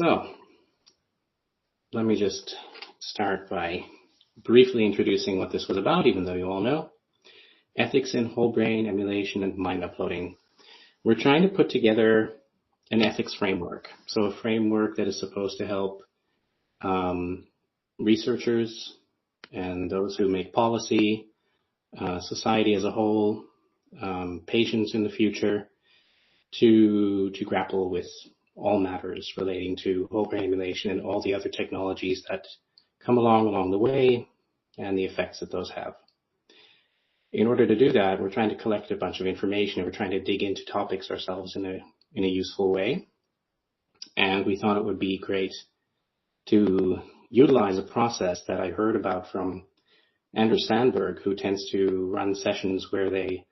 So let me just start by briefly introducing what this was about, even though you all know. Ethics in whole brain emulation and mind uploading. We're trying to put together an ethics framework. So a framework that is supposed to help researchers and those who make policy, society as a whole, patients in the future, to grapple with all matters relating to whole brain emulation and all the other technologies that come along the way and the effects that those have. In order to do that, we're trying to collect a bunch of information. We're trying to dig into topics ourselves in a useful way. And we thought it would be great to utilize a process that I heard about from Andrew Sandberg, who tends to run sessions where they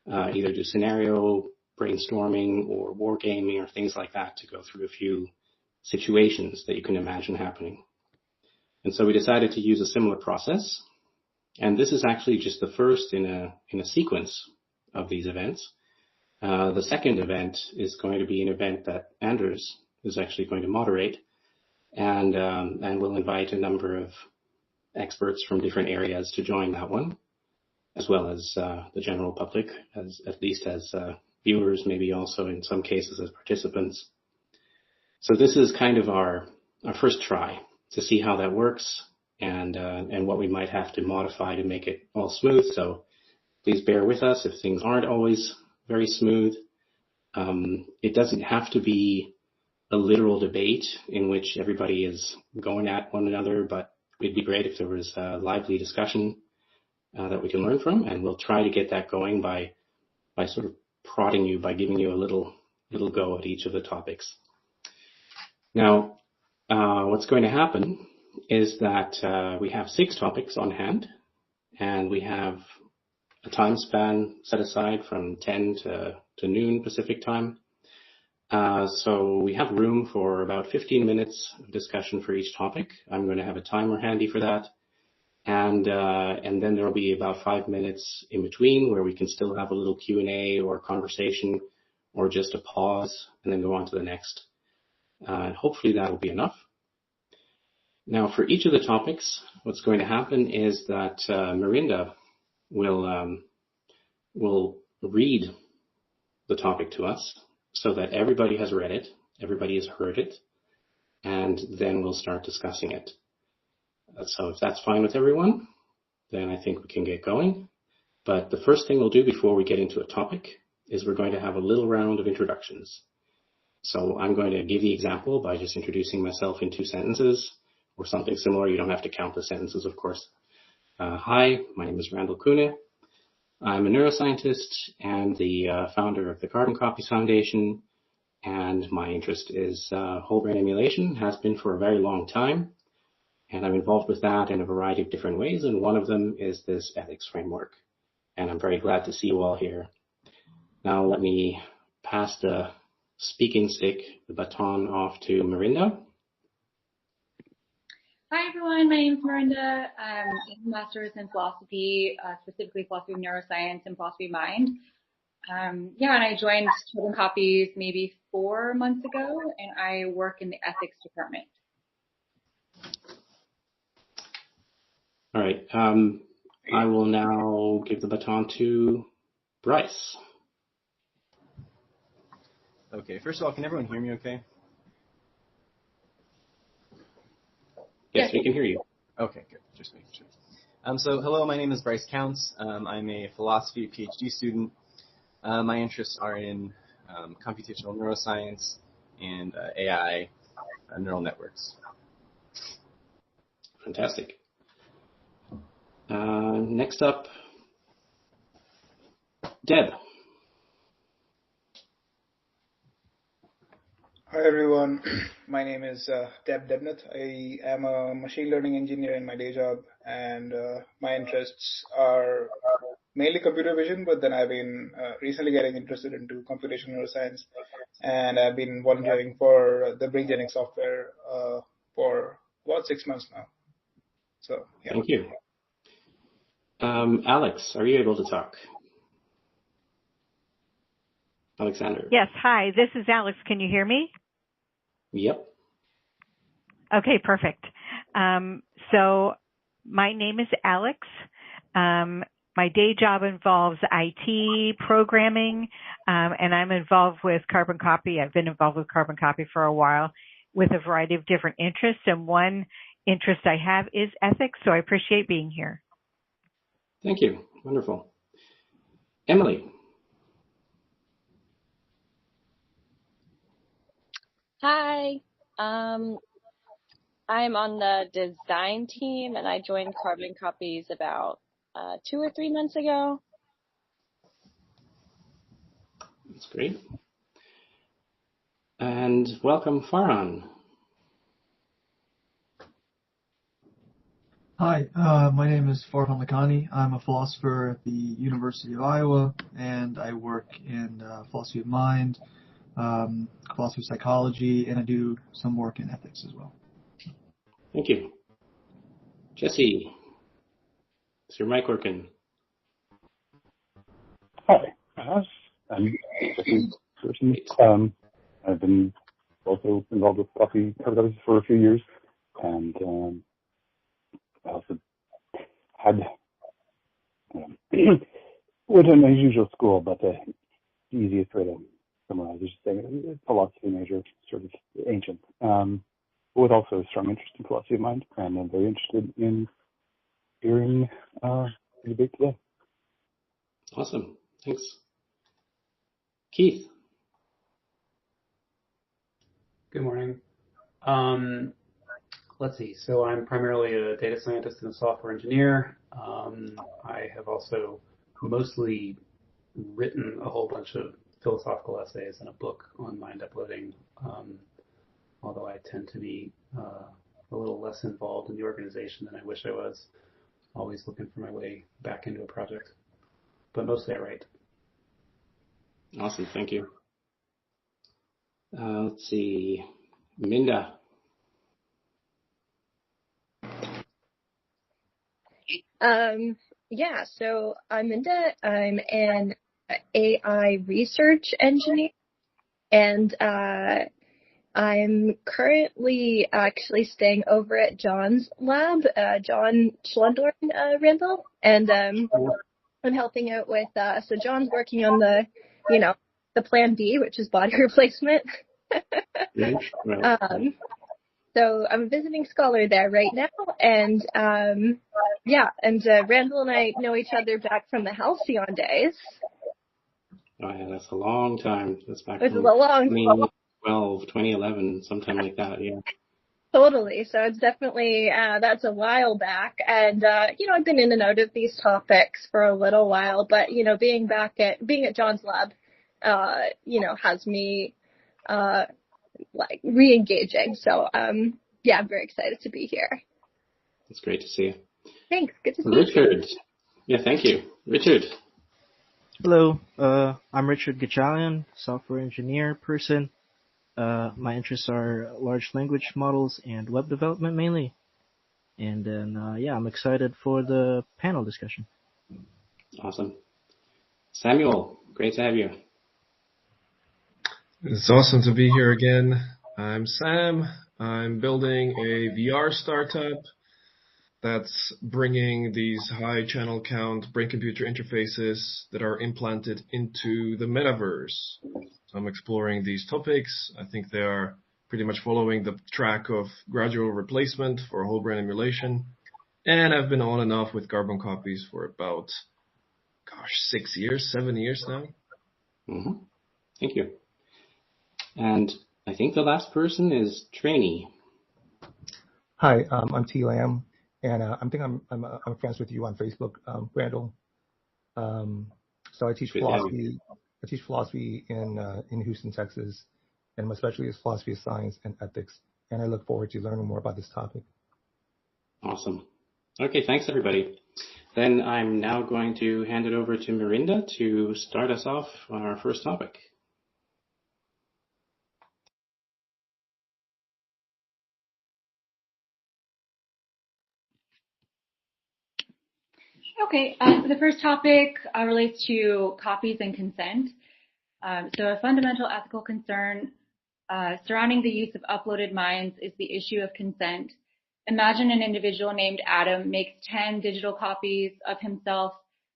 either do scenario brainstorming or wargaming or things like that to go through a few situations that you can imagine happening. And so we decided to use a similar process. And this is actually just the first in a sequence of these events. The second event is going to be an event that Anders is actually going to moderate, and we'll invite a number of experts from different areas to join that one, as well as the general public, at least as viewers, maybe also in some cases as participants. So this is kind of our first try to see how that works and what we might have to modify to make it all smooth. So please bear with us if things aren't always very smooth. It doesn't have to be a literal debate in which everybody is going at one another, but it'd be great if there was a lively discussion that we can learn from, and we'll try to get that going by sort of prodding you, by giving you a little go at each of the topics. Now, what's going to happen is that we have 6 topics on hand, and we have a time span set aside from 10 to noon Pacific time. So we have room for about 15 minutes of discussion for each topic. I'm going to have a timer handy for that. And then there will be about 5 minutes in between where we can still have a little Q&A or conversation or just a pause and then go on to the next. Hopefully that will be enough. Now, for each of the topics, what's going to happen is that Mirinda will read the topic to us so that everybody has read it, everybody has heard it, and then we'll start discussing it. So if that's fine with everyone, then I think we can get going. But the first thing we'll do before we get into a topic is we're going to have a little round of introductions. So I'm going to give the example by just introducing myself in 2 sentences or something similar. You don't have to count the sentences, of course. Hi, my name is Randall Kuhne. I'm a neuroscientist and the founder of the Carbon Copies Foundation, and my interest is whole brain emulation, has been for a very long time, and I'm involved with that in a variety of different ways, and one of them is this ethics framework, and I'm very glad to see you all here. Now let me pass the speaking stick, the baton, off to Mirinda. Hi everyone, my name is Mirinda. I'm a master's in philosophy, specifically philosophy of neuroscience and philosophy of mind. And I joined Carbon Copies maybe 4 months ago, and I work in the ethics department. All right, I will now give the baton to Bryce. Okay, first of all, can everyone hear me okay? Yes, we can hear you. Okay, good. Just making sure. So hello, my name is Bryce Counts. I'm a philosophy PhD student. My interests are in computational neuroscience and AI neural networks. Fantastic. Next up, Deb. Hi everyone, my name is Deb Debnath. I am a machine learning engineer in my day job, and my interests are mainly computer vision, but then I've been recently getting interested into computational neuroscience, and I've been volunteering for the BrainGenic software for about 6 months now. So, yeah. Thank you. Alex, are you able to talk? Alexander. Yes, hi, this is Alex. Can you hear me? Yep. Okay, perfect. So my name is Alex. My day job involves IT programming, and I'm involved with Carbon Copy. I've been involved with Carbon Copy for a while with a variety of different interests, and one interest I have is ethics, so I appreciate being here. Thank you. Wonderful. Emily. Hi. I'm on the design team, and I joined Carbon Copies about 2 or 3 months ago. That's great. And welcome, Farhan. Hi, my name is Farhan Lakhani. I'm a philosopher at the University of Iowa, and I work in philosophy of mind, philosophy of psychology, and I do some work in ethics as well. Thank you. Jesse, is your mic working? Hi, I'm Jesse Person. I've been also involved with Carbon Copies for a few years, and I also had went to an unusual school, but the easiest way to summarize is just saying it's a philosophy major, sort of ancient, with also a strong interest in philosophy of mind, and I'm very interested in hearing the debate today. Awesome. Thanks. Keith. Good morning. Let's see. So I'm primarily a data scientist and a software engineer. I have also mostly written a whole bunch of philosophical essays and a book on mind uploading, although I tend to be a little less involved in the organization than I wish I was, always looking for my way back into a project. But mostly I write. Awesome. Thank you. Let's see. Minda. Yeah, so I'm Minda. I'm an AI research engineer, and I'm currently actually staying over at John's lab, John Schlendorn, Randall, and I'm helping out with, so John's working on the plan B, which is body replacement. Right. So I'm a visiting scholar there right now, and Randall and I know each other back from the Halcyon days. Oh yeah, that's a long time. That's back Which from is a long 2012, 2011, sometime like that, yeah. Totally. So it's definitely, that's a while back. And, I've been in and out of these topics for a little while, but, being at John's lab, has me, re-engaging. So, I'm very excited to be here. It's great to see you. Thanks. Good to see Richard. you. Yeah, thank you. Richard. Hello, I'm Richard Gachalian, software engineer person. My interests are large language models and web development mainly. And then, I'm excited for the panel discussion. Awesome. Samuel, great to have you. It's awesome to be here again. I'm Sam. I'm building a VR startup that's bringing these high channel count brain-computer interfaces that are implanted into the metaverse. So I'm exploring these topics. I think they are pretty much following the track of gradual replacement for whole brain emulation. And I've been on and off with Carbon Copies for about, 7 years now. Mm-hmm. Thank you. And I think the last person is Trainee. Hi, I'm T. Lamb, and I think I'm friends with you on Facebook, Randall. So I teach philosophy. I teach philosophy in Houston, Texas, and my specialty is philosophy of science and ethics. And I look forward to learning more about this topic. Awesome. Okay, thanks everybody. Then I'm now going to hand it over to Mirinda to start us off on our first topic. Okay, the first topic relates to copies and consent. So a fundamental ethical concern surrounding the use of uploaded minds is the issue of consent. Imagine an individual named Adam makes 10 digital copies of himself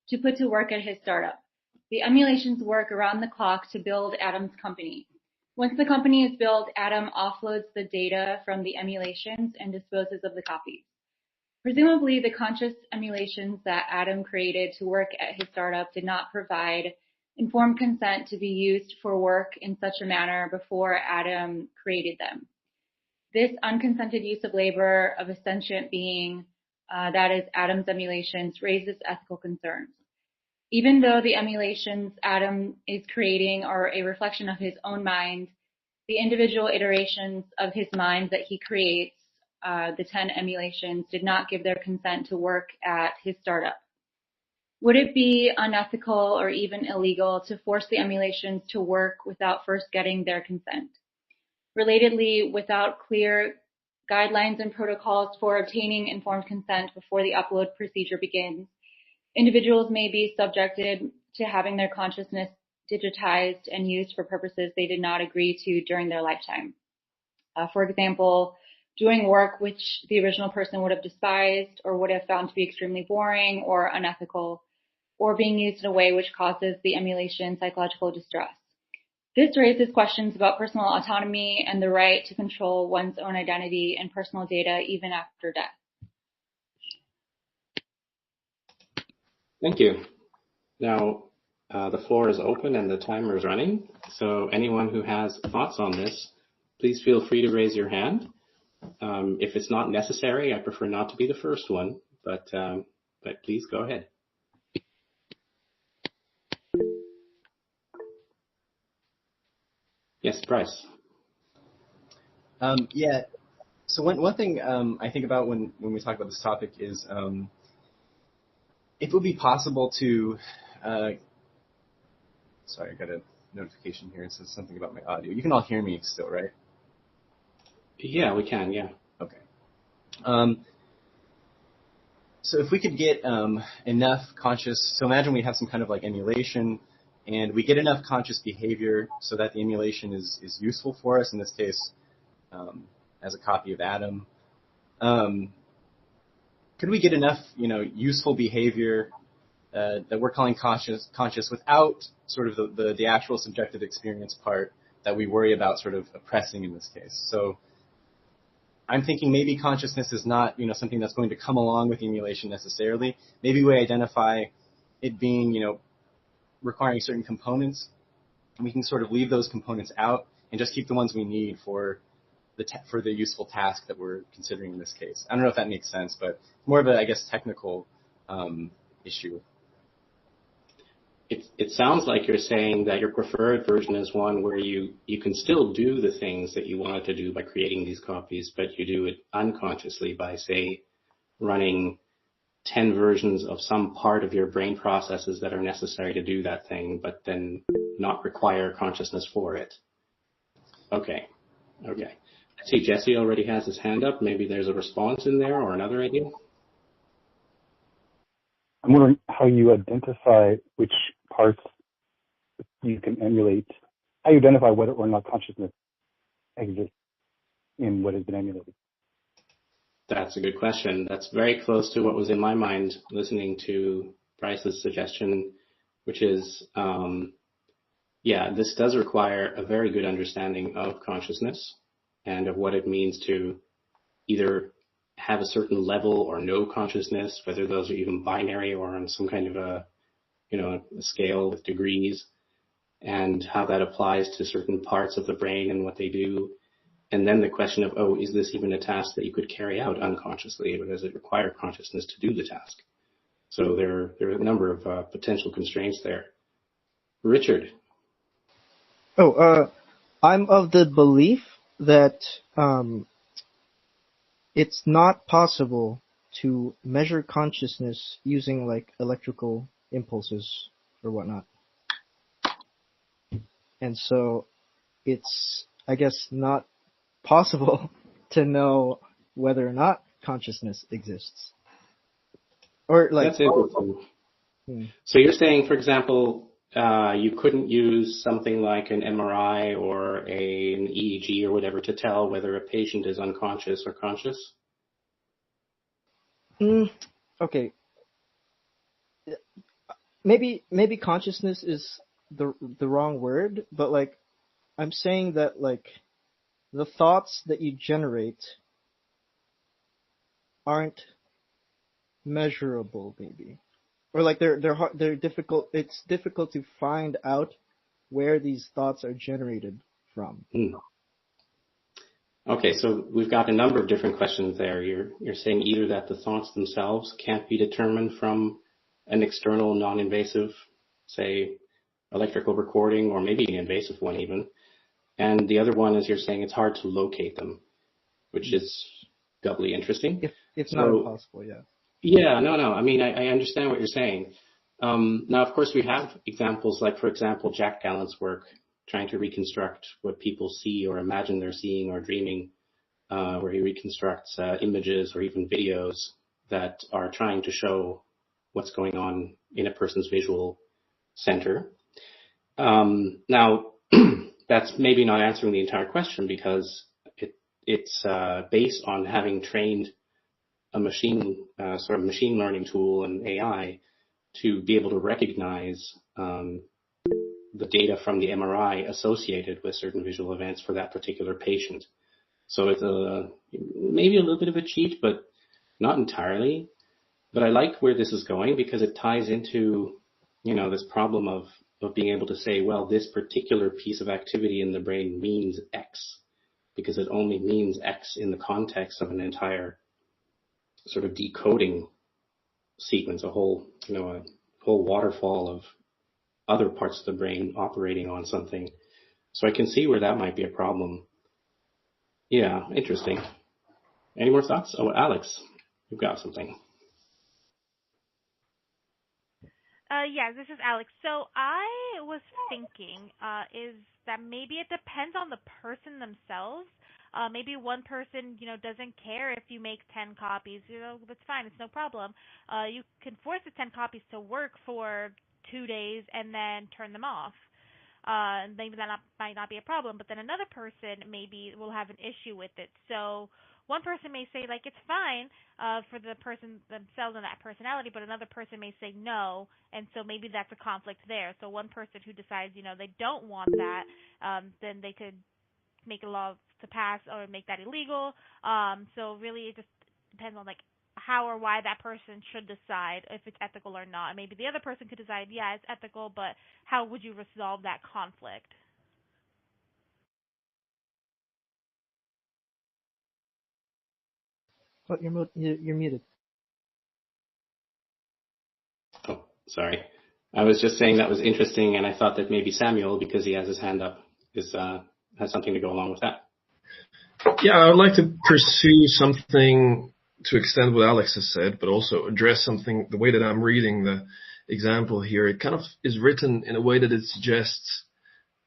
to put to work at his startup. The emulations work around the clock to build Adam's company. Once the company is built, Adam offloads the data from the emulations and disposes of the copies. Presumably, the conscious emulations that Adam created to work at his startup did not provide informed consent to be used for work in such a manner before Adam created them. This unconsented use of labor of a sentient being, that is Adam's emulations, raises ethical concerns. Even though the emulations Adam is creating are a reflection of his own mind, the individual iterations of his mind that he creates, the 10 emulations, did not give their consent to work at his startup. Would it be unethical or even illegal to force the emulations to work without first getting their consent? Relatedly, without clear guidelines and protocols for obtaining informed consent before the upload procedure begins, individuals may be subjected to having their consciousness digitized and used for purposes they did not agree to during their lifetime. For example, doing work which the original person would have despised or would have found to be extremely boring or unethical, or being used in a way which causes the emulation psychological distress. This raises questions about personal autonomy and the right to control one's own identity and personal data even after death. Thank you. Now, the floor is open and the timer is running. So anyone who has thoughts on this, please feel free to raise your hand. If it's not necessary, I prefer not to be the first one, but please go ahead. Yes, Bryce. Yeah. So one thing I think about when we talk about this topic is if it would be possible to. Sorry, I got a notification here. It says something about my audio. You can all hear me still, right? Yeah, we can. Yeah. Okay. So if we could get enough conscious, so imagine we have some kind of like emulation, and we get enough conscious behavior so that the emulation is useful for us. In this case, as a copy of Adam. Could we get enough, useful behavior that we're calling conscious without sort of the actual subjective experience part that we worry about sort of oppressing in this case? So I'm thinking maybe consciousness is not, something that's going to come along with the emulation necessarily. Maybe we identify it being, requiring certain components, and we can sort of leave those components out and just keep the ones we need for the useful task that we're considering in this case. I don't know if that makes sense, but more of a, I guess, technical issue. It sounds like you're saying that your preferred version is one where you can still do the things that you wanted to do by creating these copies, but you do it unconsciously by, say, running 10 versions of some part of your brain processes that are necessary to do that thing, but then not require consciousness for it. Okay. I see Jesse already has his hand up. Maybe there's a response in there or another idea. I'm wondering how you identify which parts you can emulate, how you identify whether or not consciousness exists in what has been emulated. That's a good question. That's very close to what was in my mind listening to Bryce's suggestion, which is, this does require a very good understanding of consciousness and of what it means to either have a certain level or no consciousness, whether those are even binary or on some kind of a scale with degrees, and how that applies to certain parts of the brain and what they do. And then the question of, is this even a task that you could carry out unconsciously, or does it require consciousness to do the task? So there are a number of potential constraints there. Richard. I'm of the belief that it's not possible to measure consciousness using like electrical impulses or whatnot. And so it's, I guess, not possible to know whether or not consciousness exists. Or like That's interesting. So you're saying, for example, you couldn't use something like an MRI or an EEG or whatever to tell whether a patient is unconscious or conscious? Okay. Maybe consciousness is the wrong word, but like I'm saying that like the thoughts that you generate aren't measurable, maybe, or like they're difficult. It's difficult to find out where these thoughts are generated from. Okay, so we've got a number of different questions there. You're saying either that the thoughts themselves can't be determined from an external, non-invasive, say, electrical recording, or maybe an invasive one even. And the other one is you're saying it's hard to locate them, which is doubly interesting. If not impossible, yeah. Yeah, no. I mean, I understand what you're saying. Now, of course, we have examples like, for example, Jack Gallant's work trying to reconstruct what people see or imagine they're seeing or dreaming, where he reconstructs images or even videos that are trying to show what's going on in a person's visual center. Now, that's maybe not answering the entire question because it's based on having trained a machine, sort of machine learning tool and AI to be able to recognize the data from the MRI associated with certain visual events for that particular patient. So it's maybe a little bit of a cheat, but not entirely. But I like where this is going because it ties into, this problem of being able to say, well, this particular piece of activity in the brain means X because it only means X in the context of an entire sort of decoding sequence, a whole waterfall of other parts of the brain operating on something. So I can see where that might be a problem. Yeah, interesting. Any more thoughts? Oh, Alex, you've got something. Yeah, this is Alex. So I was thinking is that maybe it depends on the person themselves. Maybe one person, doesn't care if you make 10 copies. That's fine. It's no problem. You can force the 10 copies to work for 2 days and then turn them off. Maybe that might not be a problem, but then another person maybe will have an issue with it. So one person may say, like, it's fine for the person themselves and that personality, but another person may say no, and so maybe that's a conflict there. So one person who decides, they don't want that, then they could make a law to pass or make that illegal. So really it just depends on, like, how or why that person should decide if it's ethical or not. Maybe the other person could decide, yeah, it's ethical, but how would you resolve that conflict? Oh, you're muted. Oh, sorry. I was just saying that was interesting, and I thought that maybe Samuel, because he has his hand up, has something to go along with that. Yeah, I would like to pursue something to extend what Alex has said, but also address something, the way that I'm reading the example here. It kind of is written in a way that it suggests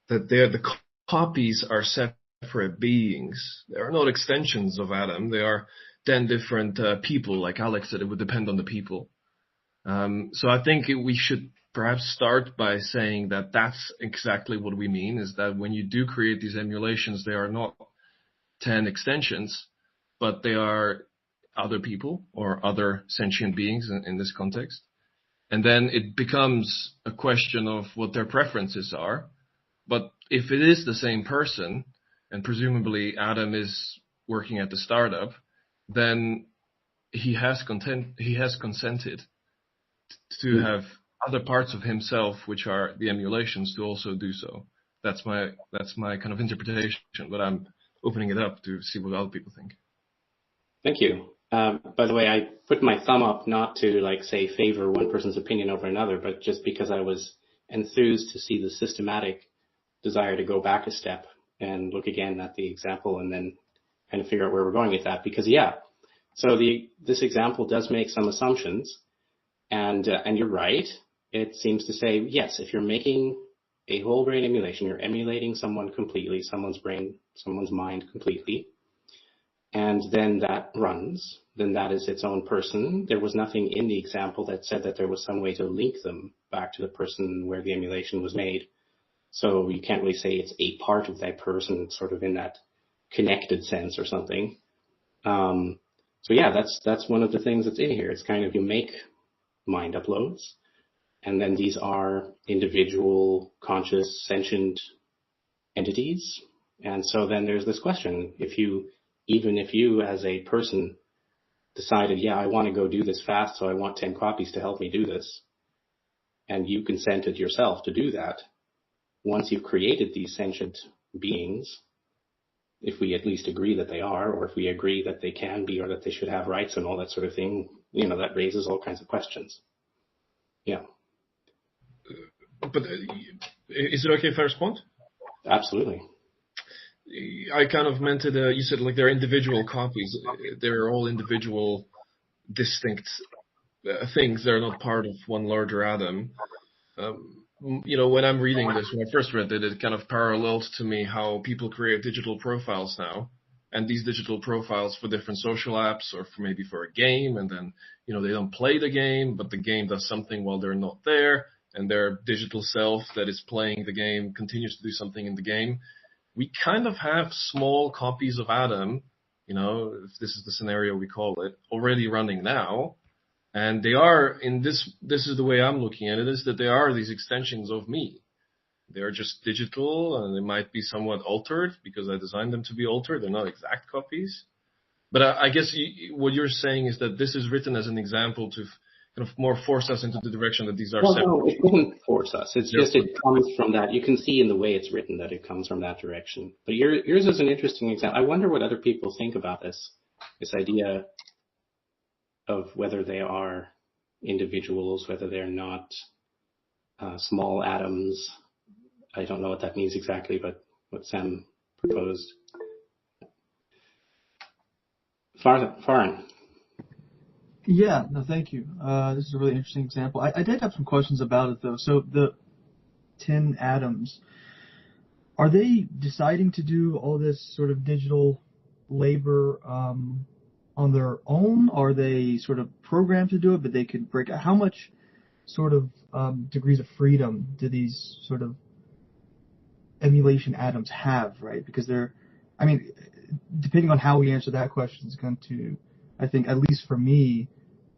that the copies are separate beings. They are not extensions of Adam. They are 10 different people. Like Alex said, it would depend on the people. So I think we should perhaps start by saying that that's exactly what we mean, is that when you do create these emulations, they are not 10 extensions, but they are other people or other sentient beings in this context. And then it becomes a question of what their preferences are. But if it is the same person, and presumably Adam is working at the startup, then he has consented to have other parts of himself, which are the emulations, to also do so. That's my kind of interpretation, but I'm opening it up to see what other people think. Thank you. By the way, I put my thumb up not to say favor one person's opinion over another, but just because I was enthused to see the systematic desire to go back a step and look again at the example and then kind of figure out where we're going with that. Because so this example does make some assumptions, and you're right. It seems to say, yes, if you're making a whole brain emulation, you're emulating someone completely, someone's brain, someone's mind completely. and then that runs, then that is its own person. There was nothing in the example that said that there was some way to link them back to the person where the emulation was made. So you can't really say it's a part of that person, sort of in that connected sense or something. So yeah, that's one of the things that's in here. It's kind of, you make mind uploads, and then these are individual, conscious, sentient entities. And so then there's this question: even if you as a person decided, yeah, I want to go do this fast, so I want 10 copies to help me do this, and you consented yourself to do that, once you've created these sentient beings, if we at least agree that they are, or if we agree that they can be, or that they should have rights and all that sort of thing, that raises all kinds of questions. Yeah. But is it okay if I respond? Absolutely. I kind of meant it, you said like they're individual copies. They're all individual, distinct things. They're not part of one larger atom. When I'm reading this, when I first read it, it kind of paralleled to me how people create digital profiles now. And these digital profiles for different social apps, or maybe for a game, and then, they don't play the game, but the game does something while they're not there, and their digital self that is playing the game continues to do something in the game. We kind of have small copies of Adam, if this is the scenario we call it, already running now. And they are, this is the way I'm looking at it, is that they are these extensions of me. They're just digital, and they might be somewhat altered because I designed them to be altered. They're not exact copies. But I guess what you're saying is that this is written as an example to kind of more force us into the direction that these are separate. No, it doesn't force us. It's just, it comes from that. You can see in the way it's written that it comes from that direction. But yours is an interesting example. I wonder what other people think about this idea of whether they are individuals, whether they're not small atoms. I don't know what that means exactly, but what Sam proposed. Faran. Yeah, no, thank you. This is a really interesting example. I did have some questions about it, though. So the 10 atoms, are they deciding to do all this sort of digital labor on their own? Are they sort of programmed to do it, but they could break out? How much sort of degrees of freedom do these sort of emulation atoms have, right? Because depending on how we answer that question is going to, I think, at least for me,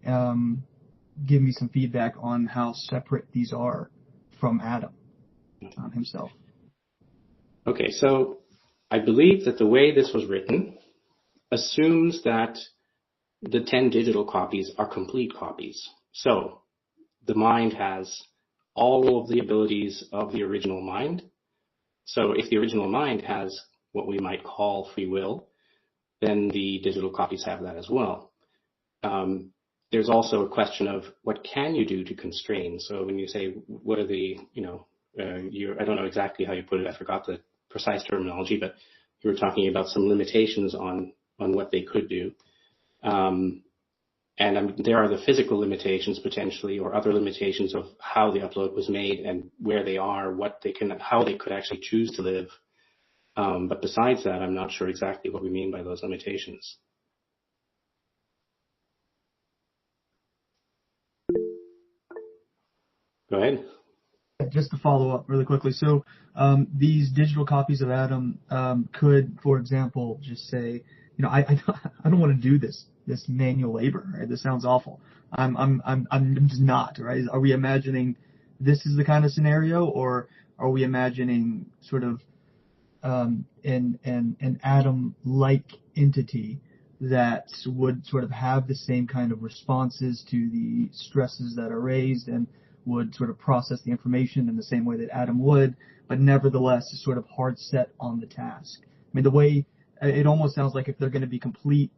give me some feedback on how separate these are from Adam himself. Okay, so I believe that the way this was written assumes that the 10 digital copies are complete copies. So the mind has all of the abilities of the original mind. So if the original mind has what we might call free will, then the digital copies have that as well. There's also a question of what can you do to constrain. So when you say what are the, I don't know exactly how you put it. I forgot the precise terminology, but you were talking about some limitations on what they could do. And there are the physical limitations potentially, or other limitations of how the upload was made and where they are, how they could actually choose to live. But besides that, I'm not sure exactly what we mean by those limitations. Go ahead. Just to follow up really quickly. So these digital copies of Adam could, for example, just say, I don't want to do this manual labor. Right? This sounds awful. I'm just not. Right? Are we imagining this is the kind of scenario, or are we imagining sort of an Adam-like entity that would sort of have the same kind of responses to the stresses that are raised and would sort of process the information in the same way that Adam would, but nevertheless is sort of hard set on the task? I mean, the way it almost sounds like if they're going to be complete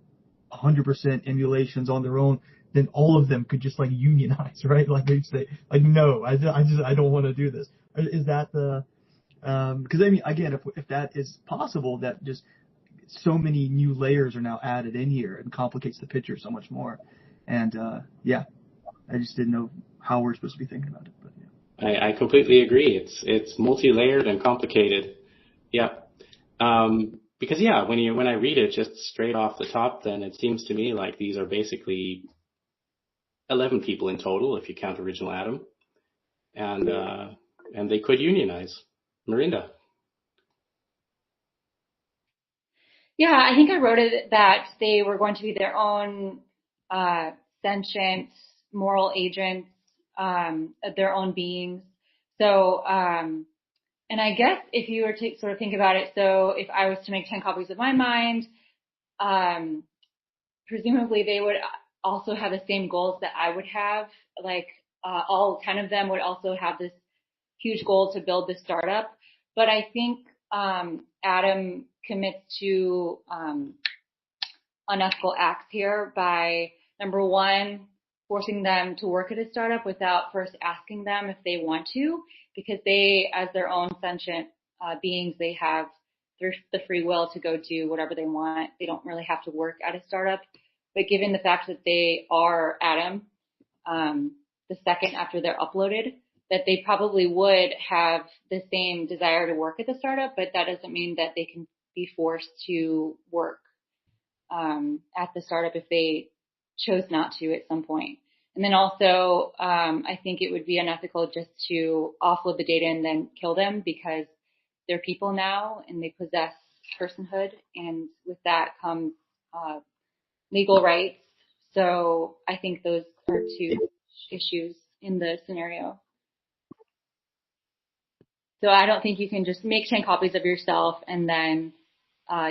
100% emulations on their own, then all of them could just like unionize, right? Like they'd say, like, no, I don't want to do this. Is that the because I mean, again, if that is possible, that just so many new layers are now added in here and complicates the picture so much more. And I just didn't know how we're supposed to be thinking about it. But I completely agree. It's multi-layered and complicated. Yeah. because yeah, when I read it just straight off the top, then it seems to me like these are basically 11 people in total if you count original Adam, and they could unionize. Marinda. Yeah, I think I wrote it that they were going to be their own sentient moral agents, their own beings. So, and I guess if you were to sort of think about it, so if I was to make 10 copies of my mind, presumably they would also have the same goals that I would have. Like all 10 of them would also have this huge goal to build this startup. But I think Adam commits to unethical acts here by, number one, forcing them to work at a startup without first asking them if they want to, because they, as their own sentient beings, they have the free will to go do whatever they want. They don't really have to work at a startup. But given the fact that they are Adam, the second after they're uploaded, that they probably would have the same desire to work at the startup, but that doesn't mean that they can be forced to work at the startup if they chose not to at some point. And then also, I think it would be unethical just to offload the data and then kill them, because they're people now and they possess personhood, and with that comes legal rights. So I think those are two issues in the scenario. So I don't think you can just make 10 copies of yourself and then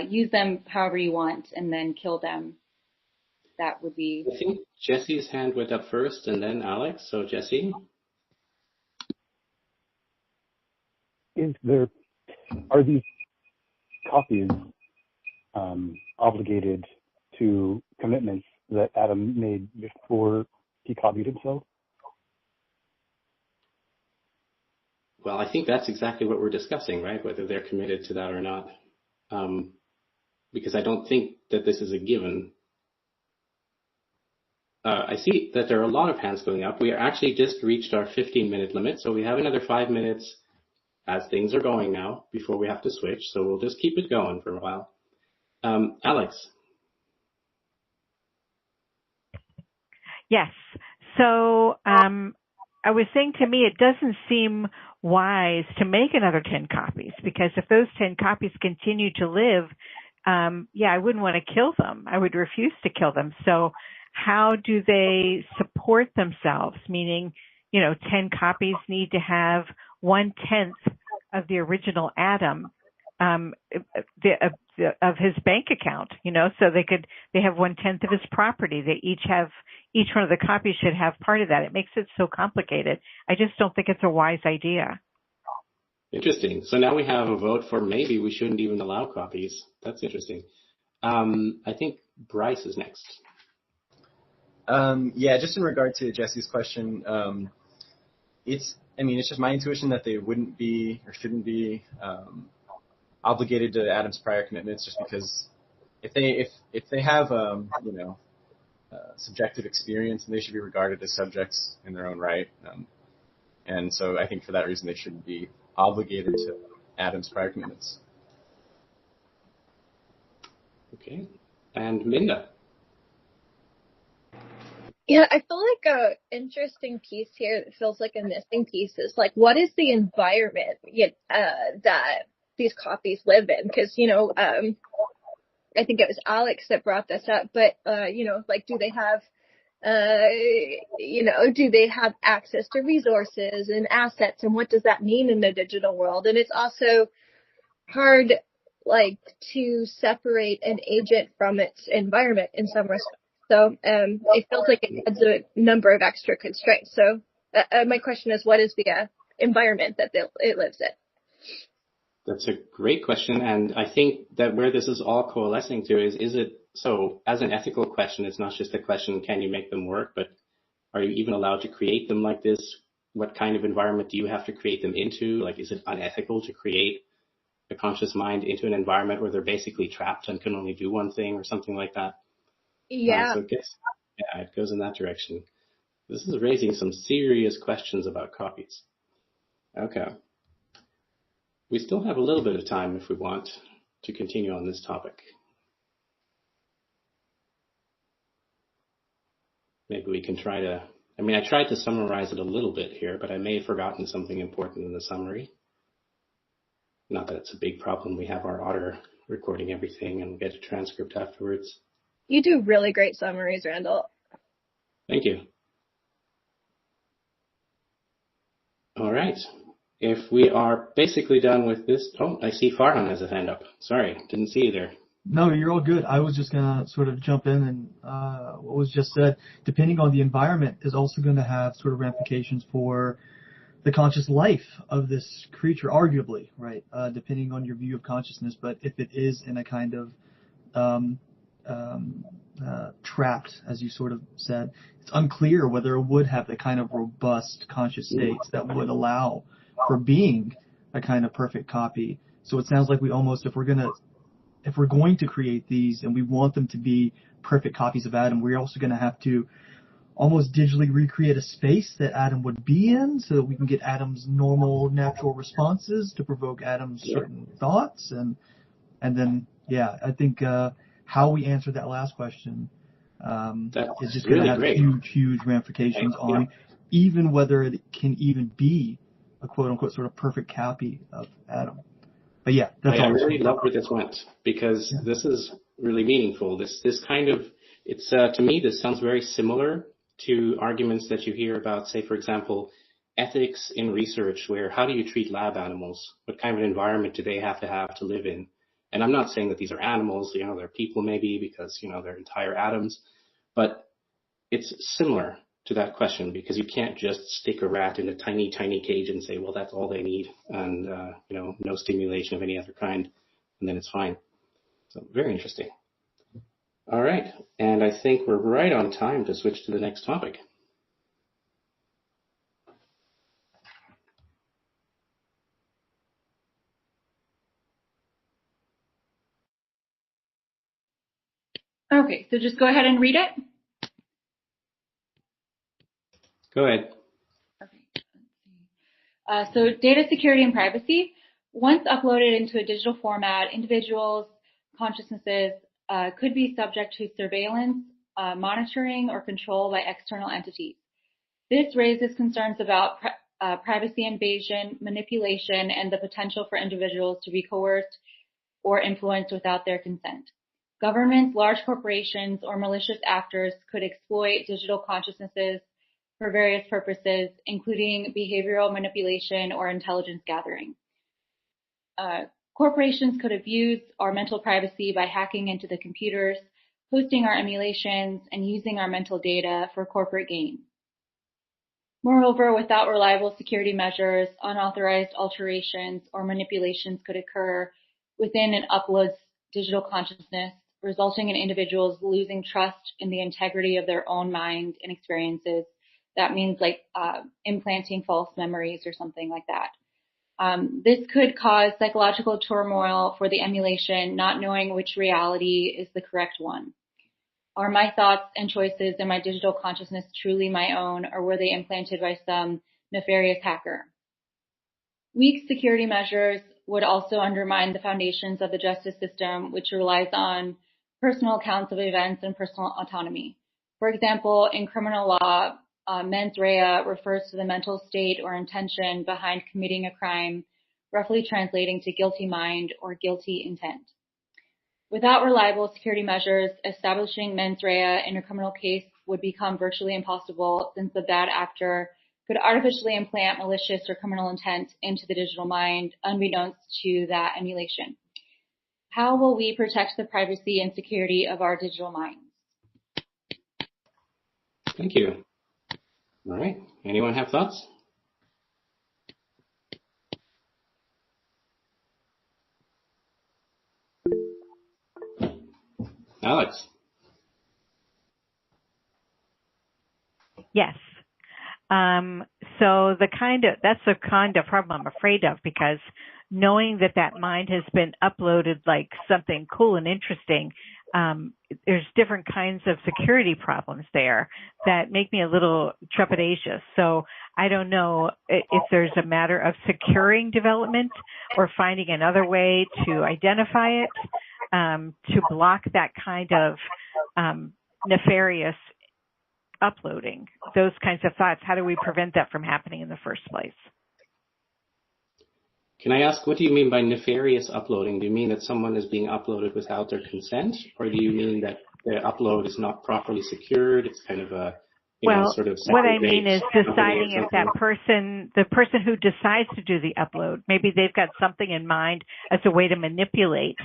use them however you want and then kill them. That would be... I think Jesse's hand went up first and then Alex. So Jesse? Are these copies obligated to commitments that Adam made before he copied himself? Well, I think that's exactly what we're discussing, right? Whether they're committed to that or not. Because I don't think that this is a given. I see that there are a lot of hands going up. We are actually just reached our 15-minute limit, so we have another 5 minutes as things are going now before we have to switch. So we'll just keep it going for a while. Alex. Yes. So I was saying, to me, it doesn't seem wise to make another 10 copies, because if those 10 copies continue to live, I wouldn't want to kill them. I would refuse to kill them. So how do they support themselves? Meaning, 10 copies need to have 1/10 of the original Adam of his bank account, so they have 1/10 of his property. Each one of the copies should have part of that. It makes it so complicated. I just don't think it's a wise idea. Interesting. So now we have a vote for maybe we shouldn't even allow copies. That's interesting. I think Bryce is next. Just in regard to Jesse's question, it's just my intuition that they wouldn't be or shouldn't be obligated to Adam's prior commitments, just because if they have subjective experience, then they should be regarded as subjects in their own right, and so I think for that reason they shouldn't be obligated to Adam's prior commitments. Okay, and Minda. Yeah, I feel like a interesting piece here that feels like a missing piece is like, what is the environment that these copies live in? Because, I think it was Alex that brought this up, but, do they have, do they have access to resources and assets, and what does that mean in the digital world? And it's also hard, to separate an agent from its environment in some respects. So it feels like it adds a number of extra constraints. So my question is, what is the environment that it lives in? That's a great question, and I think that where this is all coalescing to is it so as an ethical question, it's not just a question, can you make them work, but are you even allowed to create them like this? What kind of environment do you have to create them into? Like, is it unethical to create a conscious mind into an environment where they're basically trapped and can only do one thing or something like that? Yeah. So it goes in that direction. This is raising some serious questions about copies. Okay. We still have a little bit of time if we want. to continue on this topic? Maybe we can try to, I tried to summarize it a little bit here, but I may have forgotten something important in the summary. Not that it's a big problem. We have our auditor recording everything and we'll get a transcript afterwards. You do really great summaries, Randall. Thank you. All right. If we are basically done with this, oh, I see Farhan has a hand up. Sorry, didn't see you there. No, you're all good. I was just going to sort of jump in and what was just said, depending on the environment, is also going to have sort of ramifications for the conscious life of this creature, arguably, right? Depending on your view of consciousness. But if it is in a kind of trapped, as you sort of said, it's unclear whether it would have the kind of robust conscious states that would allow for being a kind of perfect copy. So it sounds like we almost, if we're going to create these and we want them to be perfect copies of Adam, we're also going to have to almost digitally recreate a space that Adam would be in so that we can get Adam's normal, natural responses to provoke Adam's certain thoughts. And then, yeah, I think how we answer that last question is just going to have huge ramifications on even whether it can even be a quote-unquote sort of perfect copy of Adam. But yeah, that's all. I really love where this went because this is really meaningful. This kind of, it's to me, this sounds very similar to arguments that you hear about, say, for example, ethics in research, where how do you treat lab animals? What kind of environment do they have to live in? And I'm not saying that these are animals, they're people maybe because, they're entire atoms, but it's similar to that question because you can't just stick a rat in a tiny, tiny cage and say, well, that's all they need and, no stimulation of any other kind, and then it's fine. So very interesting. All right. And I think we're right on time to switch to the next topic. Okay, so just go ahead and read it. Go ahead. Okay. So data security and privacy. Once uploaded into a digital format, individuals' consciousnesses could be subject to surveillance, monitoring, or control by external entities. This raises concerns about privacy invasion, manipulation, and the potential for individuals to be coerced or influenced without their consent. Governments, large corporations, or malicious actors could exploit digital consciousnesses for various purposes, including behavioral manipulation or intelligence gathering. Corporations could abuse our mental privacy by hacking into the computers, hosting our emulations, and using our mental data for corporate gain. Moreover, without reliable security measures, unauthorized alterations or manipulations could occur within an upload's digital consciousness, resulting in individuals losing trust in the integrity of their own mind and experiences. That means like implanting false memories or something like that. This could cause psychological turmoil for the emulation, not knowing which reality is the correct one. Are my thoughts and choices in my digital consciousness truly my own, or were they implanted by some nefarious hacker? Weak security measures would also undermine the foundations of the justice system, which relies on personal accounts of events and personal autonomy. For example, in criminal law, mens rea refers to the mental state or intention behind committing a crime, roughly translating to guilty mind or guilty intent. Without reliable security measures, establishing mens rea in a criminal case would become virtually impossible, since the bad actor could artificially implant malicious or criminal intent into the digital mind, unbeknownst to that emulation. How will we protect the privacy and security of our digital minds? Thank you. All right. Anyone have thoughts? Alex. Yes. So that's the kind of problem I'm afraid of, because knowing that mind has been uploaded like something cool and interesting, there's different kinds of security problems there that make me a little trepidatious. So I don't know if there's a matter of securing development or finding another way to identify it, to block that kind of nefarious uploading, those kinds of thoughts. How do we prevent that from happening in the first place? Can I ask, what do you mean by nefarious uploading? Do you mean that someone is being uploaded without their consent? Or do you mean that the upload is not properly secured? It's kind of a, sort of what I mean is deciding if the person who decides to do the upload, maybe they've got something in mind as a way to manipulate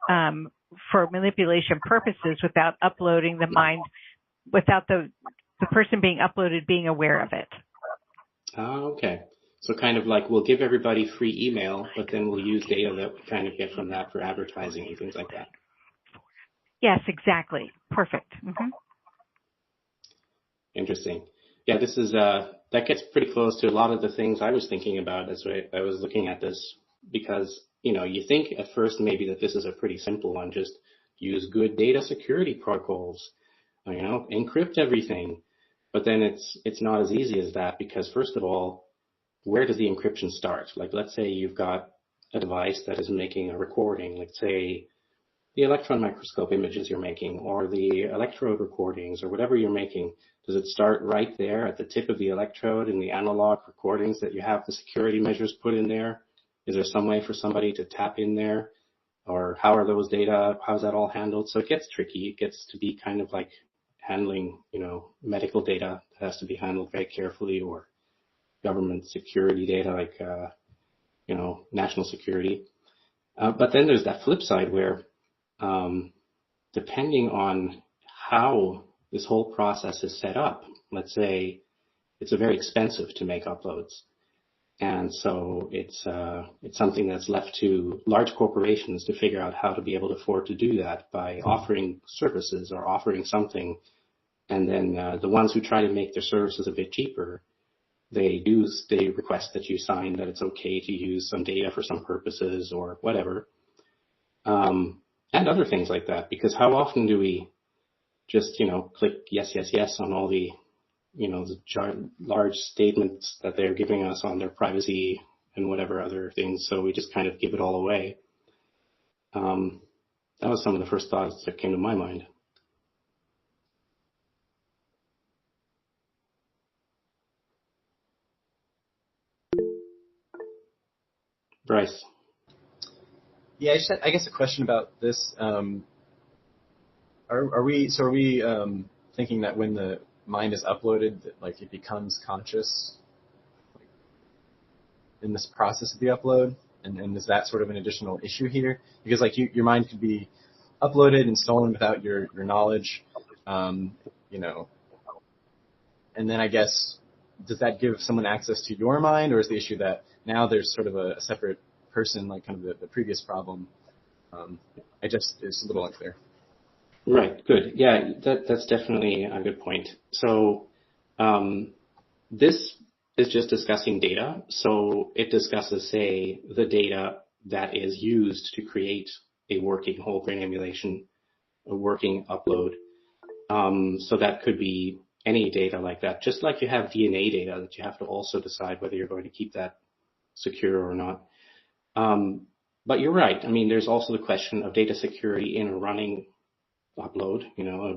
for manipulation purposes without uploading the mind, without the person being uploaded being aware of it. Oh, okay. So kind of like we'll give everybody free email, but then we'll use data that we kind of get from that for advertising and things like that. Yes, exactly. Perfect. Mm-hmm. Interesting. Yeah, this is that gets pretty close to a lot of the things I was thinking about as I was looking at this, because you think at first maybe that this is a pretty simple one, just use good data security protocols, encrypt everything, but then it's not as easy as that, because first of all, where does the encryption start? Like, let's say you've got a device that is making a recording, let's say the electron microscope images you're making, or the electrode recordings, or whatever you're making. Does it start right there at the tip of the electrode in the analog recordings that you have the security measures put in there? Is there some way for somebody to tap in there? Or how are those data, how's that all handled? So it gets tricky. It gets to be kind of like handling, medical data that has to be handled very carefully, or government security data like, national security. But then there's that flip side where, depending on how this whole process is set up, let's say it's very expensive to make uploads. And so it's something that's left to large corporations to figure out how to be able to afford to do that by offering services or offering something. And then the ones who try to make their services a bit cheaper, they request that you sign that it's okay to use some data for some purposes or whatever. And other things like that, because how often do we just, click yes, yes, yes on all the, the large statements that they're giving us on their privacy and whatever other things. So we just kind of give it all away. That was some of the first thoughts that came to my mind. Bryce. Yeah, I guess a question about this. Are we thinking that when the mind is uploaded, that like it becomes conscious in this process of the upload, and is that sort of an additional issue here? Because like your mind could be uploaded and stolen without your knowledge, and then I guess does that give someone access to your mind, or is the issue that now there's sort of a separate person, like kind of the previous problem? It's a little unclear. Right. Good. Yeah, that's definitely a good point. So this is just discussing data. So it discusses, say, the data that is used to create a working whole brain emulation, a working upload. So that could be any data like that, just like you have DNA data that you have to also decide whether you're going to keep that secure or not. But you're right. I mean, there's also the question of data security in a running upload,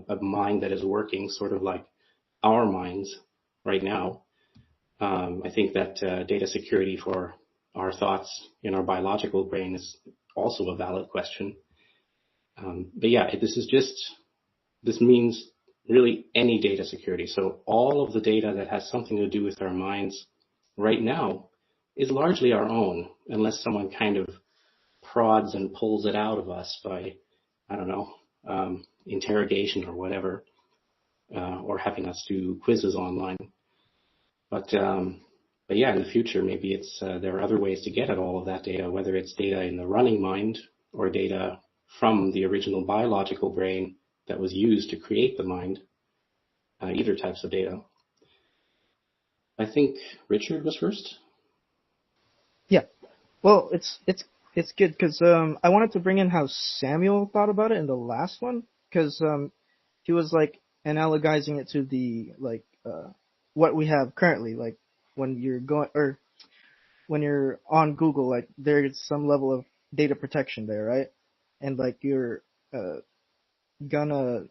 a mind that is working sort of like our minds right now. I think that data security for our thoughts in our biological brain is also a valid question. But yeah, this means really any data security. So all of the data that has something to do with our minds right now is largely our own, unless someone kind of prods and pulls it out of us by, I don't know, interrogation or whatever, or having us do quizzes online. But yeah, in the future, maybe there are other ways to get at all of that data, whether it's data in the running mind or data from the original biological brain that was used to create the mind, either types of data. I think Richard was first. Yeah. Well, it's good because I wanted to bring in how Samuel thought about it in the last one, because he was like analogizing it to the what we have currently, like when you're going or when you're on Google, like there's some level of data protection there, right? And like you're gonna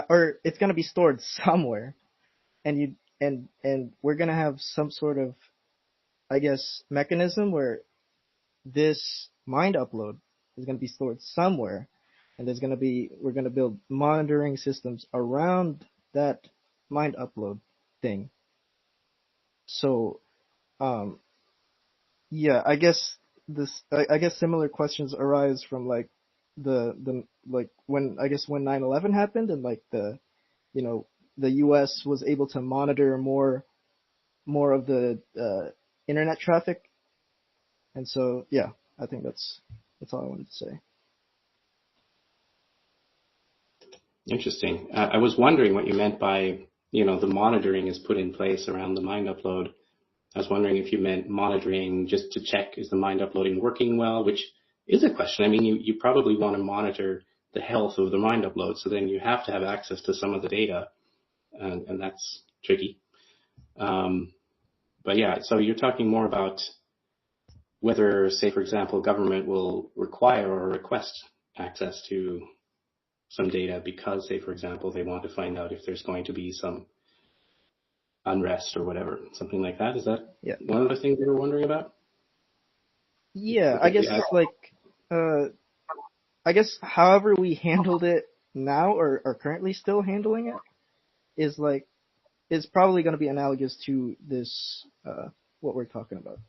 or it's gonna be stored somewhere, and and we're gonna have some sort of, I guess, mechanism where this mind upload is gonna be stored somewhere, and we're gonna build monitoring systems around that mind upload thing. So, yeah, I guess similar questions arise from like the like when 9/11 happened, and like the U.S. was able to monitor more of the internet traffic, and so yeah, I think that's all I wanted to say. Interesting. I was wondering what you meant by, the monitoring is put in place around the mind upload. I was wondering if you meant monitoring just to check, is the mind uploading working well, which is a question. I mean, you probably want to monitor the health of the mind upload, so then you have to have access to some of the data, and that's tricky. But yeah, so you're talking more about whether, say, for example, government will require or request access to some data because, say, for example, they want to find out if there's going to be some unrest or whatever, something like that. Is that one of the things you were wondering about? Yeah, I guess it's like, I guess however we handled it now or are currently still handling it is probably going to be analogous to this, what we're talking about.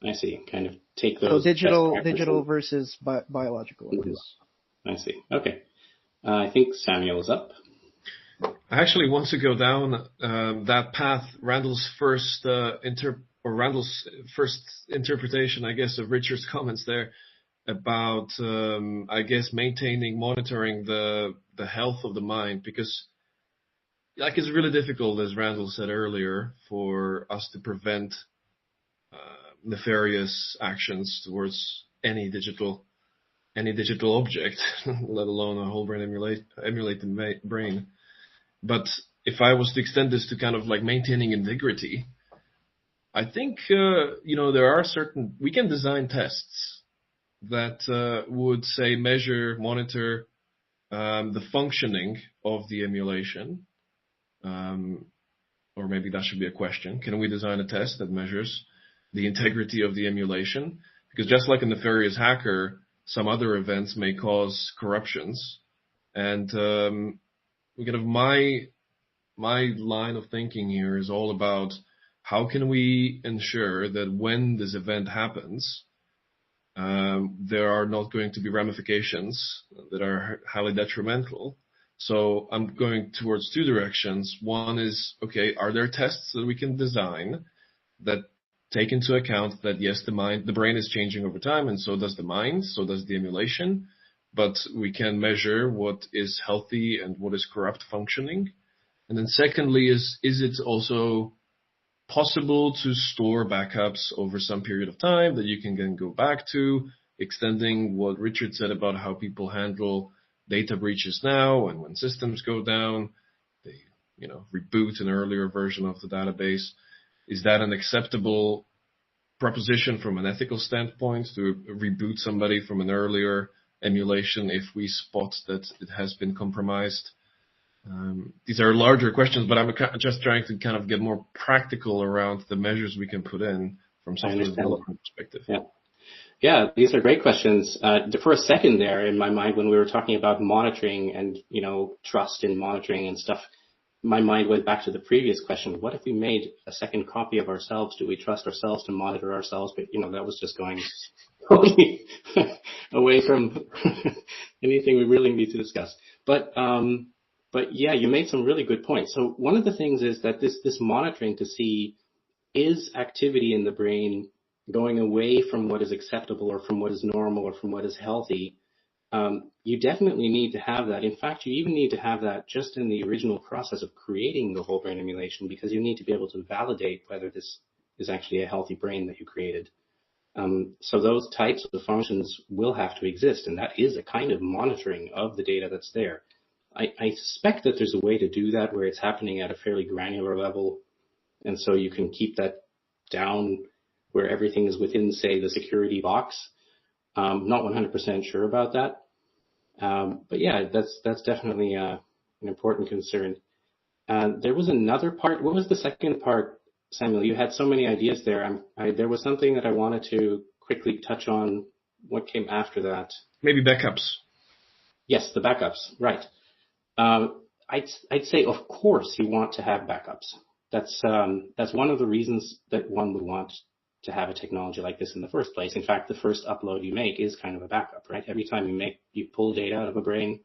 I see. Kind of take those. So digital versus biological, I guess. I see. Okay. I think Samuel is up. I actually want to go down that path. Randall's first interpretation, I guess, of Richard's comments there about, I guess, monitoring the health of the mind, because like it's really difficult, as Randall said earlier, for us to prevent nefarious actions towards any digital object, let alone a whole brain emulated brain. But if I was to extend this to kind of like maintaining integrity, I think, there are we can design tests that would say monitor the functioning of the emulation. Or maybe that should be a question. Can we design a test that measures the integrity of the emulation? Because just like a nefarious hacker, some other events may cause corruptions. And my line of thinking here is all about how can we ensure that when this event happens, there are not going to be ramifications that are highly detrimental. So I'm going towards two directions. One is, okay, are there tests that we can design that take into account that, yes, the brain is changing over time, and so does the mind, so does the emulation, but we can measure what is healthy and what is corrupt functioning. And then secondly is it also possible to store backups over some period of time that you can then go back to, extending what Richard said about how people handle data breaches now, and when systems go down, they, reboot an earlier version of the database. Is that an acceptable proposition from an ethical standpoint to reboot somebody from an earlier emulation if we spot that it has been compromised? These are larger questions, but I'm just trying to kind of get more practical around the measures we can put in from software development perspective. Yeah, these are great questions. For a second there, in my mind, when we were talking about monitoring and, trust in monitoring and stuff, my mind went back to the previous question. What if we made a second copy of ourselves? Do we trust ourselves to monitor ourselves? But, that was just going totally away from anything we really need to discuss. But yeah, you made some really good points. So one of the things is that this monitoring to see is activity in the brain going away from what is acceptable or from what is normal or from what is healthy. You definitely need to have that. In fact, you even need to have that just in the original process of creating the whole brain emulation, because you need to be able to validate whether this is actually a healthy brain that you created. So those types of functions will have to exist, and that is a kind of monitoring of the data that's there. I suspect that there's a way to do that where it's happening at a fairly granular level, and so you can keep that down where everything is within, say, the security box. Not 100% sure about that. But yeah, that's definitely an important concern. There was another part. What was the second part, Samuel? You had so many ideas there. There was something that I wanted to quickly touch on. What came after that? Maybe backups. Yes, the backups. Right. I'd say, of course, you want to have backups. That's one of the reasons that one would want to have a technology like this in the first place. In fact, the first upload you make is kind of a backup, right? Every time you pull data out of a brain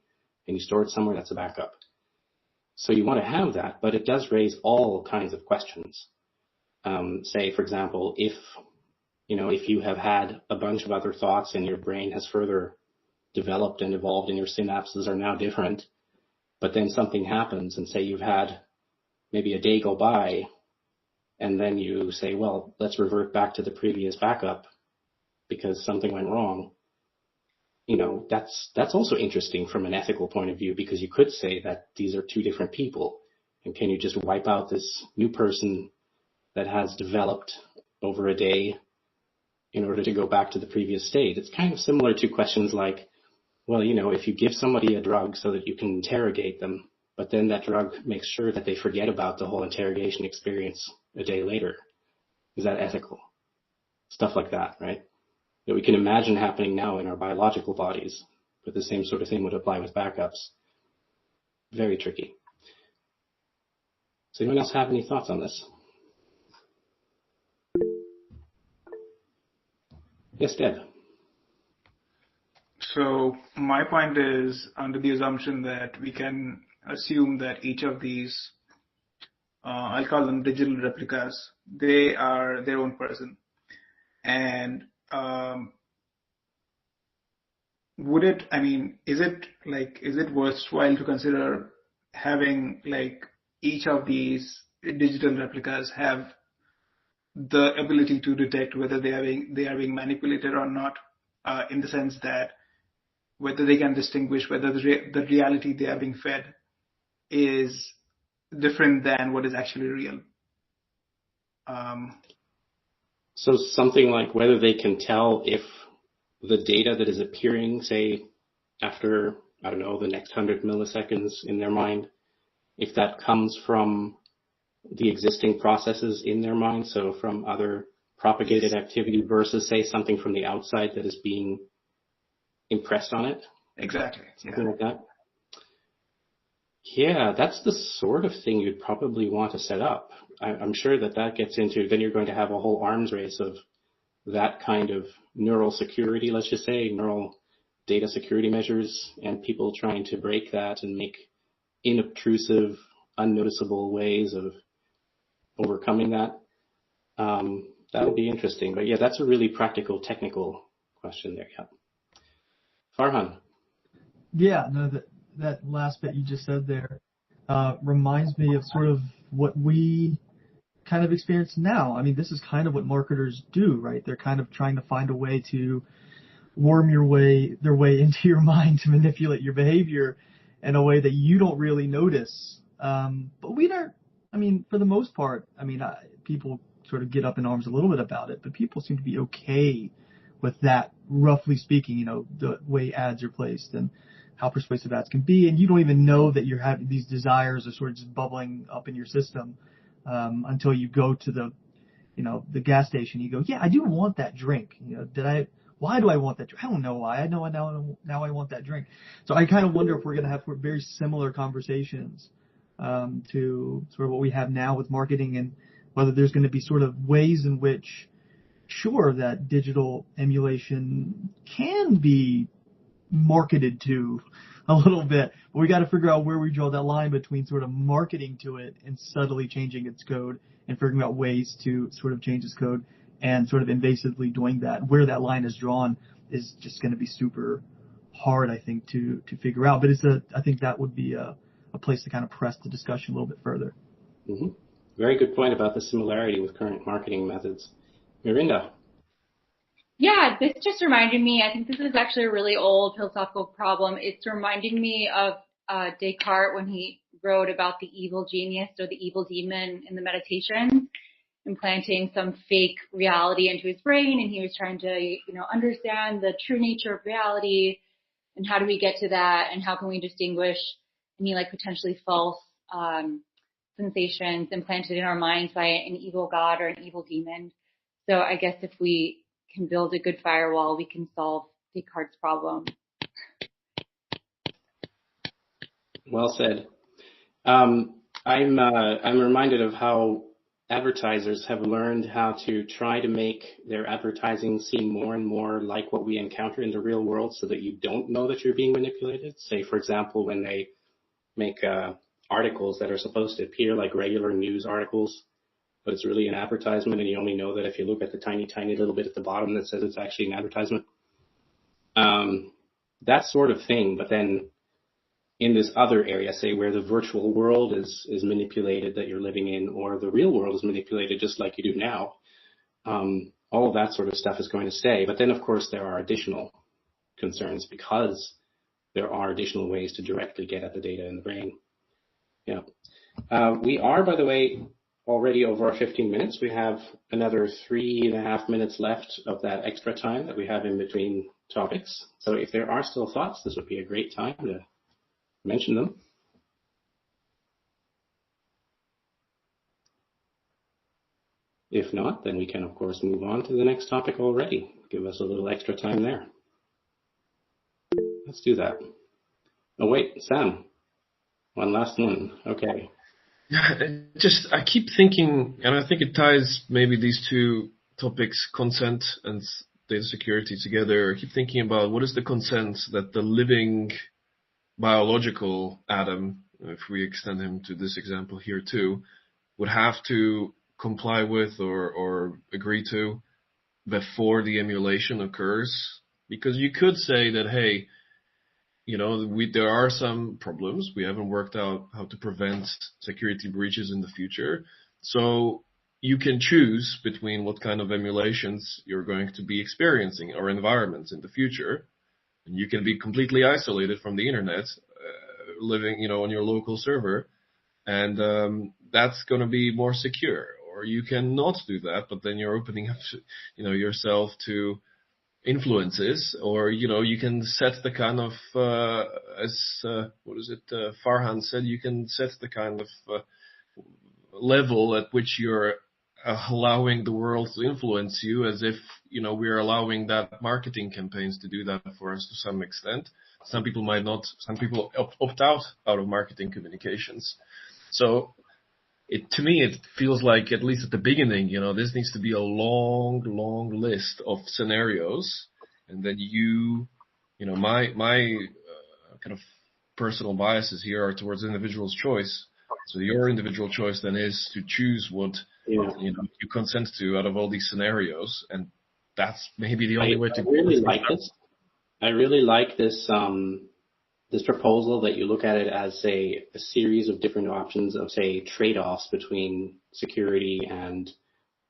and you store it somewhere, that's a backup. So you want to have that, but it does raise all kinds of questions. Say, for example, if you have had a bunch of other thoughts and your brain has further developed and evolved and your synapses are now different, but then something happens and say you've had maybe a day go by and then you say, well, let's revert back to the previous backup because something went wrong. That's also interesting from an ethical point of view, because you could say that these are two different people. And can you just wipe out this new person that has developed over a day in order to go back to the previous state? It's kind of similar to questions like, well, if you give somebody a drug so that you can interrogate them, but then that drug makes sure that they forget about the whole interrogation experience a day later, is that ethical? Stuff like that, right? That we can imagine happening now in our biological bodies, but the same sort of thing would apply with backups. Very tricky. Does anyone else have any thoughts on this? Yes, Deb. So my point is, under the assumption that we can assume that each of these, I'll call them digital replicas, they are their own person. And is it worthwhile to consider having each of these digital replicas have the ability to detect whether they are being manipulated or not, in the sense that whether they can distinguish whether the reality they are being fed is different than what is actually real. So something like whether they can tell if the data that is appearing, say, after, I don't know, the next 100 milliseconds in their mind, if that comes from the existing processes in their mind, so from other propagated activity versus, say, something from the outside that is being impressed on it? Exactly. Something like that? Yeah, that's the sort of thing you'd probably want to set up. I'm sure that gets into, then you're going to have a whole arms race of that kind of neural security, let's just say, neural data security measures, and people trying to break that and make inobtrusive, unnoticeable ways of overcoming that. That'll be interesting. But yeah, that's a really practical, technical question there. Yeah. Farhan. Yeah, no, that last bit you just said there reminds me of sort of what we kind of experience now. I mean, this is kind of what marketers do, right? They're kind of trying to find a way to worm their way into your mind to manipulate your behavior in a way that you don't really notice. But we don't, for the most part, people sort of get up in arms a little bit about it, but people seem to be okay with that, roughly speaking, the way ads are placed and how persuasive ads can be. And you don't even know that you're having these desires are sort of just bubbling up in your system until you go to the gas station. You go, yeah, I do want that drink. Why do I want that drink? I don't know why. I know now I want that drink. So I kind of wonder if we're going to have very similar conversations to sort of what we have now with marketing, and whether there's going to be sort of ways in which, sure, that digital emulation can be marketed to a little bit, but we got to figure out where we draw that line between sort of marketing to it and subtly changing its code and figuring out ways to sort of change its code and sort of invasively doing that. Where that line is drawn is just going to be super hard, I think, to figure out. But I think that would be a place to kind of press the discussion a little bit further. Mm-hmm. Very good point about the similarity with current marketing methods. Mirinda. Yeah, this just reminded me, I think this is actually a really old philosophical problem. It's reminding me of Descartes when he wrote about the evil genius or the evil demon in the Meditations, implanting some fake reality into his brain, and he was trying to, understand the true nature of reality and how do we get to that and how can we distinguish any potentially false sensations implanted in our minds by an evil god or an evil demon. So I guess if we can build a good firewall, we can solve Descartes' problem. Well said. I'm reminded of how advertisers have learned how to try to make their advertising seem more and more like what we encounter in the real world so that you don't know that you're being manipulated. Say, for example, when they make articles that are supposed to appear like regular news articles, but it's really an advertisement, and you only know that if you look at the tiny, tiny little bit at the bottom that says it's actually an advertisement. That sort of thing, but then in this other area, say where the virtual world is manipulated that you're living in, or the real world is manipulated just like you do now, all of that sort of stuff is going to stay. But then, of course, there are additional concerns because there are additional ways to directly get at the data in the brain. Yeah. We are, by the way, already over our 15 minutes. We have another 3.5 minutes left of that extra time that we have in between topics. So if there are still thoughts, this would be a great time to mention them. If not, then we can, of course, move on to the next topic already. Give us a little extra time there. Let's do that. Oh, wait, Sam. One last one. Okay. Yeah, I keep thinking, and I think it ties maybe these two topics, consent and data security together. I keep thinking about what is the consent that the living biological Adam, if we extend him to this example here too, would have to comply with or agree to before the emulation occurs. Because you could say that, hey, there are some problems. We haven't worked out how to prevent security breaches in the future. So you can choose between what kind of emulations you're going to be experiencing or environments in the future. And you can be completely isolated from the internet, living, on your local server. And that's going to be more secure. Or you can not do that, but then you're opening up, yourself to influences, or you can set the kind of Farhan said, you can set the kind of level at which you're allowing the world to influence you, as if we're allowing that marketing campaigns to do that for us to some extent. Some people might not. Some people opt out of marketing communications. So to me, it feels like, at least at the beginning, this needs to be a long list of scenarios. And then my kind of personal biases here are towards individual's choice. So your individual choice then is to choose what you consent to out of all these scenarios. And that's maybe the only way to go. I really like this proposal that you look at it as a series of different options of, say, trade-offs between security and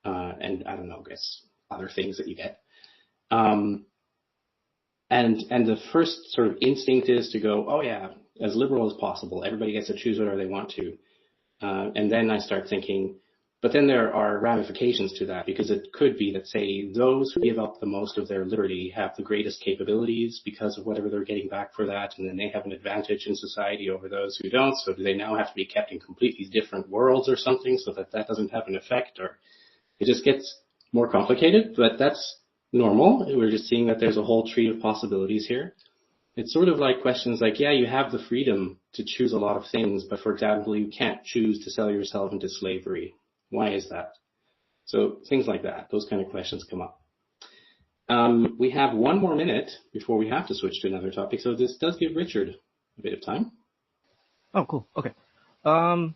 I don't know, I guess other things that you get. And the first sort of instinct is to go, oh yeah, as liberal as possible. Everybody gets to choose whatever they want to. And then I start thinking, but then there are ramifications to that, because it could be that, say, those who give up the most of their liberty have the greatest capabilities because of whatever they're getting back for that, and then they have an advantage in society over those who don't. So do they now have to be kept in completely different worlds or something so that doesn't have an effect? Or it just gets more complicated, but that's normal. We're just seeing that there's a whole tree of possibilities here. It's sort of like questions like, yeah, you have the freedom to choose a lot of things, but for example, you can't choose to sell yourself into slavery. Why is that? So things like that, those kind of questions come up. We have 1 more minute before we have to switch to another topic. So this does give Richard a bit of time. Oh, cool. Okay. I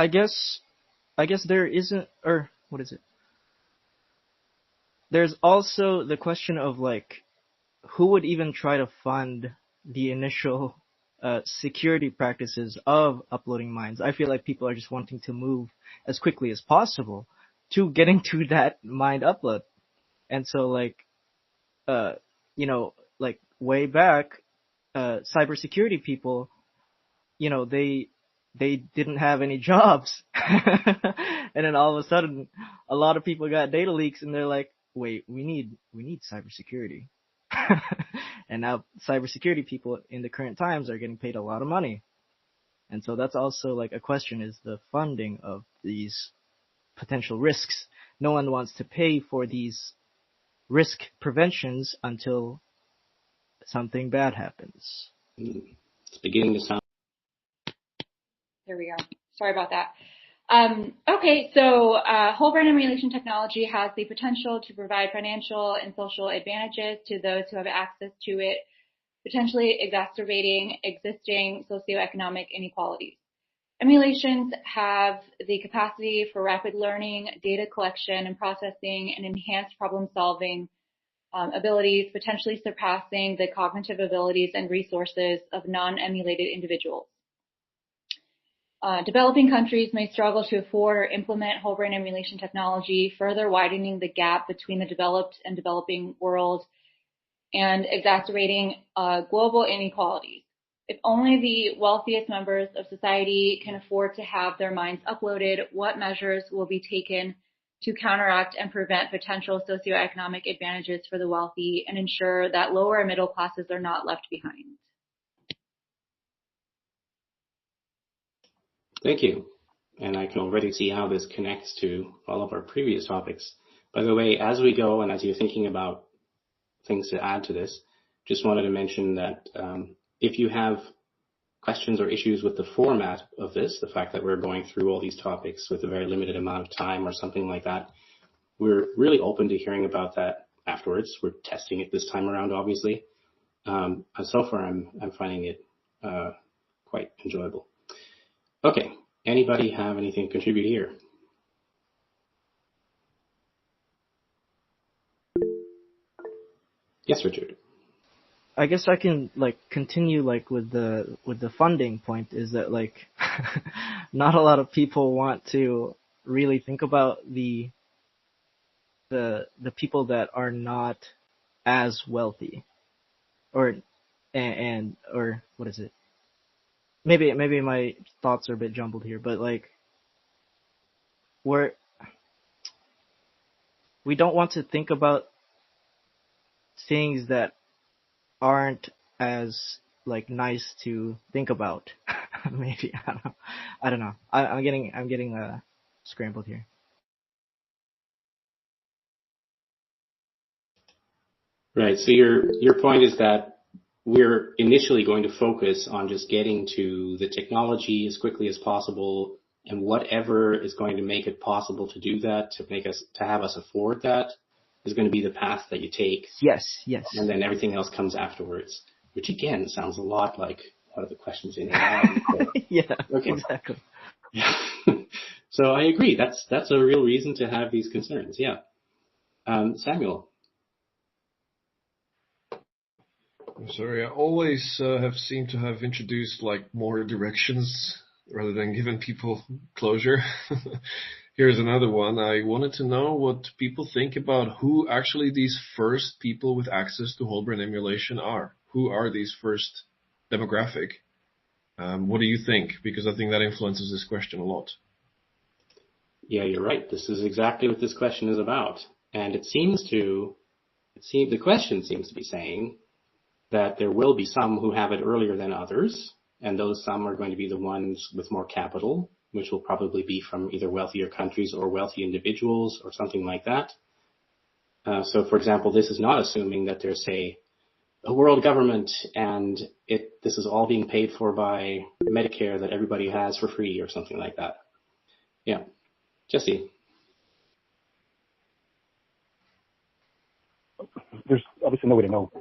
guess there isn't, or what is it? There's also the question of who would even try to fund the initial security practices of uploading mines. I feel like people are just wanting to move as quickly as possible to getting to that mined upload. And so like, you know, like way back, cybersecurity people, you know, they didn't have any jobs. And then all of a sudden, a lot of people got data leaks, and they're like, wait, we need cybersecurity. And now cybersecurity people in the current times are getting paid a lot of money. And so that's also like a question, is the funding of these potential risks. No one wants to pay for these risk preventions until something bad happens. It's beginning to sound. There we go. Sorry about that. Okay, so whole brain emulation technology has the potential to provide financial and social advantages to those who have access to it, potentially exacerbating existing socioeconomic inequalities. Emulations have the capacity for rapid learning, data collection and processing, and enhanced problem-solving abilities, potentially surpassing the cognitive abilities and resources of non-emulated individuals. Developing countries may struggle to afford or implement whole brain emulation technology, further widening the gap between the developed and developing world and exacerbating global inequalities. If only the wealthiest members of society can afford to have their minds uploaded, what measures will be taken to counteract and prevent potential socioeconomic advantages for the wealthy and ensure that lower and middle classes are not left behind? Thank you. And I can already see how this connects to all of our previous topics. By the way, as we go and as you're thinking about things to add to this, just wanted to mention that if you have questions or issues with the format of this, the fact that we're going through all these topics with a very limited amount of time or something like that, we're really open to hearing about that afterwards. We're testing it this time around, obviously. So far, I'm finding it quite enjoyable. Okay, anybody have anything to contribute here? Yes, Richard. I guess I can like continue like with the funding point, is that like not a lot of people want to really think about the people that are not as wealthy, or or what is it? Maybe my thoughts are a bit jumbled here, but like we don't want to think about things that aren't as like nice to think about. Maybe I don't know. I'm getting scrambled here. Right. So your point is that we're initially going to focus on just getting to the technology as quickly as possible, and whatever is going to make it possible to do that, to have us afford that, is going to be the path that you take. Yes. And then everything else comes afterwards, which again sounds a lot like one of the questions in AI. Yeah. Okay. Exactly. Yeah. So I agree. That's a real reason to have these concerns. Yeah. Samuel. I'm sorry, I always have seemed to have introduced like more directions rather than giving people closure. Here's another one. I wanted to know what people think about who actually these first people with access to whole brain emulation are. Who are these first demographic? What do you think? Because I think that influences this question a lot. Yeah, you're right. This is exactly what this question is about. And the question seems to be saying that there will be some who have it earlier than others, and those some are going to be the ones with more capital, which will probably be from either wealthier countries or wealthy individuals or something like that. So, for example, this is not assuming that there's, say, a world government and this is all being paid for by Medicare that everybody has for free or something like that. Yeah. Jesse. There's obviously no way to know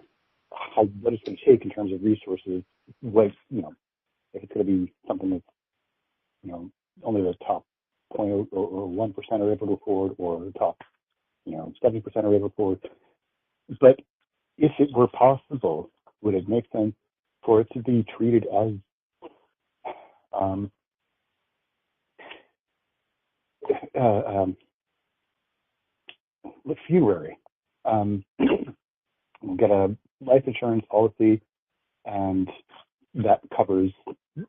what it's going to take in terms of resources. Like, if it's going to be something that's, only the top 0.1% are able to afford, or the top, 70% are able to afford. But if it were possible, would it make sense for it to be treated as funerary? We'll get a life insurance policy, and that covers,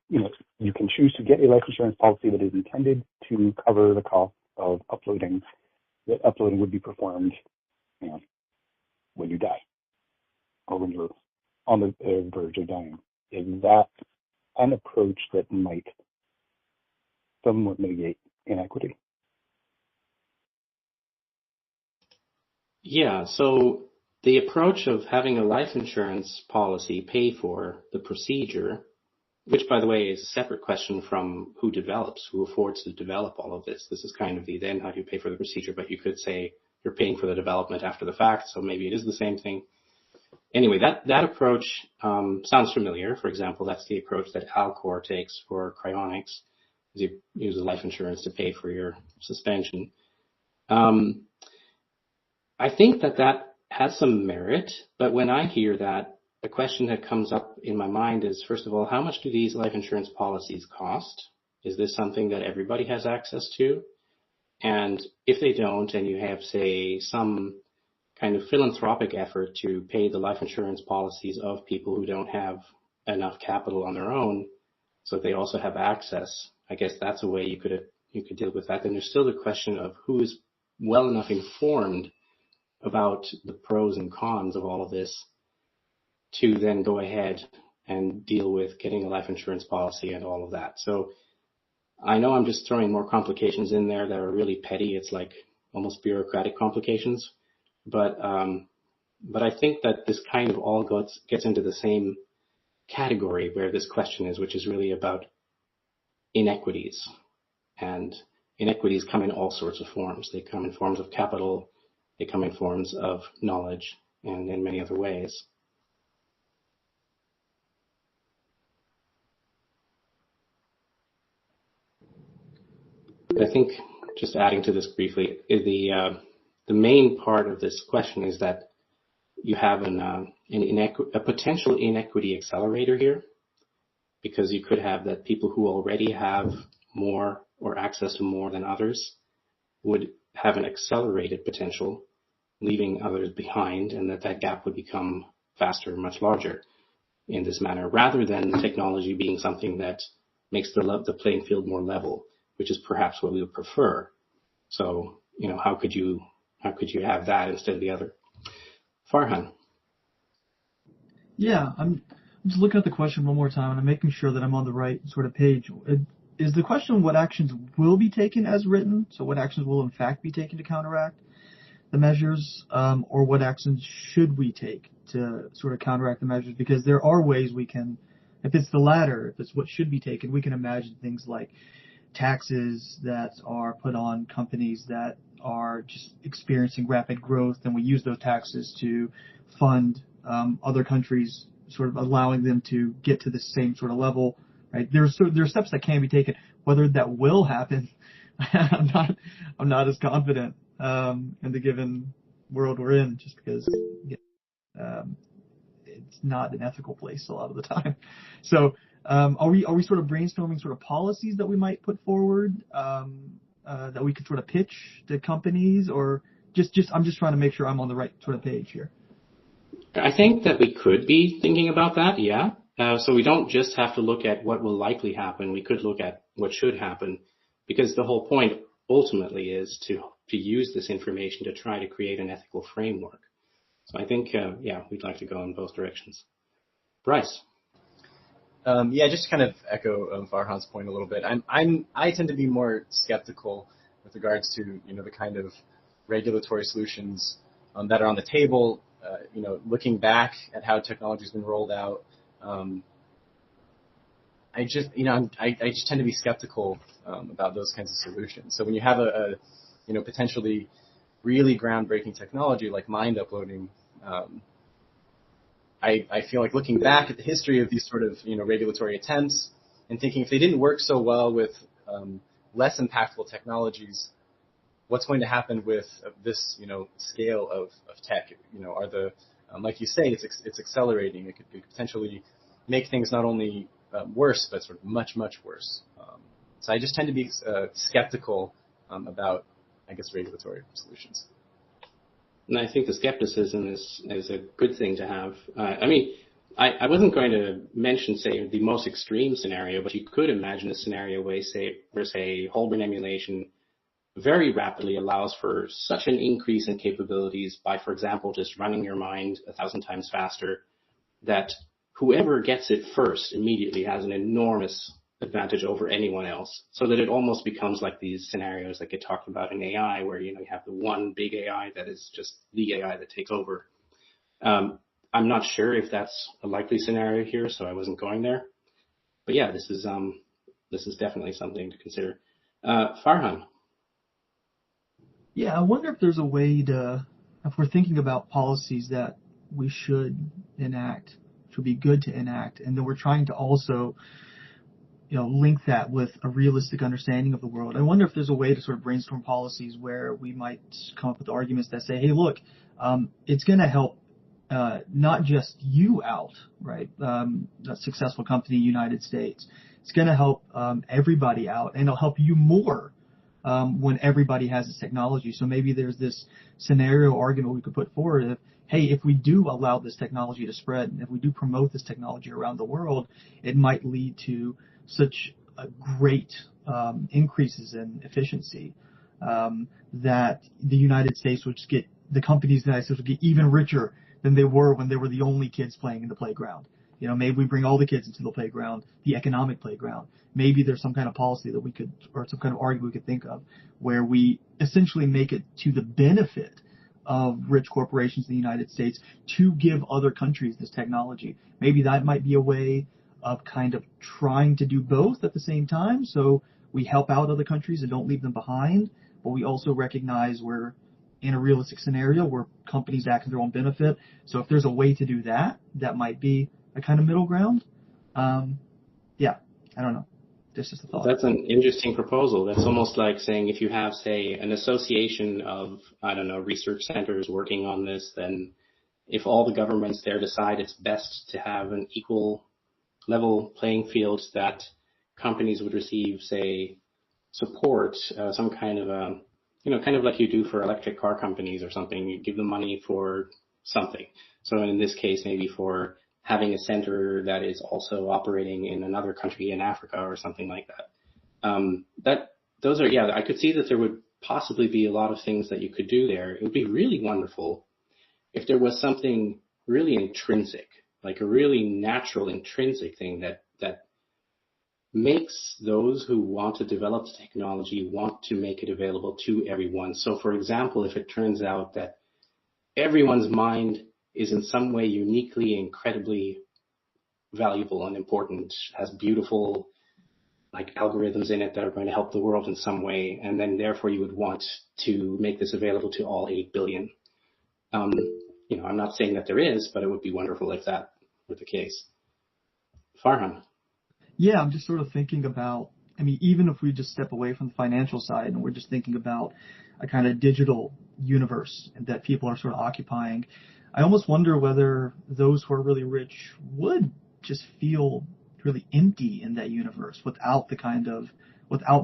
you can choose to get a life insurance policy that is intended to cover the cost of uploading. That uploading would be performed, when you die or when you're on the verge of dying. Is that an approach that might somewhat mitigate inequity? Yeah, so the approach of having a life insurance policy pay for the procedure, which, by the way, is a separate question from who affords to develop all of this. This is kind of then how do you pay for the procedure, but you could say you're paying for the development after the fact, so maybe it is the same thing. Anyway, that approach sounds familiar. For example, that's the approach that Alcor takes for cryonics. You use a life insurance to pay for your suspension. I think that has some merit, but when I hear that, the question that comes up in my mind is, first of all, how much do these life insurance policies cost? Is this something that everybody has access to? And if they don't, and you have, say, some kind of philanthropic effort to pay the life insurance policies of people who don't have enough capital on their own, so they also have access, I guess that's a way you could deal with that. Then there's still the question of who is well enough informed about the pros and cons of all of this to then go ahead and deal with getting a life insurance policy and all of that. So I know I'm just throwing more complications in there that are really petty. It's like almost bureaucratic complications. But I think that this kind of all gets into the same category where this question is, which is really about inequities. And inequities come in all sorts of forms. They come in forms of capital. They come in forms of knowledge and in many other ways. I think, just adding to this briefly, the main part of this question is that you have a potential inequity accelerator here, because you could have that people who already have more or access to more than others would have an accelerated potential, leaving others behind, and that gap would become faster, much larger in this manner, rather than technology being something that makes the playing field more level, which is perhaps what we would prefer. So, how could you have that instead of the other? Farhan. Yeah, I'm just looking at the question one more time, and I'm making sure that I'm on the right sort of page. Is the question what actions will be taken as written? So what actions will in fact be taken to counteract the measures, or what actions should we take to sort of counteract the measures? Because there are ways we can, if it's the latter, if it's what should be taken, we can imagine things like taxes that are put on companies that are just experiencing rapid growth, and we use those taxes to fund other countries, sort of allowing them to get to the same sort of level. Right? There are steps that can be taken. Whether that will happen, I'm not as confident in the given world we're in, just because it's not an ethical place a lot of the time. So are we sort of brainstorming sort of policies that we might put forward that we could sort of pitch to companies, or I'm just trying to make sure I'm on the right sort of page here. I think that we could be thinking about that, yeah. So we don't just have to look at what will likely happen. We could look at what should happen, because the whole point ultimately is to use this information to try to create an ethical framework. So I think, we'd like to go in both directions. Bryce. Just to kind of echo Farhan's point a little bit. I tend to be more skeptical with regards to the kind of regulatory solutions that are on the table. Looking back at how technology has been rolled out, I just tend to be skeptical about those kinds of solutions. So when you have a potentially really groundbreaking technology like mind uploading, I feel like looking back at the history of these sort of regulatory attempts and thinking if they didn't work so well with less impactful technologies, what's going to happen with this scale of tech? Are the like you say, it's accelerating. It could potentially make things not only worse, but sort of much, much worse. So I just tend to be skeptical about, I guess, regulatory solutions. And I think the skepticism is a good thing to have. I wasn't going to mention, say, the most extreme scenario, but you could imagine a scenario where, say, whole brain emulation very rapidly allows for such an increase in capabilities by, for example, just running your mind 1,000 times faster, that whoever gets it first immediately has an enormous advantage over anyone else, so that it almost becomes like these scenarios that get talked about in AI, where you have the one big AI that is just the AI that takes over. I'm not sure if that's a likely scenario here, so I wasn't going there. But yeah, this is definitely something to consider. Farhan. Yeah, I wonder if there's a way to, if we're thinking about policies that we should enact, which would be good to enact, and then we're trying to also, link that with a realistic understanding of the world. I wonder if there's a way to sort of brainstorm policies where we might come up with arguments that say, hey, look, it's going to help not just you out, right? A successful company, United States. It's going to help everybody out, and it'll help you more when everybody has this technology. So maybe there's this scenario argument we could put forward of, hey, if we do allow this technology to spread, and if we do promote this technology around the world, it might lead to such a great increases in efficiency that the United States would just get, the companies in the United States would get even richer than they were when they were the only kids playing in the playground. Maybe we bring all the kids into the playground, the economic playground. Maybe there's some kind of policy that we could, or some kind of argument we could think of, where we essentially make it to the benefit of rich corporations in the United States to give other countries this technology. Maybe that might be a way of kind of trying to do both at the same time. So we help out other countries and don't leave them behind, but we also recognize we're in a realistic scenario where companies act in their own benefit. So if there's a way to do that, that might be a kind of middle ground. Yeah, I don't know. This is the thought. That's an interesting proposal. That's almost like saying if you have, say, an association of, research centers working on this, then if all the governments there decide it's best to have an equal level playing field, that companies would receive, say, support, some kind of kind of like you do for electric car companies or something. You give them money for something. So in this case, maybe for having a center that is also operating in another country in Africa or something like that. I could see that there would possibly be a lot of things that you could do there. It would be really wonderful if there was something really intrinsic, like a really natural intrinsic thing that makes those who want to develop the technology want to make it available to everyone. So for example, if it turns out that everyone's mind is in some way uniquely, incredibly valuable and important, has beautiful algorithms in it that are going to help the world in some way, and then therefore you would want to make this available to all 8 billion. I'm not saying that there is, but it would be wonderful if that were the case. Farhan. Yeah, I'm just sort of thinking about, even if we just step away from the financial side and we're just thinking about a kind of digital universe that people are sort of occupying, I almost wonder whether those who are really rich would just feel really empty in that universe without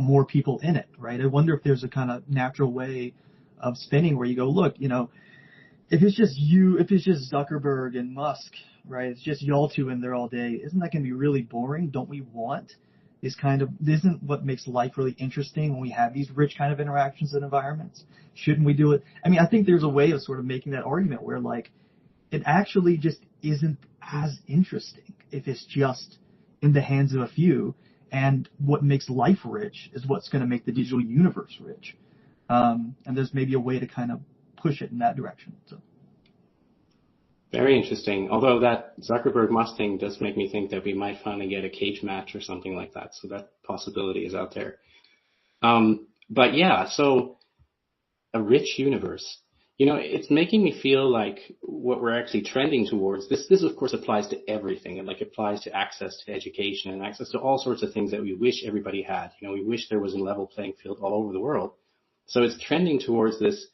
more people in it, right? I wonder if there's a kind of natural way of spinning where you go, look, if it's just you, if it's just Zuckerberg and Musk, right? It's just y'all two in there all day. Isn't that going to be really boring? Don't we want isn't what makes life really interesting when we have these rich kind of interactions and environments? Shouldn't we do it? I think there's a way of sort of making that argument where it actually just isn't as interesting if it's just in the hands of a few, and what makes life rich is what's going to make the digital universe rich. And there's maybe a way to kind of push it in that direction. So. Very interesting. Although that Zuckerberg Musk thing does make me think that we might finally get a cage match or something like that. So that possibility is out there. But yeah, so a rich universe. It's making me feel like what we're actually trending towards, this of course applies to everything. It applies to access to education and access to all sorts of things that we wish everybody had. We wish there was a level playing field all over the world. So it's trending towards this.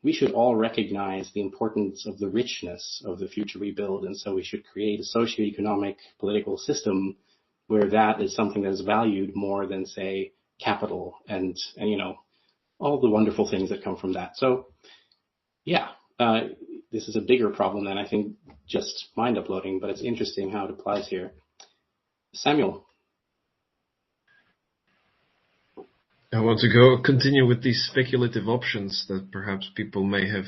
We should all recognize the importance of the richness of the future we build. And so we should create a socioeconomic political system where that is something that is valued more than, say, capital and all the wonderful things that come from that. So, yeah, this is a bigger problem than I think just mind uploading, but it's interesting how it applies here. Samuel. I want to continue with these speculative options that perhaps people may have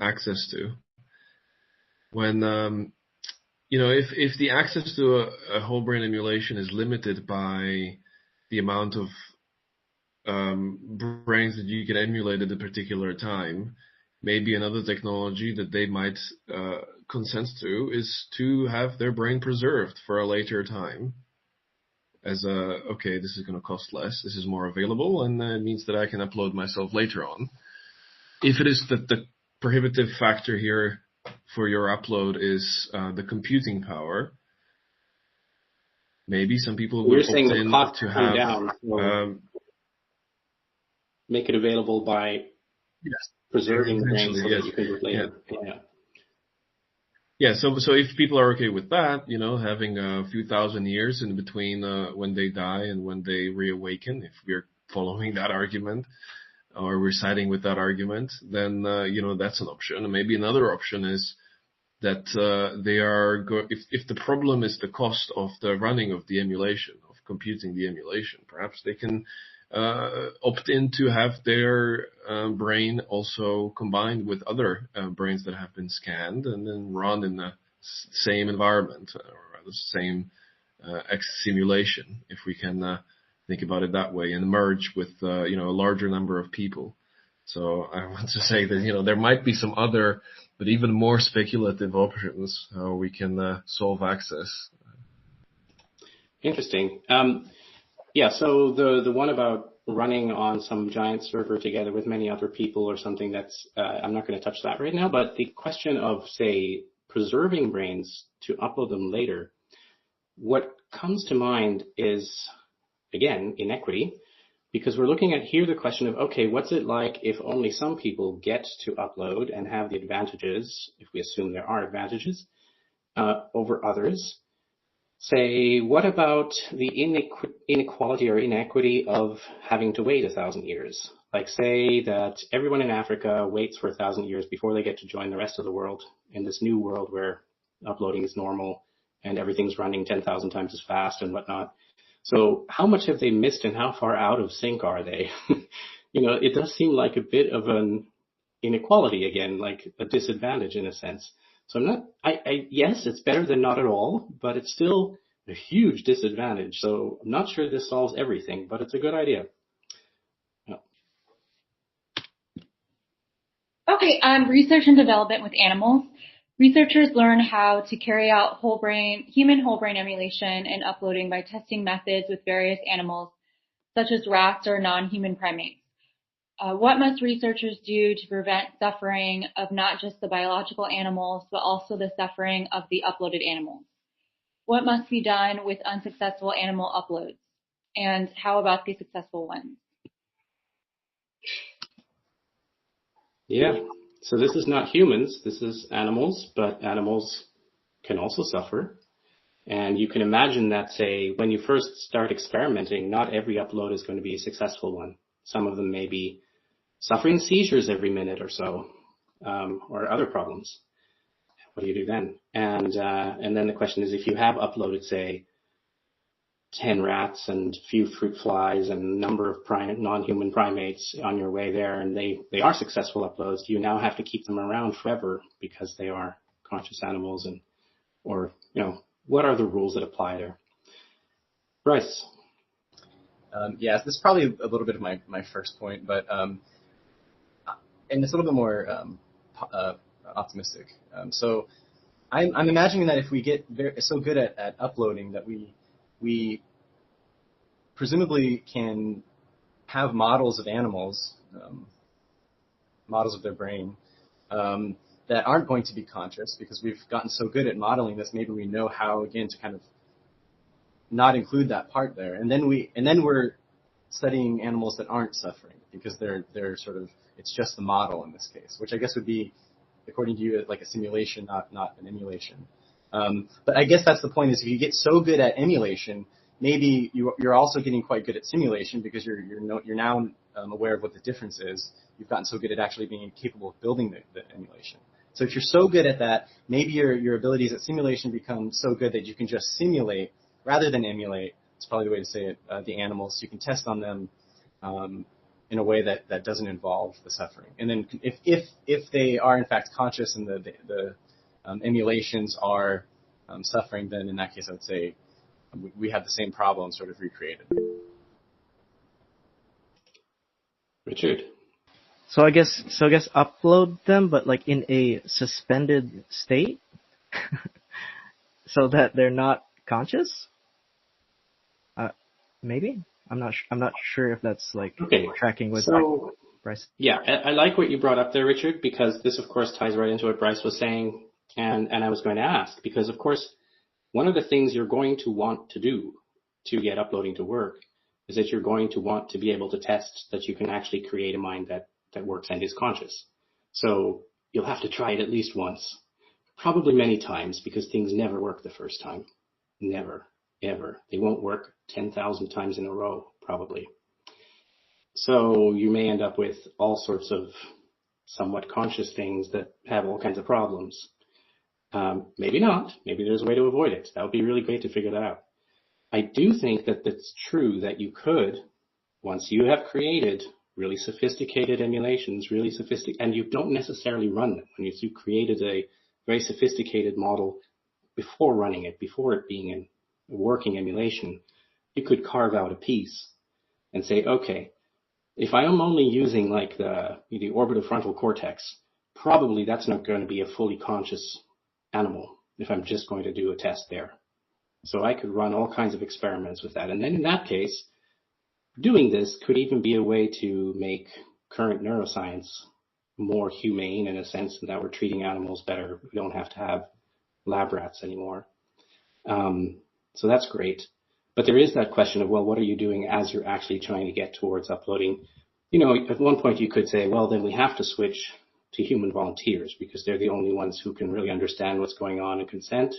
access to. When, if the access to a whole brain emulation is limited by the amount of brains that you can emulate at a particular time, maybe another technology that they might consent to is to have their brain preserved for a later time. As okay, this is going to cost less, this is more available, and it means that I can upload myself later on. If it is that the prohibitive factor here for your upload is the computing power, maybe some people would opt in to have down, make it available by preserving the brain so that you can do it later. Yeah, so if people are okay with that, having a few thousand years in between when they die and when they reawaken, if we're following that argument or we're siding with that argument, then that's an option. And maybe another option is that they are if the problem is the cost of the running of the emulation, of computing the emulation, perhaps they can opt in to have their brain also combined with other brains that have been scanned and then run in the same environment or the same simulation, if we can think about it that way, and merge with a larger number of people. So I want to say that there might be some other, but even more speculative options how we can solve access. Interesting. Yeah, so the one about running on some giant server together with many other people or something, that's I'm not going to touch that right now, but the question of, say, preserving brains to upload them later, what comes to mind is, again, inequity, because we're looking at here the question of, okay, what's it like if only some people get to upload and have the advantages, if we assume there are advantages, over others? Say, what about the inequality or inequity of having to wait 1,000 years? Like, say that everyone in Africa waits for 1,000 years before they get to join the rest of the world in this new world where uploading is normal and everything's running 10,000 times as fast and whatnot. So how much have they missed and how far out of sync are they? It does seem like a bit of an inequality again, like a disadvantage in a sense. So yes, it's better than not at all, but it's still a huge disadvantage. So I'm not sure this solves everything, but it's a good idea. Yeah. Okay, research and development with animals. Researchers learn how to carry out human whole brain emulation and uploading by testing methods with various animals, such as rats or non-human primates. What must researchers do to prevent suffering of not just the biological animals, but also the suffering of the uploaded animals? What must be done with unsuccessful animal uploads? And how about the successful ones? Yeah, so this is not humans, this is animals, but animals can also suffer. And you can imagine that, say, when you first start experimenting, not every upload is going to be a successful one. Some of them may be suffering seizures every minute or so, or other problems. What do you do then? And then the question is, if you have uploaded, say, 10 rats and a few fruit flies and a number of non-human primates on your way there, and they are successful uploads, do you now have to keep them around forever because they are conscious animals? Or what are the rules that apply there? Bryce? Yeah, this is probably a little bit of my first point, but and it's a little bit more optimistic. So I'm imagining that if we get so good at uploading that we presumably can have models of animals, models of their brain, that aren't going to be conscious, because we've gotten so good at modeling this, maybe we know how, again, to kind of not include that part there. And then we're studying animals that aren't suffering, because they're sort of, it's just the model in this case, which I guess would be, according to you, like a simulation, not an emulation. But I guess that's the point, is if you get so good at emulation, maybe you're also getting quite good at simulation, because you're now aware of what the difference is. You've gotten so good at actually being capable of building the emulation. So if you're so good at that, maybe your abilities at simulation become so good that you can just simulate rather than emulate. It's probably the way to say it. The animals, you can test on them in a way that doesn't involve the suffering. And then if they are in fact conscious and the emulations are suffering, then in that case I would say we have the same problem sort of recreated. Richard. So I guess upload them, but like in a suspended state, so that they're not conscious. Maybe I'm not sure if that's like tracking with Bryce. Yeah, I like what you brought up there, Richard, because this of course ties right into what Bryce was saying, and I was going to ask, because of course one of the things you're going to want to do to get uploading to work is that you're going to want to be able to test that you can actually create a mind that works and is conscious. So you'll have to try it at least once, probably many times, because things never work the first time. Never, ever. They won't work 10,000 times in a row, probably. So you may end up with all sorts of somewhat conscious things that have all kinds of problems. Maybe not. Maybe there's a way to avoid it. That would be really great to figure that out. I do think that it's true that you could, once you have created really sophisticated emulations, and you don't necessarily run them. When you created a very sophisticated model before running it, before it being a working emulation, you could carve out a piece and say, okay, if I am only using like the orbitofrontal cortex, probably that's not going to be a fully conscious animal if I'm just going to do a test there. So I could run all kinds of experiments with that. And then in that case, doing this could even be a way to make current neuroscience more humane in a sense that we're treating animals better. We don't have to have lab rats anymore. So that's great. But there is that question of, well, what are you doing as you're actually trying to get towards uploading? You know, at one point you could say, well, then we have to switch to human volunteers because they're the only ones who can really understand what's going on and consent.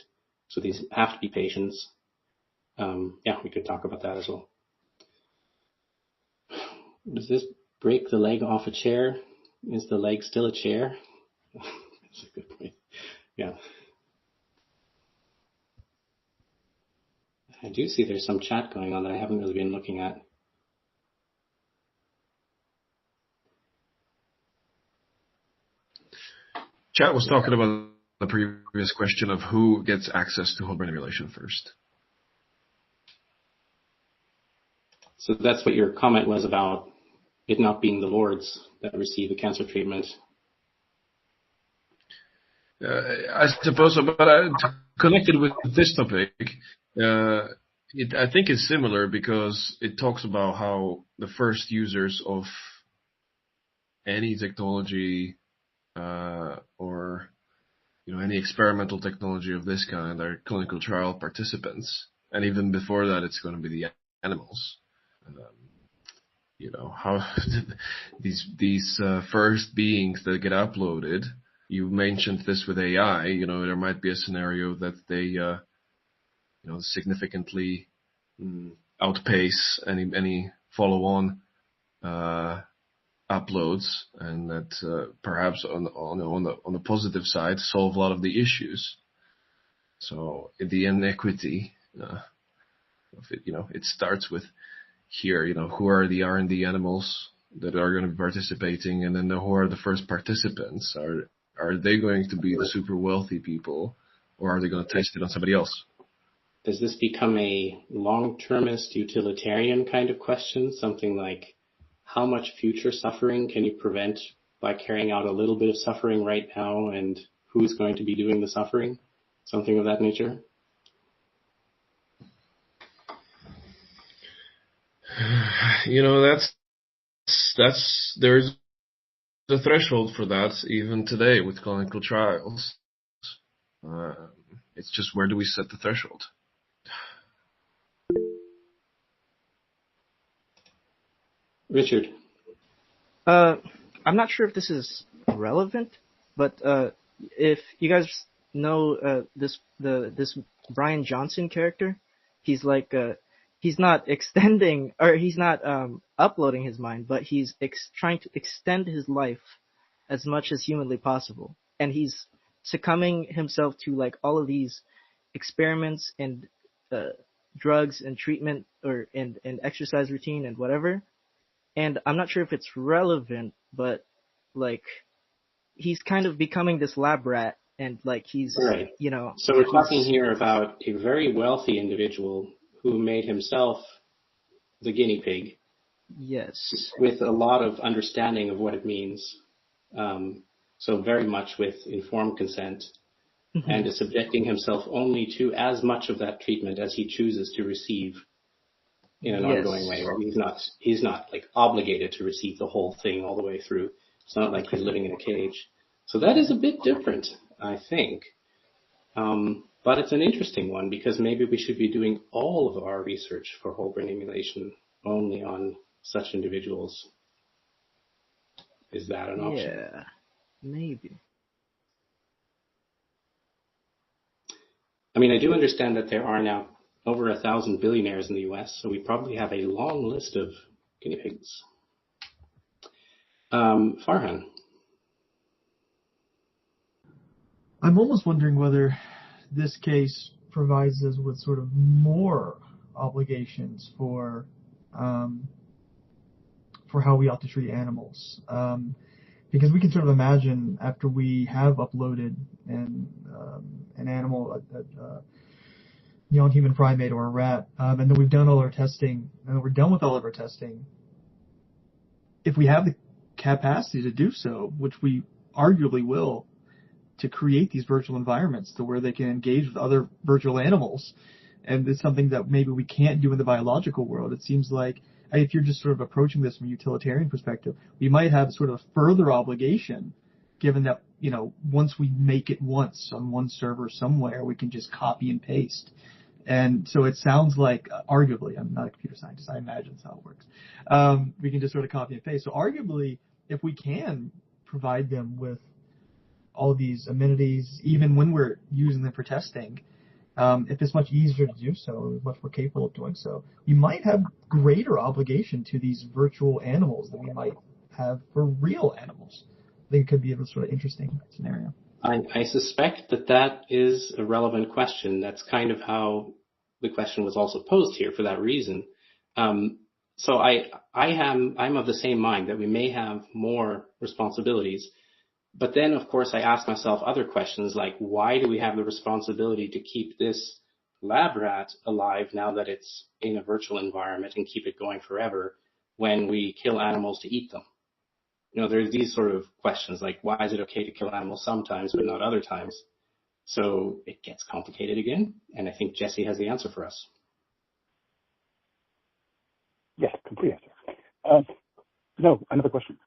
So these have to be patients. Yeah, we could talk about that as well. Does this break the leg off a chair? Is the leg still a chair? That's a good point. Yeah. I do see there's some chat going on that I haven't really been looking at. Chat was talking about the previous question of who gets access to whole brain emulation first. So that's what your comment was about it not being the lords that receive the cancer treatment. I suppose, but connected with this topic, I think it's similar because it talks about how the first users of any technology or any experimental technology of this kind are clinical trial participants, and even before that, it's going to be the animals. How these first beings that get uploaded. You mentioned this with AI. There might be a scenario that they significantly outpace any follow-on uploads, and that perhaps on the positive side solve a lot of the issues. So the inequity, it starts with here. Who are the R&D animals that are going to be participating, and then who are the first participants? Are they going to be the super wealthy people, or are they going to test it on somebody else? Does this become a long-termist utilitarian kind of question? Something like, how much future suffering can you prevent by carrying out a little bit of suffering right now, and who's going to be doing the suffering? Something of that nature? There's a threshold for that even today with clinical trials. It's just, where do we set the threshold? Richard. I'm not sure if this is relevant, but if you guys know this Brian Johnson character, he's like he's not extending, or he's not uploading his mind, but he's trying to extend his life as much as humanly possible. and he's succumbing himself to like all of these experiments and drugs and treatment or and exercise routine and whatever. And I'm not sure if it's relevant, but like he's kind of becoming this lab rat, and like he's, Right. you know. So we're talking here about a very wealthy individual who made himself the guinea pig. Yes. With a lot of understanding of what it means. So very much with informed consent, and is subjecting himself only to as much of that treatment as he chooses to receive in an ongoing way. He's not like obligated to receive the whole thing all the way through. It's not like he's living in a cage. So that is a bit different, I think. But it's an interesting one because maybe we should be doing all of our research for whole brain emulation only on such individuals. Is that an option? Yeah, maybe. I mean, I do understand that there are now over 1,000 billionaires in the US, so we probably have a long list of guinea pigs. Farhan. I'm almost wondering whether this case provides us with sort of more obligations for how we ought to treat animals. Because we can sort of imagine after we have uploaded an animal, a non-human primate or a rat, and then we've done all our testing, and we're done with all of our testing, if we have the capacity to do so, which we arguably will, to create these virtual environments to where they can engage with other virtual animals, and it's something that maybe we can't do in the biological world. It seems like if you're just sort of approaching this from a utilitarian perspective, we might have sort of a further obligation, given that, you know, once we make it once on one server somewhere, we can just copy and paste. And so it sounds like, arguably, I'm not a computer scientist, I imagine that's how it works. We can just sort of copy and paste. So arguably, if we can provide them with all these amenities, even when we're using them for testing, if it's much easier to do so, much more capable of doing so, we might have greater obligation to these virtual animals than we might have for real animals. I think it could be a sort of interesting scenario. I suspect that is a relevant question. That's kind of how the question was also posed here for that reason. So I'm of the same mind that we may have more responsibilities. But then, of course, I ask myself other questions like, why do we have the responsibility to keep this lab rat alive now that it's in a virtual environment and keep it going forever when we kill animals to eat them? You know, there's these sort of questions like, why is it okay to kill animals sometimes but not other times? So it gets complicated again, and I think Jesse has the answer for us. Yes, complete answer. No, another question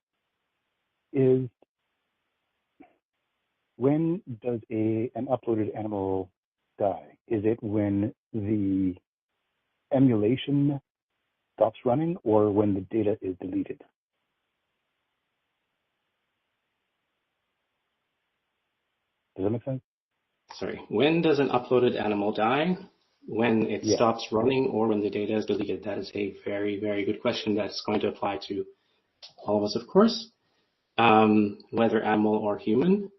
is, when does an uploaded animal die? Is it when the emulation stops running or when the data is deleted? Does that make sense? Sorry. When does an uploaded animal die? When it stops running or when the data is deleted? That is a very, very good question that's going to apply to all of us, of course, whether animal or human.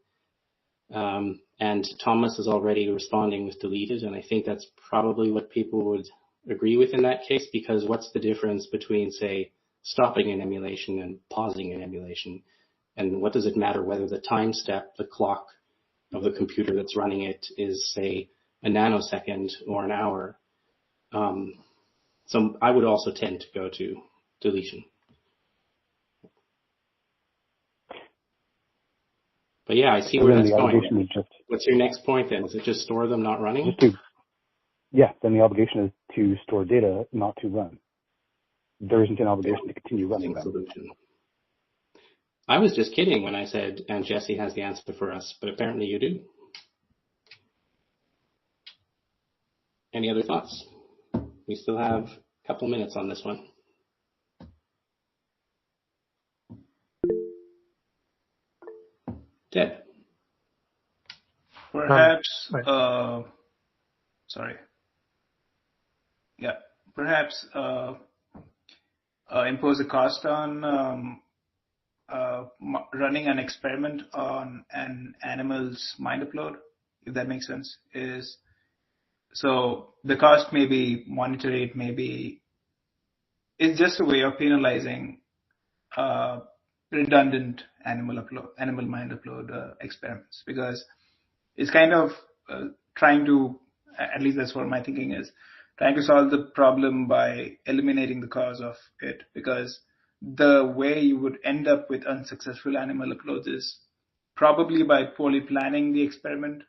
And Thomas is already responding with deleted, and I think that's probably what people would agree with in that case, because what's the difference between, say, stopping an emulation and pausing an emulation? And what does it matter whether the time step, the clock of the computer that's running it is, say, a nanosecond or an hour? So I would also tend to go to deletion. But yeah, I see where that's going. What's your next point then? Is it just store them, not running? Then the obligation is to store data, not to run. There isn't an obligation to continue running them. Solution. I was just kidding when I said, and Jesse has the answer for us, but apparently you do. Any other thoughts? We still have a couple minutes on this one. Deb. Perhaps, perhaps impose a cost on running an experiment on an animal's mind upload, if that makes sense. So the cost may be monetary, it's just a way of penalizing redundant animal mind upload experiments, because it's kind of trying to, at least that's what my thinking is, trying to solve the problem by eliminating the cause of it, because the way you would end up with unsuccessful animal uploads is probably by poorly planning the experiment.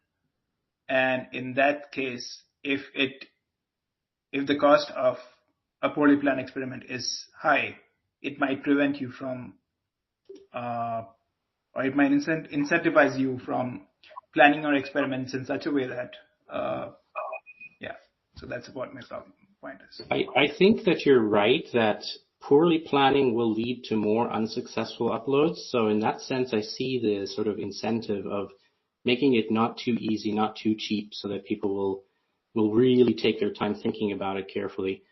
And in that case, if the cost of a poorly planned experiment is high, it might prevent you from, or it might incentivize you from planning your experiments in such a way that, so that's what my point is. I think that you're right that poorly planning will lead to more unsuccessful uploads. So in that sense, I see the sort of incentive of making it not too easy, not too cheap, so that people will really take their time thinking about it carefully.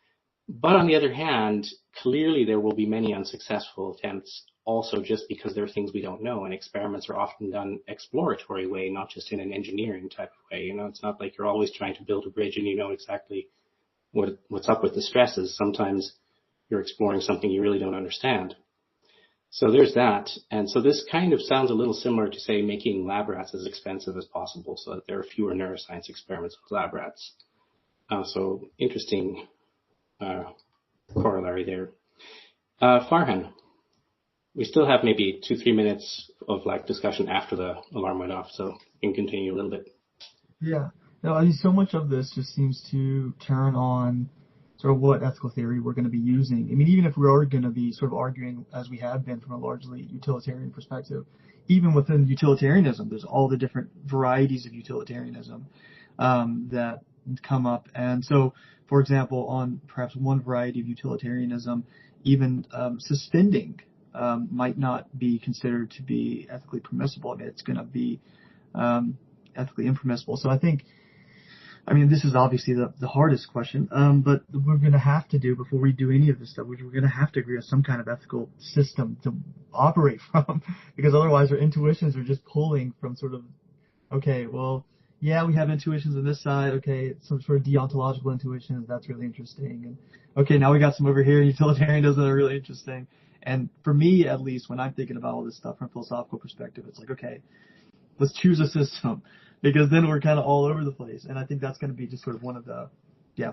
But on the other hand, clearly there will be many unsuccessful attempts also, just because there are things we don't know, and experiments are often done exploratory way, not just in an engineering type of way. It's not like you're always trying to build a bridge and you know exactly what's up with the stresses. Sometimes you're exploring something you really don't understand. So there's that. And so this kind of sounds a little similar to, say, making lab rats as expensive as possible so that there are fewer neuroscience experiments with lab rats. So interesting corollary there. Farhan, we still have maybe 2-3 minutes of discussion after the alarm went off, so we can continue a little bit. Yeah. No, I mean, so much of this just seems to turn on sort of what ethical theory we're going to be using. I mean, even if we are going to be sort of arguing, as we have been from a largely utilitarian perspective, even within utilitarianism, there's all the different varieties of utilitarianism that come up. And so, for example, on perhaps one variety of utilitarianism, even suspending might not be considered to be ethically permissible. I mean, it's going to be ethically impermissible. So I think, this is obviously the hardest question, but we're going to have to do, before we do any of this stuff, we're going to have to agree on some kind of ethical system to operate from, because otherwise our intuitions are just pulling from sort of, okay, well, yeah, we have intuitions on this side, okay, some sort of deontological intuitions, that's really interesting, and okay, now we got some over here, utilitarianism, that are really interesting. And for me, at least, when I'm thinking about all this stuff from a philosophical perspective, it's like, okay, let's choose a system, because then we're kind of all over the place. And I think that's going to be just sort of one of the. Do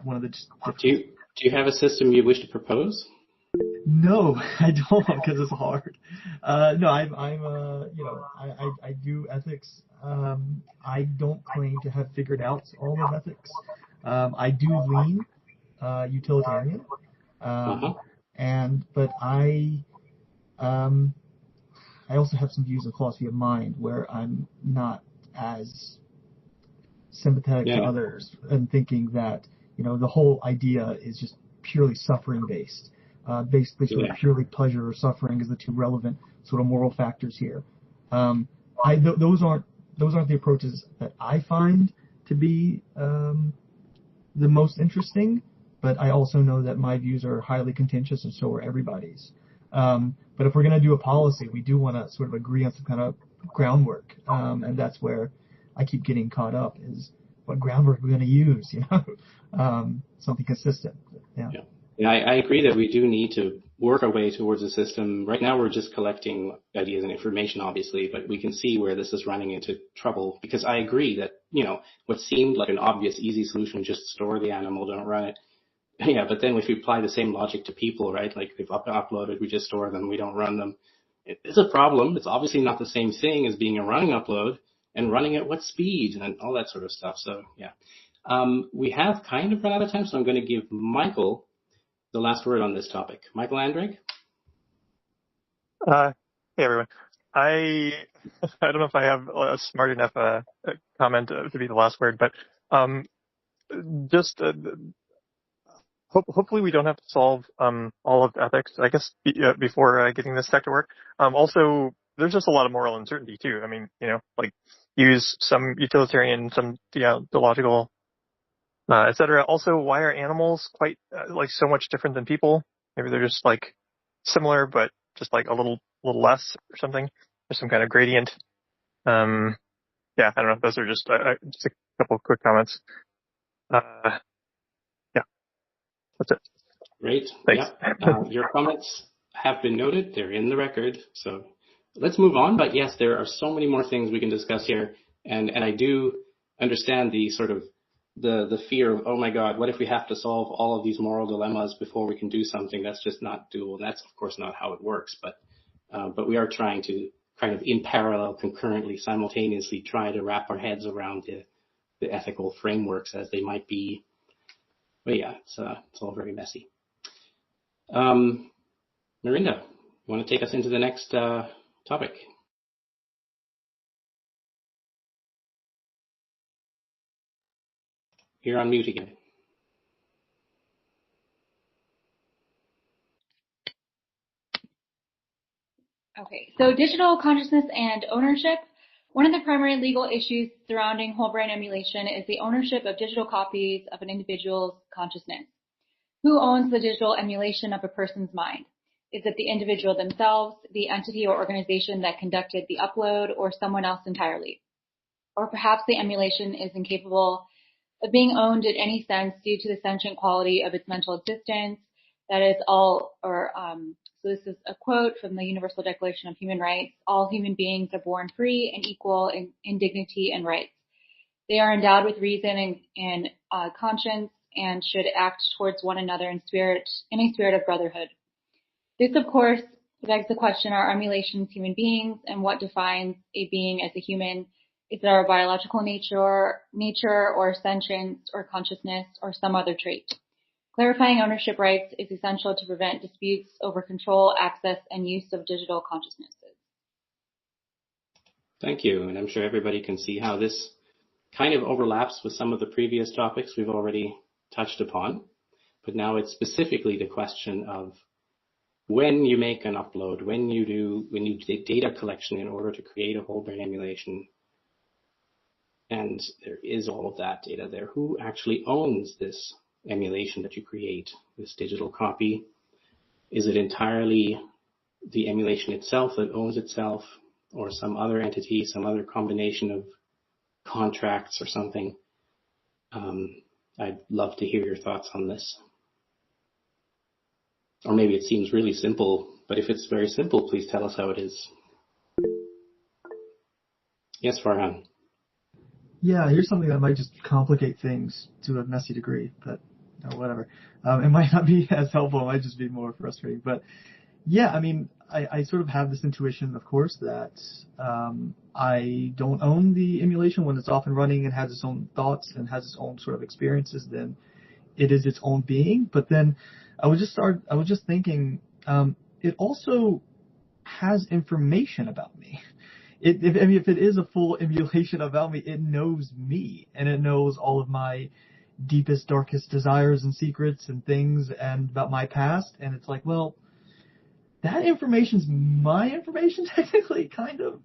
you have a system you wish to propose? No, I don't, because it's hard. No, I do ethics. I don't claim to have figured out all of ethics. I do lean utilitarian. But I also have some views of philosophy of mind where I'm not as sympathetic to others, and thinking that, the whole idea is just purely suffering based. Basically sort of purely pleasure or suffering is the two relevant sort of moral factors here. Those aren't the approaches that I find to be the most interesting. But I also know that my views are highly contentious, and so are everybody's. But if we're going to do a policy, we do want to sort of agree on some kind of groundwork. And that's where I keep getting caught up, is what groundwork we're going to use, something consistent. Yeah, I agree that we do need to work our way towards a system. Right now we're just collecting ideas and information, obviously, but we can see where this is running into trouble, because I agree that, what seemed like an obvious, easy solution, just store the animal, don't run it. Yeah, but then if we apply the same logic to people, right, like they've uploaded, we just store them, we don't run them. It's a problem. It's obviously not the same thing as being a running upload, and running at what speed and all that sort of stuff. So, yeah. We have kind of run out of time, so I'm going to give Michael the last word on this topic. Michael Andrag? Hey, everyone. I don't know if I have a smart enough comment to be the last word, but just hopefully we don't have to solve all of ethics, I guess, before getting this tech to work. Also, there's just a lot of moral uncertainty, too. I mean, use some utilitarian, some theological, etc. Also, why are animals quite so much different than people? Maybe they're just similar, but just a little little less or something, or some kind of gradient. Yeah, I don't know. Those are just a couple of quick comments. Yeah, that's it. Great. Thanks. Yeah. Your comments have been noted. They're in the record. So let's move on. But yes, there are so many more things we can discuss here. And I do understand the sort of the fear of, oh my God, what if we have to solve all of these moral dilemmas before we can do something? That's just not doable. And that's of course not how it works. But we are trying to kind of in parallel, concurrently, simultaneously try to wrap our heads around the ethical frameworks as they might be. But yeah, it's all very messy. Mirinda, you want to take us into the next topic? You're on mute again. Okay, so digital consciousness and ownership. One of the primary legal issues surrounding whole brain emulation is the ownership of digital copies of an individual's consciousness. Who owns the digital emulation of a person's mind? Is it the individual themselves, the entity or organization that conducted the upload, or someone else entirely? Or perhaps the emulation is incapable of being owned in any sense due to the sentient quality of its mental existence. That is all, so this is a quote from the Universal Declaration of Human Rights. All human beings are born free and equal in dignity and rights. They are endowed with reason and conscience and should act towards one another in a spirit of brotherhood. This, of course, begs the question, are emulations human beings, and what defines a being as a human? Is it our biological nature or sentience or consciousness or some other trait? Clarifying ownership rights is essential to prevent disputes over control, access, and use of digital consciousnesses. Thank you. And I'm sure everybody can see how this kind of overlaps with some of the previous topics we've already touched upon. But now it's specifically the question of when you make an upload, when you do data collection in order to create a whole brain emulation, and there is all of that data there, who actually owns this emulation that you create, this digital copy? Is it entirely the emulation itself that owns itself, or some other entity, some other combination of contracts or something? I'd love to hear your thoughts on this. Or maybe it seems really simple, but if it's very simple, please tell us how it is. Yes, Farhan. Yeah, here's something that might just complicate things to a messy degree, but whatever. It might not be as helpful. It might just be more frustrating. But yeah, I mean, I sort of have this intuition, of course, that I don't own the emulation when it's off and running and has its own thoughts and has its own sort of experiences. Then it is its own being. But then I was just thinking, it also has information about me. If it is a full emulation about me, it knows me, and it knows all of my deepest, darkest desires and secrets and things and about my past. And it's like, well, that information's my information technically, kind of.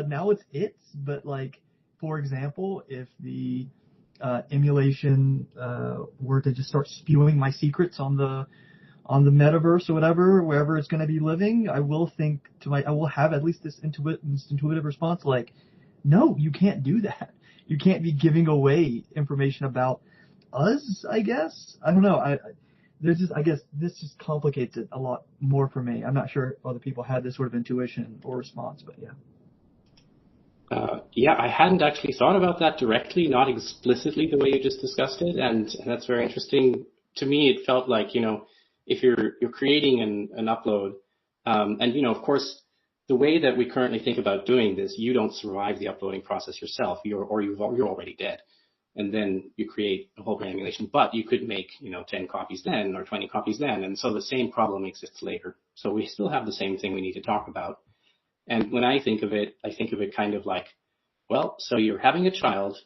Now it's its, but like, for example, if the emulation were to just start spewing my secrets on the metaverse or whatever, wherever it's going to be living, I will have at least this intuitive response like, no, you can't do that. You can't be giving away information about us, I guess. I don't know. I guess this just complicates it a lot more for me. I'm not sure if other people had this sort of intuition or response, but yeah. Yeah, I hadn't actually thought about that directly, not explicitly the way you just discussed it, and that's very interesting. To me, it felt like, if you're creating an upload, and of course, the way that we currently think about doing this, you don't survive the uploading process yourself, you're already dead, and then you create a whole brain emulation. But you could make 10 copies then or 20 copies then, and so the same problem exists later. So we still have the same thing we need to talk about. And when I think of it kind of like, well, so you're having a child,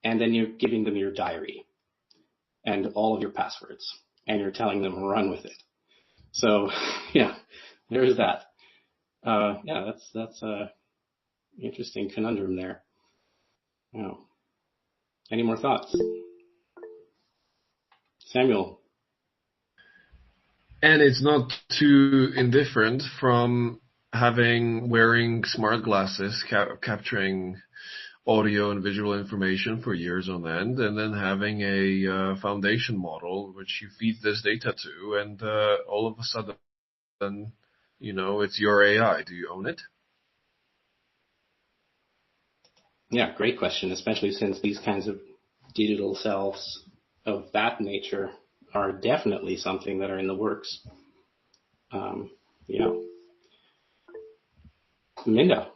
and then you're giving them your diary and all of your passwords, and you're telling them run with it. So yeah, there's that. Yeah, that's a interesting conundrum there. Wow. Any more thoughts? Samuel. And it's not too indifferent from wearing smart glasses, capturing audio and visual information for years on end, and then having a foundation model which you feed this data to, and all of a sudden, it's your AI. Do you own it? Yeah, great question, especially since these kinds of digital selves of that nature are definitely something that are in the works. Yeah. Minda.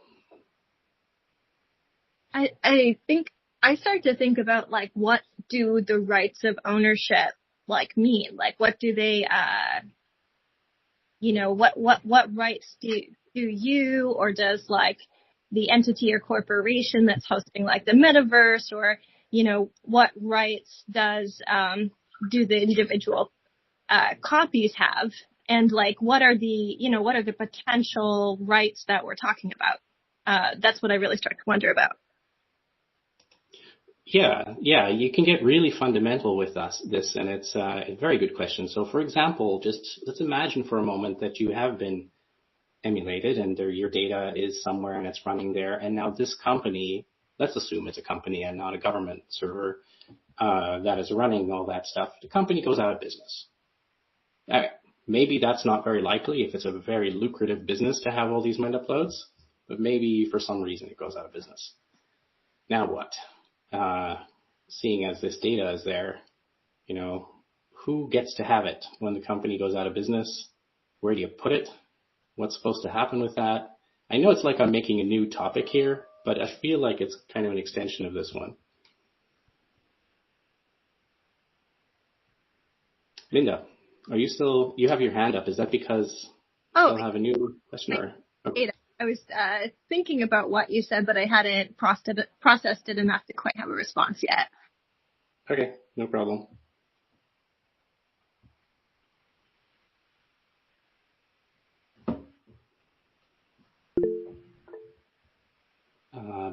I think I start to think about like what do the rights of ownership like mean? Like what do they what rights do you or does like the entity or corporation that's hosting like the metaverse, or what rights do the individual copies have, and like what are the potential rights that we're talking about? That's what I really start to wonder about. Yeah, you can get really fundamental with this, and it's a very good question. So, for example, just let's imagine for a moment that you have been emulated and your data is somewhere and it's running there, and now this company, let's assume it's a company and not a government server that is running all that stuff, the company goes out of business. Maybe that's not very likely if it's a very lucrative business to have all these mind uploads, but maybe for some reason it goes out of business. Now what? Seeing as this data is there, who gets to have it when the company goes out of business? Where do you put it? What's supposed to happen with that? I know it's like I'm making a new topic here, but I feel like it's kind of an extension of this one. Linda, you have your hand up. Is that because you have a new question? Okay. I was thinking about what you said, but I hadn't processed it enough to quite have a response yet. Okay, no problem.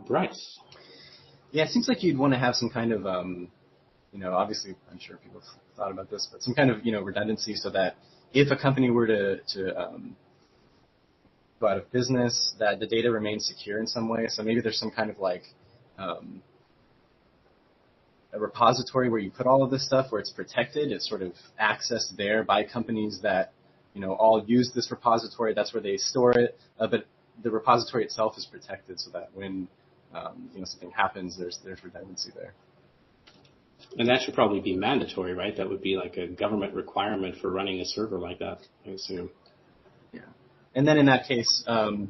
Bryce. Yeah, it seems like you'd want to have some kind of, obviously I'm sure people have thought about this, but some kind of, redundancy so that if a company were to go out of business, that the data remains secure in some way. So maybe there's some kind of like a repository where you put all of this stuff where it's protected. It's sort of accessed there by companies that, all use this repository. That's where they store it. But the repository itself is protected so that when something happens, there's redundancy there. And that should probably be mandatory, right? That would be like a government requirement for running a server like that, I assume. Yeah. And then in that case, if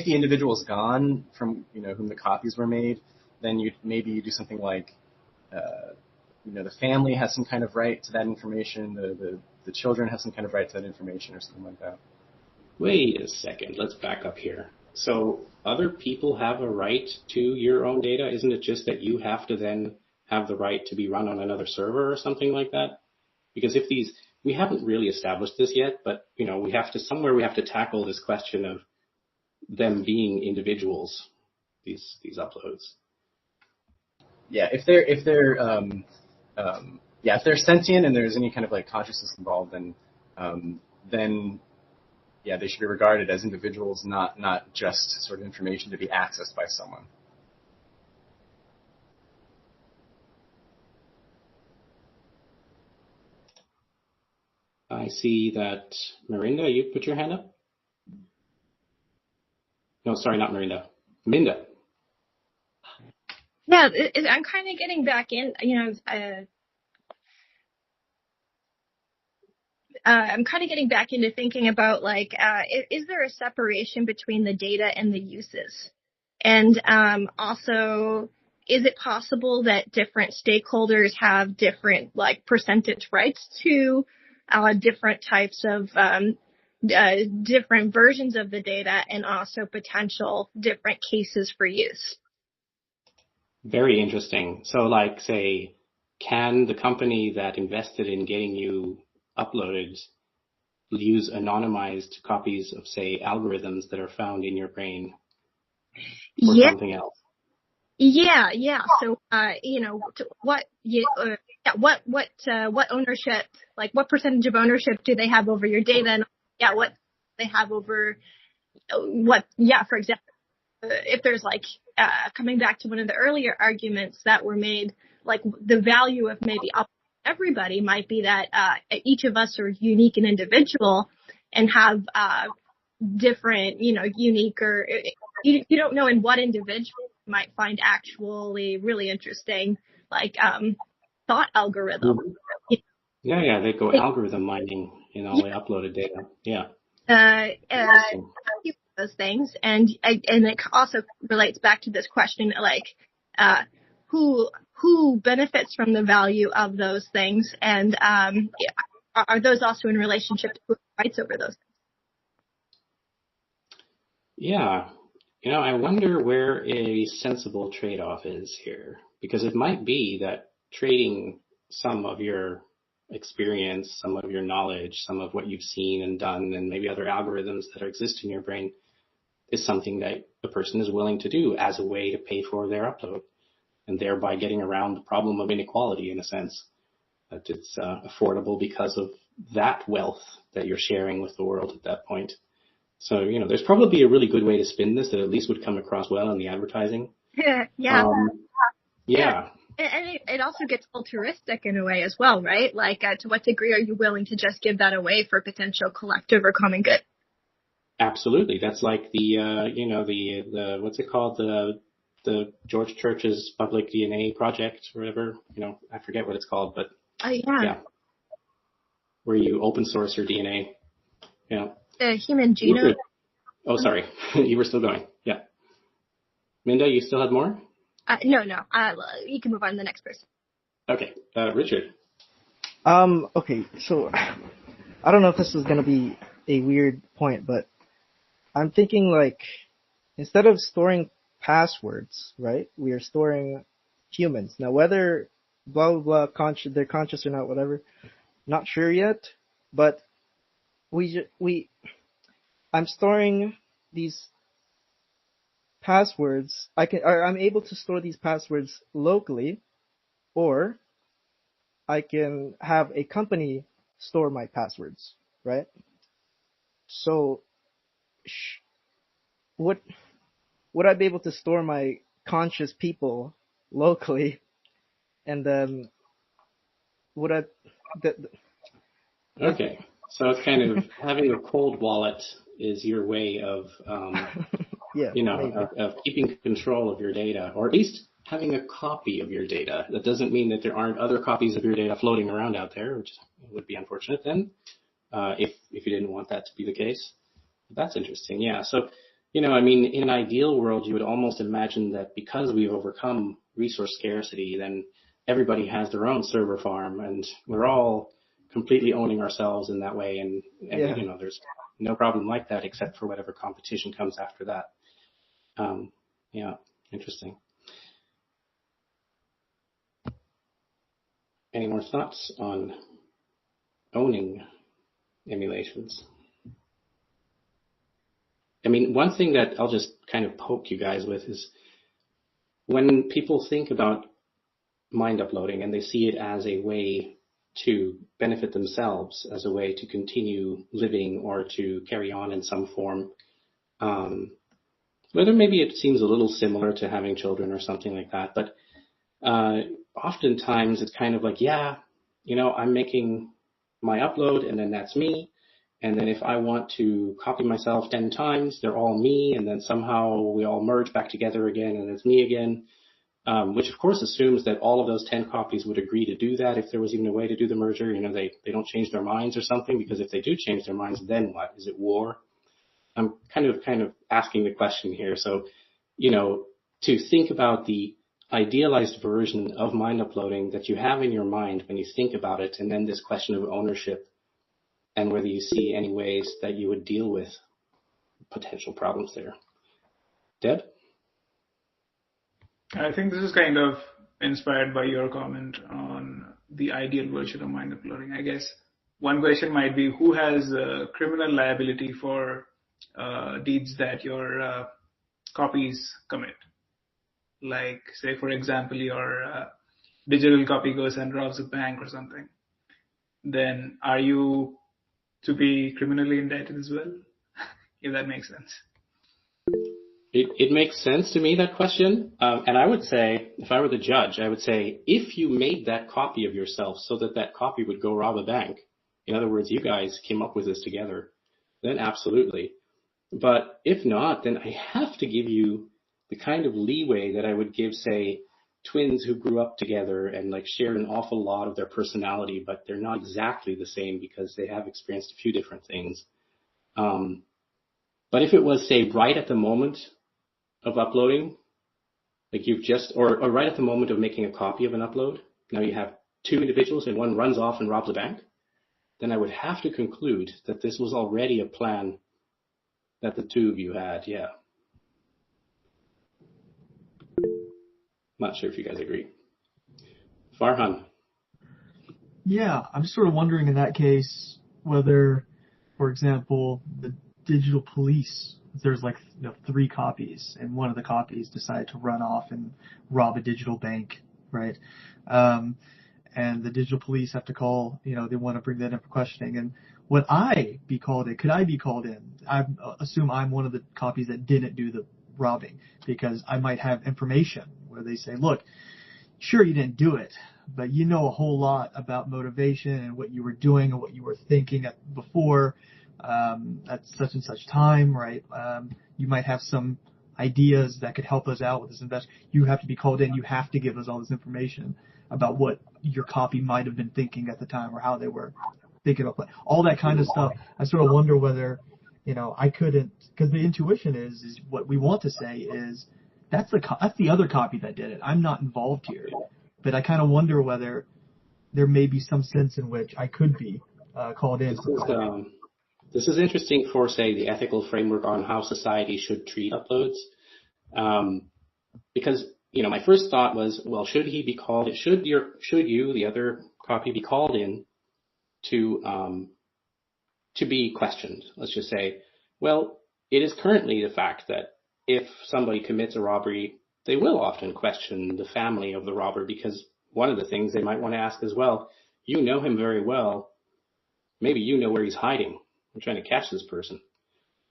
the individual is gone from, whom the copies were made, then you do something like, the family has some kind of right to that information, the children have some kind of right to that information or something like that. Wait a second, let's back up here. So other people have a right to your own data? Isn't it just that you have to then have the right to be run on another server or something like that? Because we haven't really established this yet, but we have to tackle this question of them being individuals, these uploads. Yeah, if they're sentient and there's any kind of like consciousness involved, then they should be regarded as individuals, not just sort of information to be accessed by someone. I see that Mirinda, you put your hand up? No, sorry, not Mirinda. Minda. Yeah, I'm kind of getting back in, I'm kind of getting back into thinking about like, is there a separation between the data and the uses? And also, is it possible that different stakeholders have different like percentage rights to different types of different versions of the data, and also potential different cases for use? Very interesting. So like, say, can the company that invested in getting you uploaded use anonymized copies of, say, algorithms that are found in your brain for something else? Yeah. So, what ownership, like what percentage of ownership do they have over your data? And what they have over for example, if there's coming back to one of the earlier arguments that were made, like the value of maybe everybody might be that each of us are unique and individual and have different, unique or you don't know in what individual you might find actually really interesting, thought algorithm. Mm-hmm. Yeah, they go algorithm mining in all the uploaded data. Yeah. Those things, and it also relates back to this question, who benefits from the value of those things, and are those also in relationship to who rights over those things? Yeah, I wonder where a sensible trade-off is here, because it might be that trading some of your experience, some of your knowledge, some of what you've seen and done, and maybe other algorithms that exist in your brain is something that the person is willing to do as a way to pay for their upload, and thereby getting around the problem of inequality in a sense, that it's affordable because of that wealth that you're sharing with the world at that point. So, there's probably a really good way to spin this that at least would come across well in the advertising. Yeah. Yeah. And it also gets altruistic in a way as well, right? To what degree are you willing to just give that away for potential collective or common good? Absolutely. That's like the what's it called? The George Church's public DNA project or whatever. I forget what it's called, but yeah. Where you open source your DNA. Yeah. The human genome. Oh, sorry. You were still going. Yeah. Minda, you still had more? No. You can move on to the next person. Okay. Richard. Okay. So I don't know if this is going to be a weird point, but I'm thinking instead of storing passwords, right? We are storing humans. Now, whether blah, blah, blah, they're conscious or not, whatever, not sure yet, but I'm storing these passwords. I'm able to store these passwords locally, or I can have a company store my passwords, right? So, would I be able to store my conscious people locally, and then would I? Okay, so it's kind of having a cold wallet is your way of, of keeping control of your data, or at least having a copy of your data. That doesn't mean that there aren't other copies of your data floating around out there, which would be unfortunate then, if you didn't want that to be the case. That's interesting. Yeah. So, in an ideal world, you would almost imagine that because we've overcome resource scarcity, then everybody has their own server farm, and we're all completely owning ourselves in that way. And there's no problem like that except for whatever competition comes after that. Yeah. Interesting. Any more thoughts on owning emulations? One thing that I'll just kind of poke you guys with is when people think about mind uploading and they see it as a way to benefit themselves, as a way to continue living or to carry on in some form, whether maybe it seems a little similar to having children or something like that, but oftentimes it's kind of like, I'm making my upload and then that's me. And then if I want to copy myself 10 times, they're all me. And then somehow we all merge back together again and it's me again, which of course assumes that all of those 10 copies would agree to do that if there was even a way to do the merger. They don't change their minds or something, because if they do change their minds, then what? Is it war? I'm kind of asking the question here. So, to think about the idealized version of mind uploading that you have in your mind when you think about it, and then this question of ownership, and whether you see any ways that you would deal with potential problems there. Deb? I think this is kind of inspired by your comment on the ideal version of mind uploading. I guess one question might be, who has criminal liability for deeds that your copies commit? Like, say, for example, your digital copy goes and robs a bank or something, then are you to be criminally indicted as well? If that makes sense. It makes sense to me, that question. And I would say, if I were the judge, I would say, if you made that copy of yourself so that that copy would go rob a bank, in other words, you guys came up with this together, then absolutely. But if not, then I have to give you the kind of leeway that I would give, say, twins who grew up together and like share an awful lot of their personality, but they're not exactly the same because they have experienced a few different things. But if it was, say, right at the moment of uploading, like you've just, or right at the moment of making a copy of an upload, now you have two individuals and one runs off and robs a bank, then I would have to conclude that this was already a plan that the two of you had, yeah. Not sure if you guys agree. Farhan. Yeah, I'm just sort of wondering in that case whether, for example, the digital police, there's like 3 copies, and one of the copies decided to run off and rob a digital bank, right? And the digital police have to call, they want to bring that in for questioning. And would I be called in? Could I be called in? I assume I'm one of the copies that didn't do the robbing, because I might have information where they say, look, sure, you didn't do it, but you know a whole lot about motivation and what you were doing and what you were thinking before at such and such time, right? You might have some ideas that could help us out with this investment. You have to be called in. You have to give us all this information about what your copy might have been thinking at the time or how they were thinking about all that kind of stuff. I sort of wonder whether, I couldn't, because the intuition is what we want to say is that's the other copy that did it. I'm not involved here, but I kind of wonder whether there may be some sense in which I could be called in. This is interesting for, say, the ethical framework on how society should treat uploads, because my first thought was, well, should he be called? Should you, the other copy, be called in to be questioned? Let's just say, well, it is currently the fact that if somebody commits a robbery, they will often question the family of the robber, because one of the things they might want to ask as well, you know him very well, maybe you know where he's hiding. I'm trying to catch this person.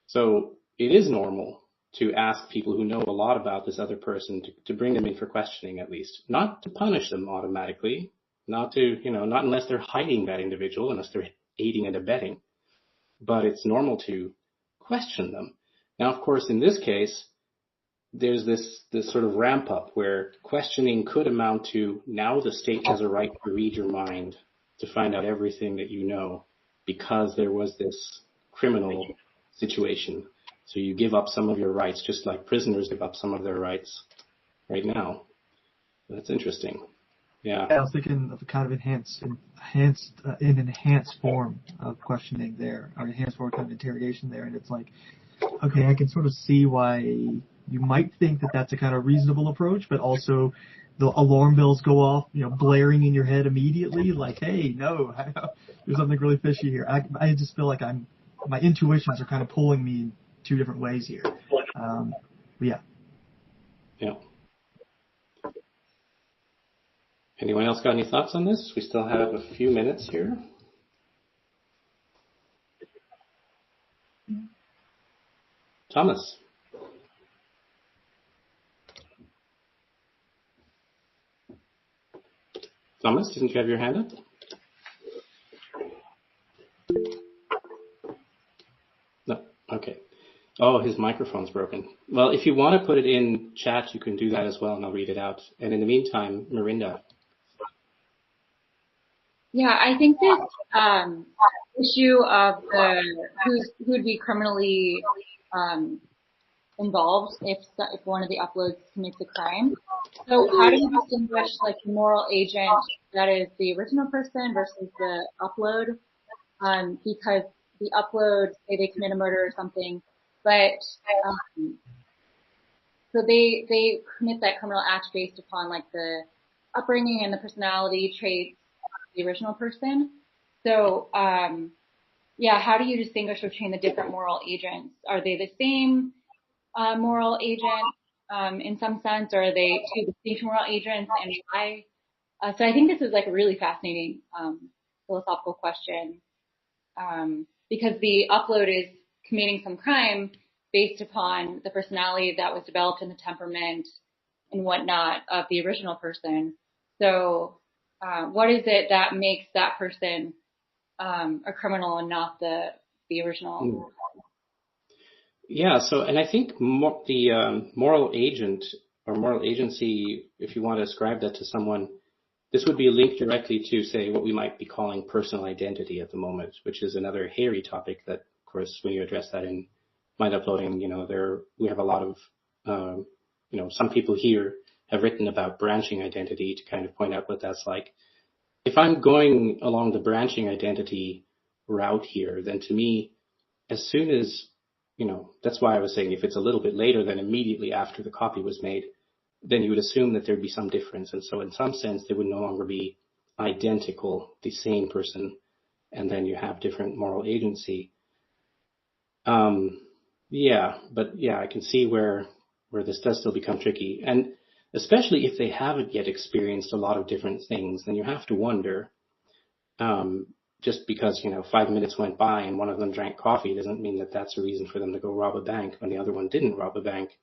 So it is normal to ask people who know a lot about this other person to bring them in for questioning, at least. Not to punish them automatically, not unless they're hiding that individual, unless they're aiding and abetting. But it's normal to question them. Now, of course, in this case, there's this sort of ramp up where questioning could amount to, now the state has a right to read your mind, to find out everything that you know, because there was this criminal situation. So you give up some of your rights, just like prisoners give up some of their rights right now. That's interesting. Yeah. I was thinking of a kind of enhanced form of questioning there, or enhanced form of interrogation there, and it's like, okay, I can sort of see why you might think that that's a kind of reasonable approach, but also the alarm bells go off, blaring in your head immediately, like, hey, no, there's something really fishy here. I just feel like my intuitions are kind of pulling me in 2 different ways here. Yeah. Yeah. Anyone else got any thoughts on this? We still have a few minutes here. Thomas. Thomas, didn't you have your hand up? No. Okay. Oh, his microphone's broken. Well, if you want to put it in chat, you can do that as well, and I'll read it out. And in the meantime, Mirinda. Yeah, I think this issue of who'd be criminally involved if one of the uploads commits a crime. So how do you distinguish like the moral agent that is the original person versus the upload? Because the upload, say they commit a murder or something, but so they commit that criminal act based upon like the upbringing and the personality traits of the original person. So yeah, how do you distinguish between the different moral agents? Are they the same moral agent? in some sense, or are they two distinct moral agents and AI? So I think this is like a really fascinating philosophical question because the upload is committing some crime based upon the personality that was developed and the temperament and whatnot of the original person. So what is it that makes that person a criminal and not the original? Yeah. So, and I think the moral agent or moral agency, if you want to ascribe that to someone, this would be linked directly to, say, what we might be calling personal identity at the moment, which is another hairy topic that, of course, when you address that in mind uploading, we have a lot of, some people here have written about branching identity to kind of point out what that's like. If I'm going along the branching identity route here, then to me, as soon as, that's why I was saying if it's a little bit later than immediately after the copy was made, then you would assume that there'd be some difference. And so in some sense, they would no longer be identical, the same person, and then you have different moral agency. I can see where this does still become tricky. And especially if they haven't yet experienced a lot of different things, then you have to wonder, just because, 5 minutes went by and one of them drank coffee doesn't mean that that's a reason for them to go rob a bank when the other one didn't rob a bank,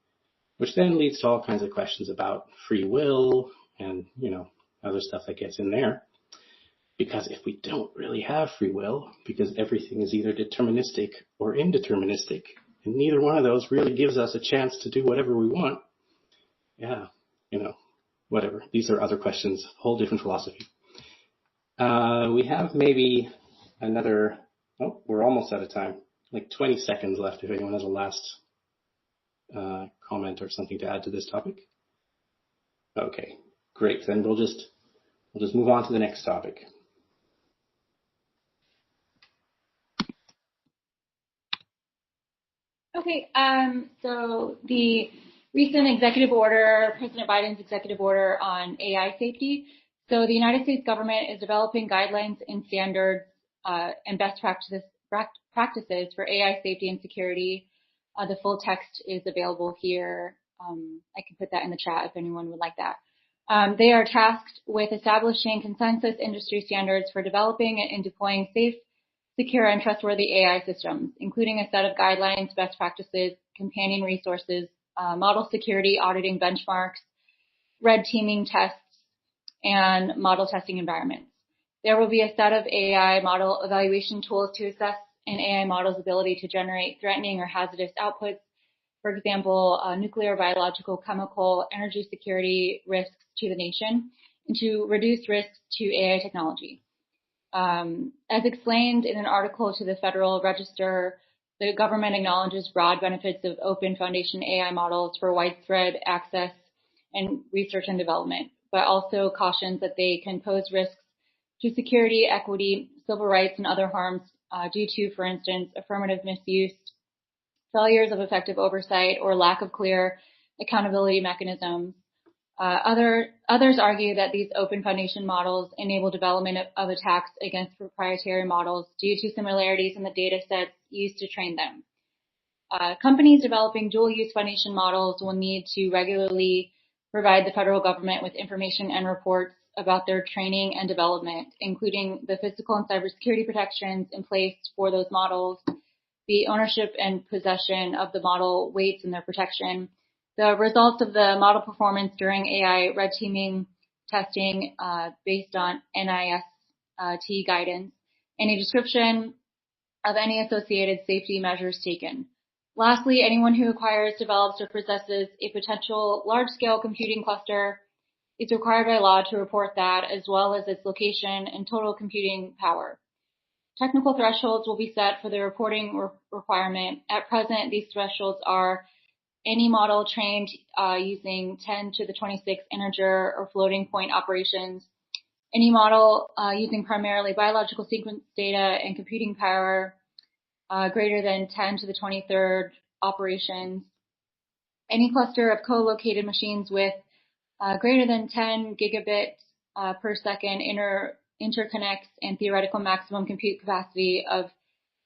which then leads to all kinds of questions about free will and, other stuff that gets in there. Because if we don't really have free will, because everything is either deterministic or indeterministic, and neither one of those really gives us a chance to do whatever we want, whatever. These are other questions, whole different philosophy. We have maybe another, we're almost out of time, like 20 seconds left if anyone has a last comment or something to add to this topic. Okay, great. Then we'll just move on to the next topic. Okay, so the recent executive order, President Biden's executive order on AI safety. So the United States government is developing guidelines and standards and best practices for AI safety and security. The full text is available here. I can put that in the chat if anyone would like that. They are tasked with establishing consensus industry standards for developing and deploying safe, secure, and trustworthy AI systems, including a set of guidelines, best practices, companion resources, model security auditing benchmarks, red teaming tests, and model testing environments. There will be a set of AI model evaluation tools to assess an AI model's ability to generate threatening or hazardous outputs, for example, nuclear, biological, chemical, energy security risks to the nation, and to reduce risks to AI technology. As explained in an article to the Federal Register, the government acknowledges broad benefits of open foundation AI models for widespread access and research and development, but also cautions that they can pose risks to security, equity, civil rights, and other harms due to, for instance, affirmative misuse, failures of effective oversight, or lack of clear accountability mechanisms. Others argue that these open foundation models enable development of attacks against proprietary models due to similarities in the data sets used to train them. Companies developing dual-use foundation models will need to regularly provide the federal government with information and reports about their training and development, including the physical and cybersecurity protections in place for those models, the ownership and possession of the model weights and their protection, the results of the model performance during AI red teaming testing based on NIST guidance, and a description of any associated safety measures taken. Lastly, anyone who acquires, develops, or possesses a potential large-scale computing cluster is required by law to report that, as well as its location and total computing power. Technical thresholds will be set for the reporting requirement. At present, these thresholds are any model trained using 10 to the 26 integer or floating point operations, any model using primarily biological sequence data and computing power greater than 10 to the 23rd operations, any cluster of co-located machines with greater than 10 gigabit per second interconnects and theoretical maximum compute capacity of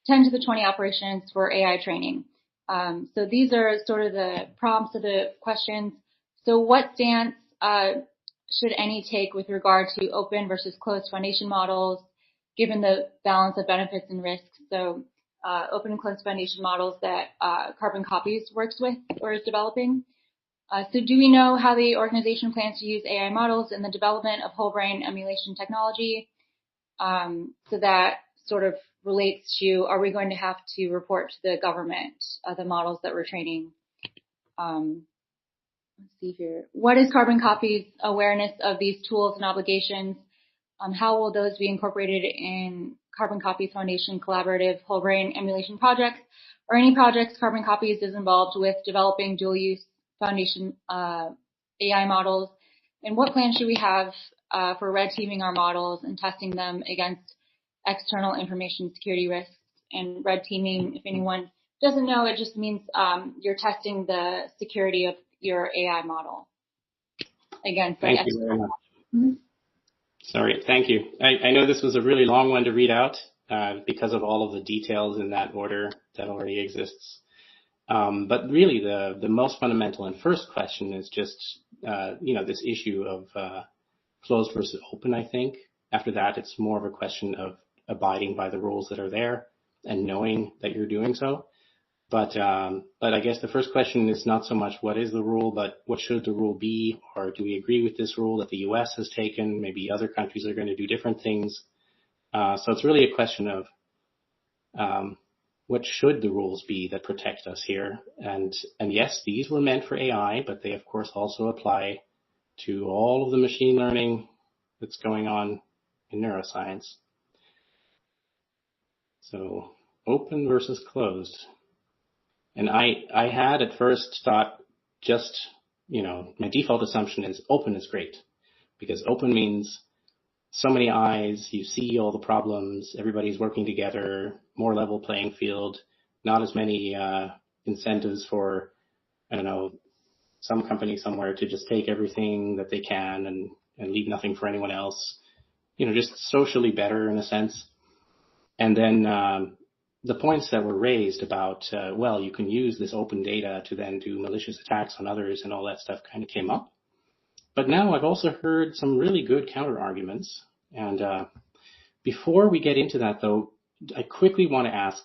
10 to the 20 operations for AI training. So these are sort of the prompts of the questions. So what stance should any take with regard to open versus closed foundation models, given the balance of benefits and risks? So open and closed foundation models that Carbon Copies works with or is developing. So do we know how the organization plans to use AI models in the development of whole brain emulation technology? So that sort of relates to, are we going to have to report to the government the models that we're training? Let's see here. What is Carbon Copies' awareness of these tools and obligations? How will those be incorporated in Carbon Copies Foundation collaborative whole brain emulation projects or any projects Carbon Copies is involved with developing dual use foundation AI models? And what plans should we have for red teaming our models and testing them against external information security risks? And red teaming, if anyone doesn't know, it just means you're testing the security of your AI model against. Thank you very much. Mm-hmm. Sorry, thank you. I know this was a really long one to read out because of all of the details in that order that already exists. But really, the most fundamental and first question is just this issue of closed versus open. I think after that, it's more of a question of abiding by the rules that are there and knowing that you're doing so. But I guess the first question is not so much what is the rule, but what should the rule be, or do we agree with this rule that the U.S. has taken? Maybe other countries are going to do different things. So it's really a question of what should the rules be that protect us here? And yes, these were meant for AI, but they of course also apply to all of the machine learning that's going on in neuroscience. So open versus closed. And I had at first thought just, my default assumption is open is great, because open means so many eyes, you see all the problems, everybody's working together, more level playing field, not as many incentives for, some company somewhere to just take everything that they can and leave nothing for anyone else, just socially better in a sense. And then the points that were raised about, you can use this open data to then do malicious attacks on others and all that stuff kind of came up. But now I've also heard some really good counter arguments. And before we get into that, though, I quickly want to ask,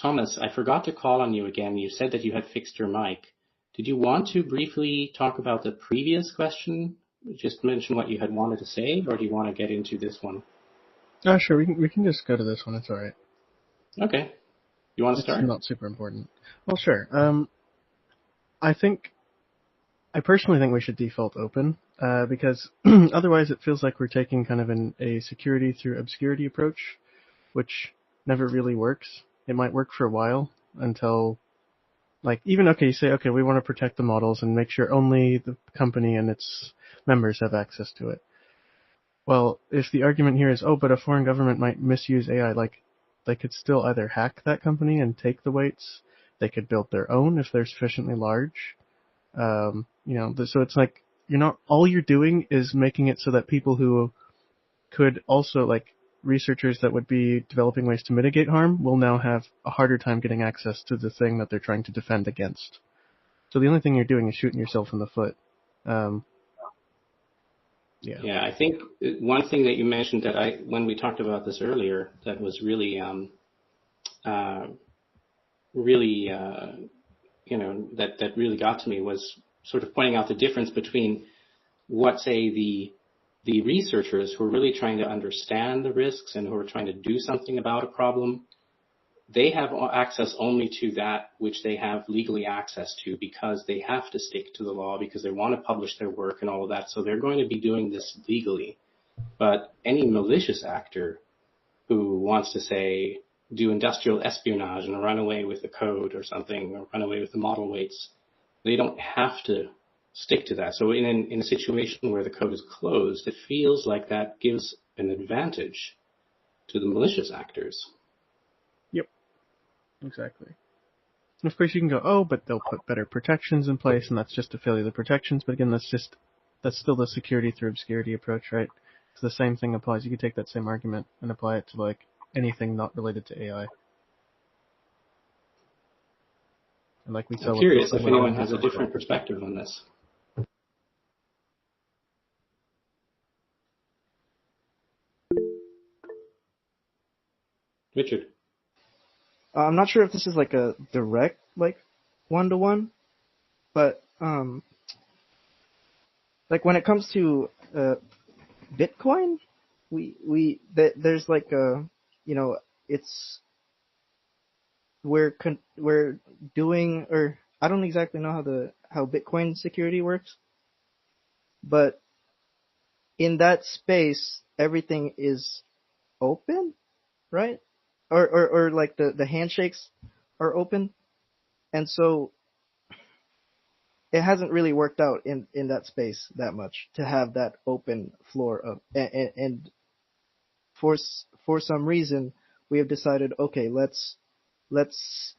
Thomas, I forgot to call on you again. You said that you had fixed your mic. Did you want to briefly talk about the previous question? Just mention what you had wanted to say, or do you want to get into this one? Sure. We can just go to this one. It's all right. Okay. You want to start? It's not super important. Well, sure. I personally think we should default open, because otherwise it feels like we're taking kind of a security through obscurity approach, which never really works. It might work for a while until, you say, okay, we want to protect the models and make sure only the company and its members have access to it. Well, if the argument here is, but a foreign government might misuse AI, they could still either hack that company and take the weights. They could build their own if they're sufficiently large. So it's all you're doing is making it so that people who could also, researchers that would be developing ways to mitigate harm will now have a harder time getting access to the thing that they're trying to defend against. So the only thing you're doing is shooting yourself in the foot. Yeah, I think one thing that you mentioned that when we talked about this earlier, that was really, that really got to me was sort of pointing out the difference between what, say, the researchers who are really trying to understand the risks and who are trying to do something about a problem. They have access only to that which they have legally access to because they have to stick to the law, because they want to publish their work and all of that. So they're going to be doing this legally. But any malicious actor who wants to, say, do industrial espionage and run away with the code or something, or run away with the model weights, they don't have to stick to that. So in a situation where the code is closed, it feels like that gives an advantage to the malicious actors. Exactly. And of course you can go, but they'll put better protections in place, and that's just a failure of the protections. But again, that's still the security through obscurity approach, right? So the same thing applies. You could take that same argument and apply it to anything not related to AI. And like we I'm saw curious with if anyone has a different perspective on this. Richard. I'm not sure if this is like a direct like one-to-one, but like when it comes to Bitcoin, there's like a, you know, it's we're doing, or I don't exactly know how Bitcoin security works, but in that space everything is open, right? Or like the handshakes are open, and so it hasn't really worked out in that space that much to have that open floor of, and for some reason we have decided, okay, let's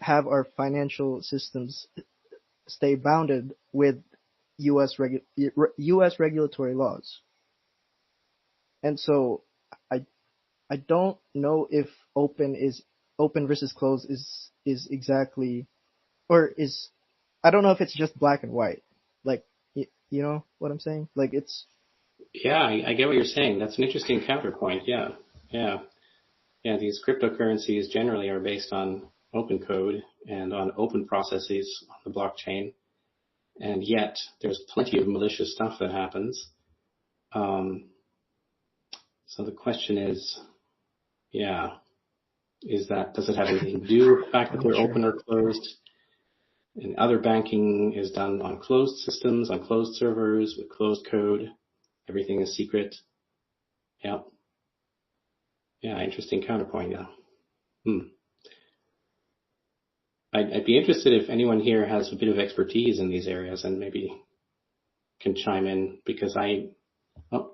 have our financial systems stay bounded with U.S. regulatory laws. And so I don't know if open versus closed is exactly, or is, I don't know if it's just black and white. Like, you know what I'm saying? Like it's. Yeah, I get what you're saying. That's an interesting counterpoint. Yeah. These cryptocurrencies generally are based on open code and on open processes on the blockchain, and yet there's plenty of malicious stuff that happens. So the question is, does it have anything to do with the fact that they're open or closed? And other banking is done on closed systems, on closed servers, with closed code. Everything is secret. Yeah, interesting counterpoint, yeah. I'd be interested if anyone here has a bit of expertise in these areas and maybe can chime in, because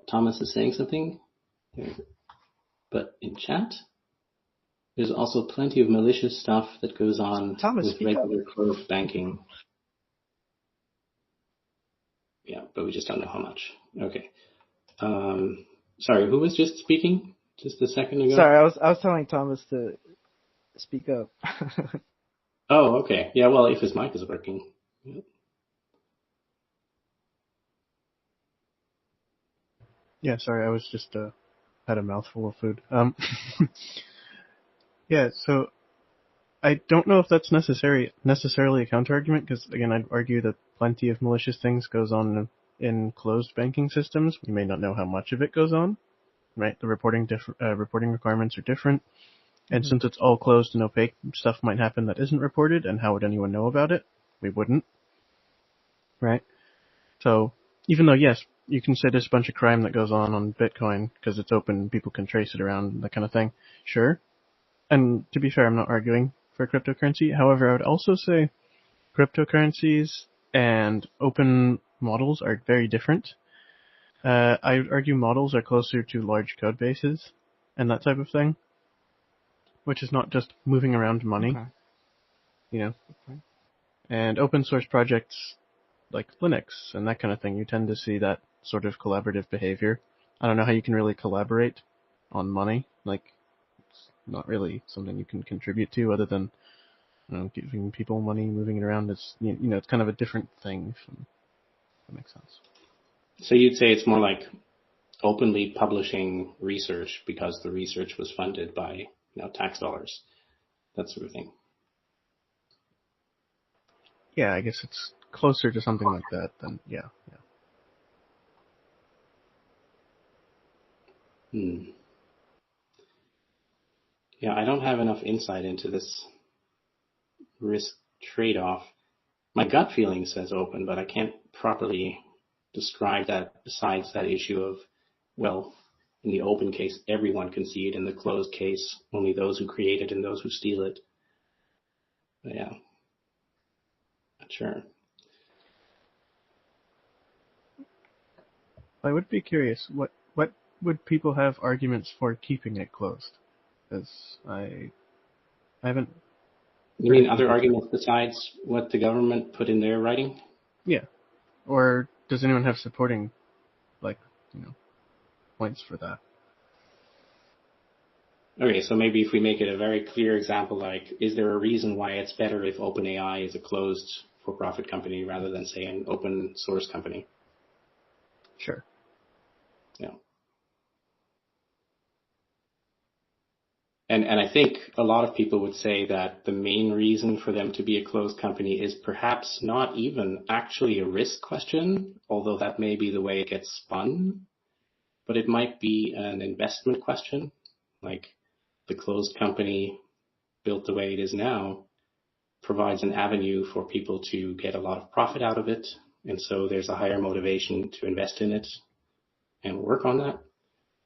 Thomas is saying something. But in chat, there's also plenty of malicious stuff that goes on with regular closed banking. Yeah, but we just don't know how much. Okay. Sorry, who was just speaking just a second ago? Sorry, I was telling Thomas to speak up. Oh, okay. Yeah, well, if his mic is working. Yeah, sorry, I was just had a mouthful of food. Yeah, so I don't know if that's necessarily a counter-argument, because again, I'd argue that plenty of malicious things goes on in closed banking systems. We may not know how much of it goes on, right? The reporting requirements are different, and since it's all closed and opaque, stuff might happen that isn't reported, and how would anyone know about it? We wouldn't, right? So even though, yes, you can say there's a bunch of crime that goes on Bitcoin because it's open, people can trace it around, that kind of thing, sure. And to be fair, I'm not arguing for cryptocurrency. However, I would also say cryptocurrencies and open models are very different. I would argue models are closer to large code bases and that type of thing, which is not just moving around money, you know. Okay. And open source projects like Linux and that kind of thing, you tend to see that sort of collaborative behavior. I don't know how you can really collaborate on money. Like, it's not really something you can contribute to other than, you know, giving people money, moving it around. It's, you know, it's kind of a different thing. If that makes sense. So you'd say it's more like openly publishing research because the research was funded by, tax dollars, that sort of thing. Yeah, I guess it's closer to something like that than, yeah. Yeah, I don't have enough insight into this risk trade-off. My gut feeling says open, but I can't properly describe that besides that issue of, well, in the open case, everyone can see it. In the closed case, only those who create it and those who steal it. But yeah, not sure. I would be curious, what would people have arguments for keeping it closed? Because I haven't... You mean other arguments besides what the government put in their writing? Yeah. Or does anyone have supporting, like, points for that? Okay, so maybe if we make it a very clear example, like, is there a reason why it's better if OpenAI is a closed for-profit company rather than, say, an open source company? Sure. Yeah. And I think a lot of people would say that the main reason for them to be a closed company is perhaps not even actually a risk question, although that may be the way it gets spun, but it might be an investment question, like the closed company built the way it is now provides an avenue for people to get a lot of profit out of it. And so there's a higher motivation to invest in it and work on that.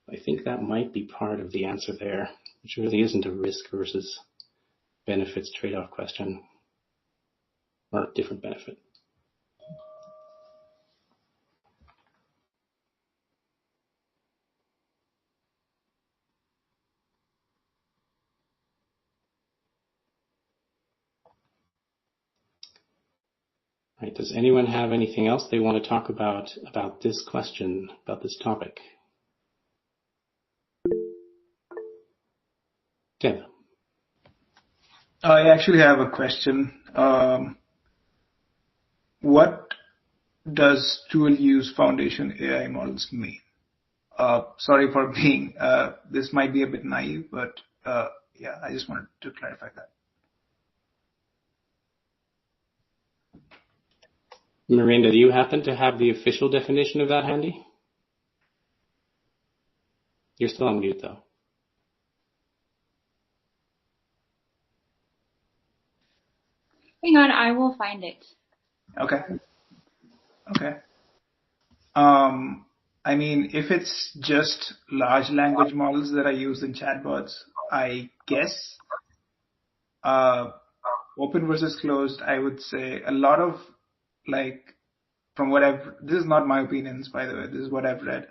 I think that might be part of the answer there, which really isn't a risk versus benefits trade-off question, or a different benefit. Right, does anyone have anything else they want to talk about this question, about this topic? Deb. I actually have a question. What does dual use foundation AI models mean? Sorry for being, this might be a bit naive, but yeah, I just wanted to clarify that. Mirinda, do you happen to have the official definition of that handy? You're still on mute, though. Hang on, I will find it. Okay. Okay. I mean, if it's just large language models that are used in chatbots, I guess open versus closed, I would say a lot of, like, from what this is not my opinions, by the way, this is what I've read.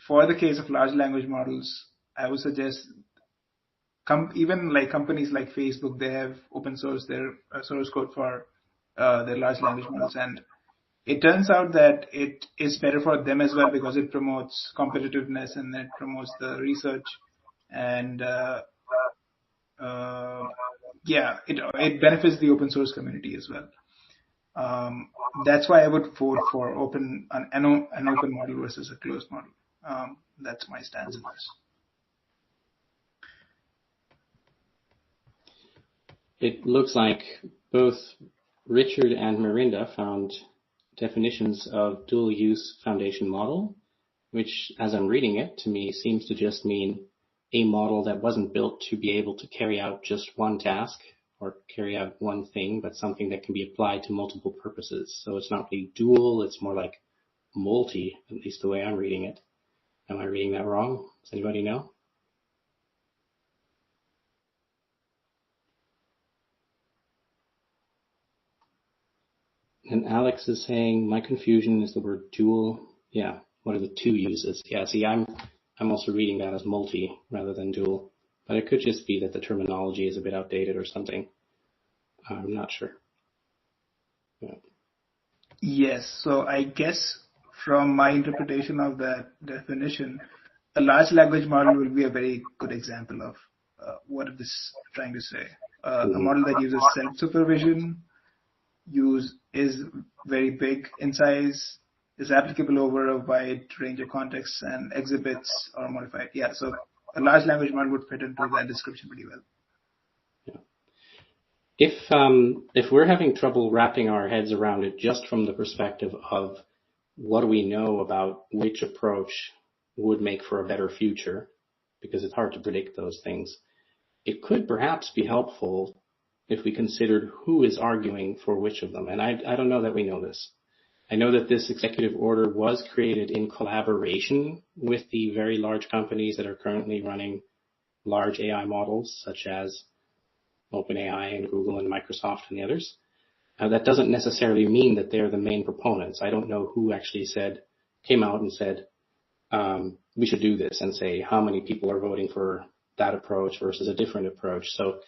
For the case of large language models, I would suggest even like companies like Facebook, they have open source their source code for their large language models, and it turns out that it is better for them as well because it promotes competitiveness and it promotes the research, and yeah, it benefits the open source community as well. That's why I would vote for an open model versus a closed model. That's my stance on this. It looks like both Richard and Mirinda found definitions of dual use foundation model, which, as I'm reading it, to me seems to just mean a model that wasn't built to be able to carry out just one task or carry out one thing, but something that can be applied to multiple purposes. So it's not really dual, it's more like multi, at least the way I'm reading it. Am I reading that wrong? Does anybody know? And Alex is saying, my confusion is the word dual. Yeah, what are the two uses? Yeah, see, I'm also reading that as multi rather than dual. But it could just be that the terminology is a bit outdated or something. I'm not sure. Yeah. Yes, so I guess from my interpretation of that definition, a large language model will be a very good example of what it is trying to say. A model that uses self-supervision, is very big in size, is applicable over a wide range of contexts, and exhibits or modified. Yeah, so a large language model would fit into that description pretty well. If we're having trouble wrapping our heads around it just from the perspective of what do we know about which approach would make for a better future, because it's hard to predict those things, it could perhaps be helpful if we considered who is arguing for which of them. And I don't know that we know this. I know that this executive order was created in collaboration with the very large companies that are currently running large AI models, such as OpenAI and Google and Microsoft and the others. That doesn't necessarily mean that they're the main proponents. I don't know who actually came out and said, we should do this, and say how many people are voting for that approach versus a different approach. So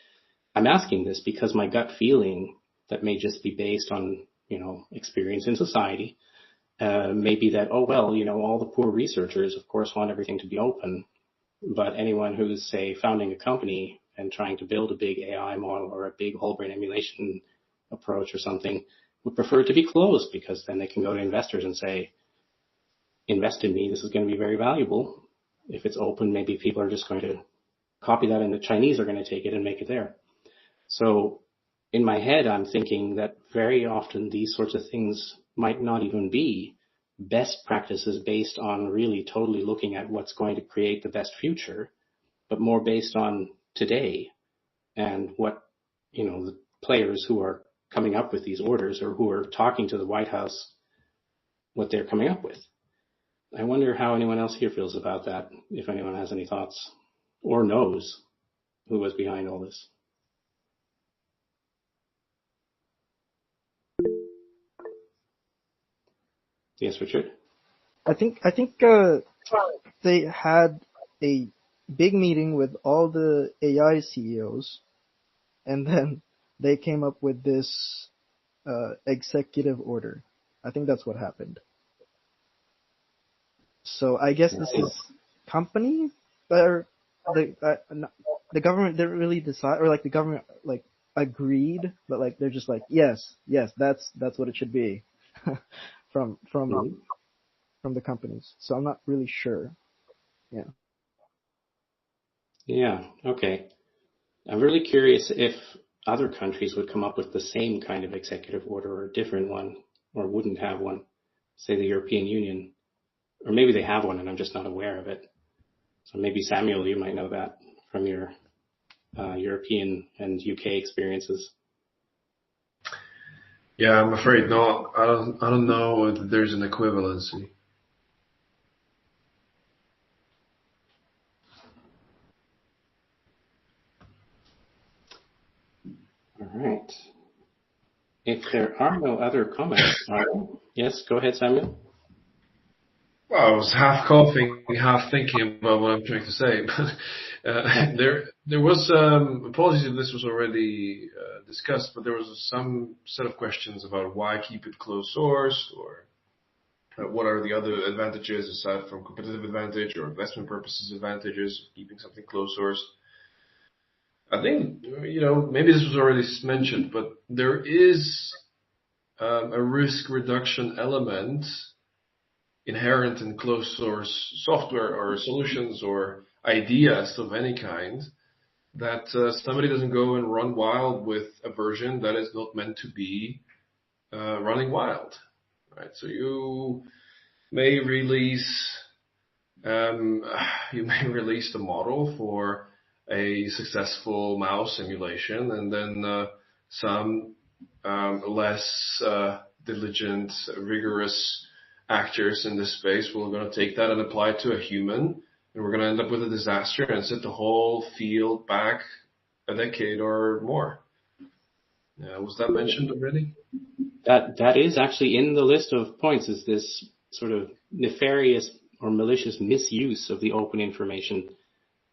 I'm asking this because my gut feeling, that may just be based on, experience in society, may be that, all the poor researchers, of course, want everything to be open. but anyone who's, say, founding a company and trying to build a big AI model or a big whole brain emulation approach or something would prefer it to be closed, because then they can go to investors and say, invest in me, this is going to be very valuable. If it's open, maybe people are just going to copy that and the Chinese are going to take it and make it there. So in my head, I'm thinking that very often these sorts of things might not even be best practices based on really totally looking at what's going to create the best future, but more based on today and what, the players who are coming up with these orders or who are talking to the White House, what they're coming up with. I wonder how anyone else here feels about that, if anyone has any thoughts or knows who was behind all this. Yes, Richard? I think they had a big meeting with all the AI CEOs, and then they came up with this executive order. I think that's what happened. So I guess this is company, or the government didn't really decide, or like the government like agreed, but like they're just like yes, that's what it should be from the companies. So I'm not really sure. Yeah. Yeah. Okay. I'm really curious if other countries would come up with the same kind of executive order or a different one, or wouldn't have one, say the European Union, or maybe they have one and I'm just not aware of it. So maybe Samuel, you might know that from your European and UK experiences. Yeah, I'm afraid not. I don't know if there's an equivalency. All right. If there are no other comments, yes, go ahead, Samuel. Well, I was half coughing, half thinking about what I'm trying to say, but there was apologies if this was already discussed, but there was some set of questions about why keep it closed source, or what are the other advantages aside from competitive advantage or investment purposes advantages of keeping something closed source. I think, maybe this was already mentioned, but there is a risk reduction element inherent in closed source software or solutions or ideas of any kind, that somebody doesn't go and run wild with a version that is not meant to be running wild, right? So you may release the model for a successful mouse simulation, and then some less diligent, rigorous actors in this space will going to take that and apply it to a human, and we're going to end up with a disaster and set the whole field back a decade or more. Was that mentioned already? That is actually in the list of points, is this sort of nefarious or malicious misuse of the open information.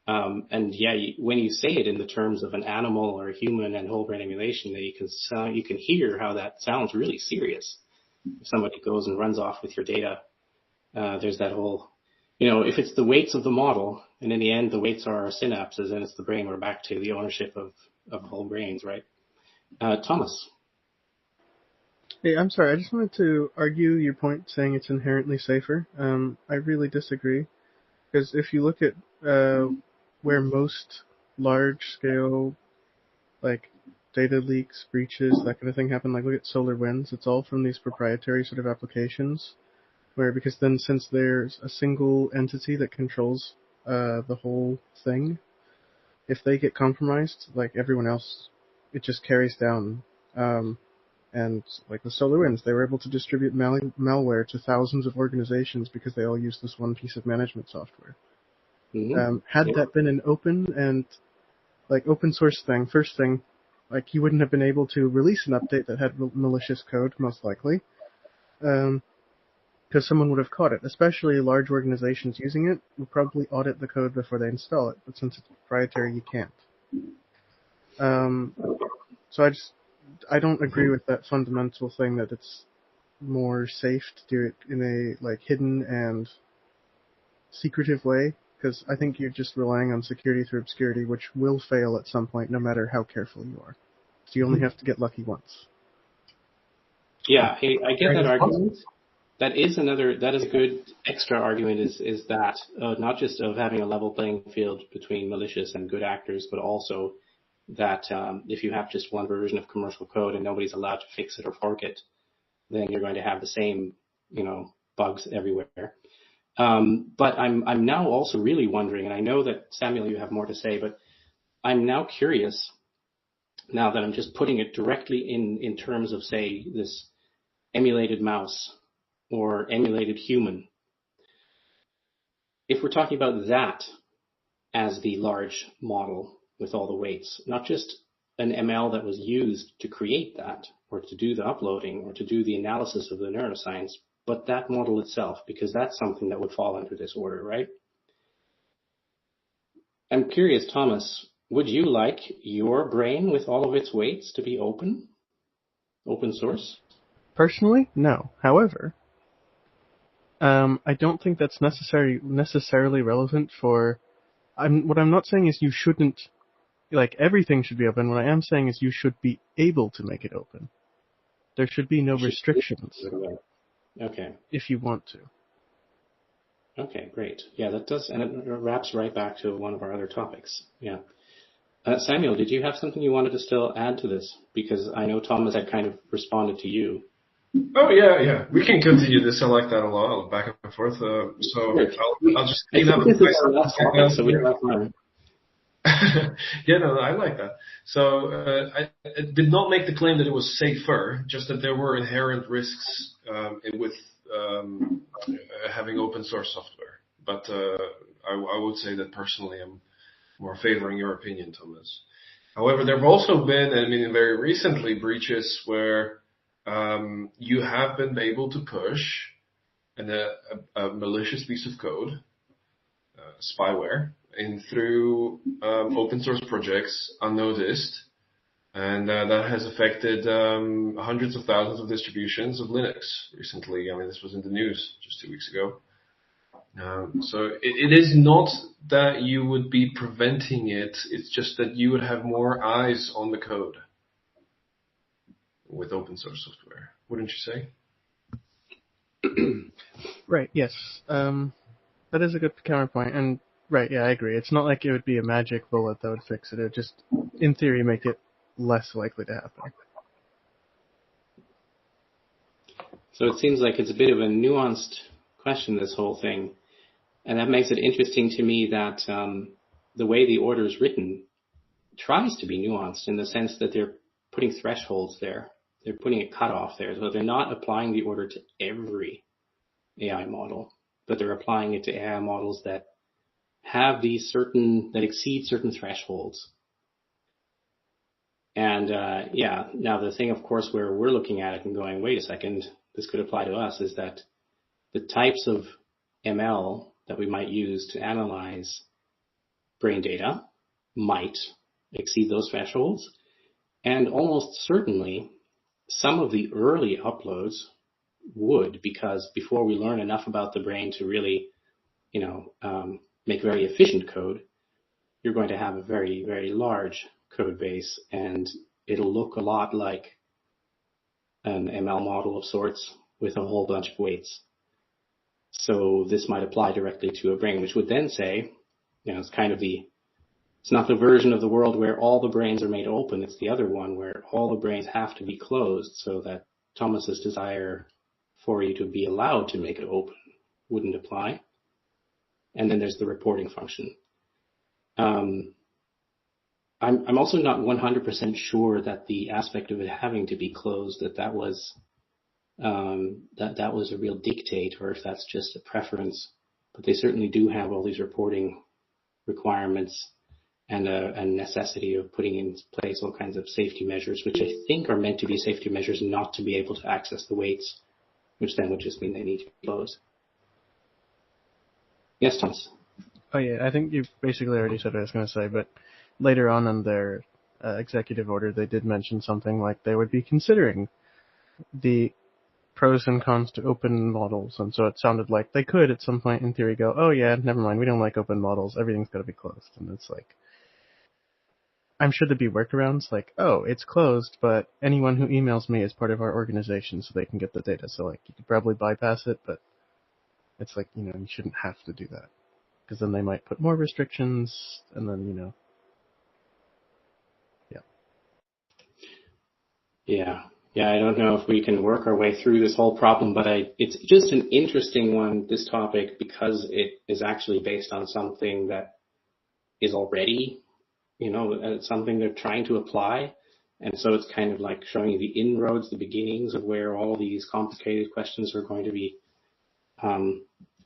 And yeah, when you say it in the terms of an animal or a human and whole brain emulation, that you can hear how that sounds really serious. If somebody goes and runs off with your data, there's that whole, if it's the weights of the model, and in the end the weights are our synapses and it's the brain, we're back to the ownership of whole brains, right? Thomas. Hey, I'm sorry. I just wanted to argue your point saying it's inherently safer. I really disagree, because if you look at where most large-scale, like, data leaks, breaches, that kind of thing happen, like look at SolarWinds, it's all from these proprietary sort of applications, because then since there's a single entity that controls the whole thing, if they get compromised, like everyone else, it just carries down. And like with SolarWinds, they were able to distribute malware to thousands of organizations because they all use this one piece of management software. Mm-hmm. Had that been an open source thing, first thing, like you wouldn't have been able to release an update that had malicious code, most likely, because someone would have caught it. Especially large organizations using it will probably audit the code before they install it, but since it's proprietary, you can't. So I don't agree with that fundamental thing that it's more safe to do it in a hidden and secretive way, because I think you're just relying on security through obscurity, which will fail at some point, no matter how careful you are. So you only have to get lucky once. Yeah, I get that argument. That is a good extra argument is that not just of having a level playing field between malicious and good actors, but also that if you have just one version of commercial code and nobody's allowed to fix it or fork it, then you're going to have the same, bugs everywhere. But I'm now also really wondering, and I know that Samuel, you have more to say, but I'm now curious now that I'm just putting it directly in terms of, say, this emulated mouse or emulated human. If we're talking about that as the large model with all the weights, not just an ML that was used to create that or to do the uploading or to do the analysis of the neuroscience, but that model itself, because that's something that would fall under this order, right? I'm curious, Thomas, would you like your brain with all of its weights to be open source? Personally, no. However, I don't think that's necessarily relevant for... what I'm not saying is you shouldn't... everything should be open. What I am saying is you should be able to make it open. There should be no restrictions. Okay. If you want to. Okay, great. Yeah, that does, and it wraps right back to one of our other topics. Yeah. Samuel, did you have something you wanted to still add to this? Because I know Thomas had kind of responded to you. Oh, yeah. We can continue this. I like that a lot, back and forth. I'll just clean up. So we don't have time. Yeah, no, I like that. So I did not make the claim that it was safer, just that there were inherent risks with having open source software. But I would say that personally I'm more favoring your opinion, Thomas. However, there have also been, very recently, breaches where you have been able to push a malicious piece of code, spyware, in through open source projects unnoticed, and that has affected hundreds of thousands of distributions of Linux recently. This was in the news just 2 weeks ago. So it is not that you would be preventing it, it's just that you would have more eyes on the code with open source software, wouldn't you say? Right, yes. That is a good counterpoint, and right, yeah, I agree. It's not like it would be a magic bullet that would fix it. It would just, in theory, make it less likely to happen. So it seems like it's a bit of a nuanced question, this whole thing. And that makes it interesting to me that the way the order is written tries to be nuanced in the sense that they're putting thresholds there. They're putting a cutoff there. So they're not applying the order to every AI model, but they're applying it to AI models that have that exceed certain thresholds. And now the thing, of course, where we're looking at it and going, wait a second, this could apply to us, is that the types of ML that we might use to analyze brain data might exceed those thresholds. And almost certainly, some of the early uploads would, because before we learn enough about the brain to really, make very efficient code, you're going to have a very, very large code base, and it'll look a lot like an ML model of sorts with a whole bunch of weights. So this might apply directly to a brain, which would then say, it's not the version of the world where all the brains are made open. It's the other one where all the brains have to be closed, so that Thomas's desire for you to be allowed to make it open wouldn't apply. And then there's the reporting function. I'm also not 100% sure that the aspect of it having to be closed, that was a real dictate, or if that's just a preference. But they certainly do have all these reporting requirements and a necessity of putting in place all kinds of safety measures, which I think are meant to be safety measures not to be able to access the weights, which then would just mean they need to be closed. Yes, Thomas? Oh yeah, I think you basically already said what I was going to say, but later on in their executive order, they did mention something like they would be considering the pros and cons to open models, and so it sounded like they could at some point in theory go, oh yeah, never mind, we don't like open models, everything's got to be closed. And it's like, I'm sure there'd be workarounds like, oh, it's closed, but anyone who emails me is part of our organization, so they can get the data. So like, you could probably bypass it, but it's like, you shouldn't have to do that, because then they might put more restrictions, and then, yeah. Yeah, I don't know if we can work our way through this whole problem, but it's just an interesting one, this topic, because it is actually based on something that is already, something they're trying to apply. And so it's kind of like showing you the inroads, the beginnings of where all these complicated questions are going to be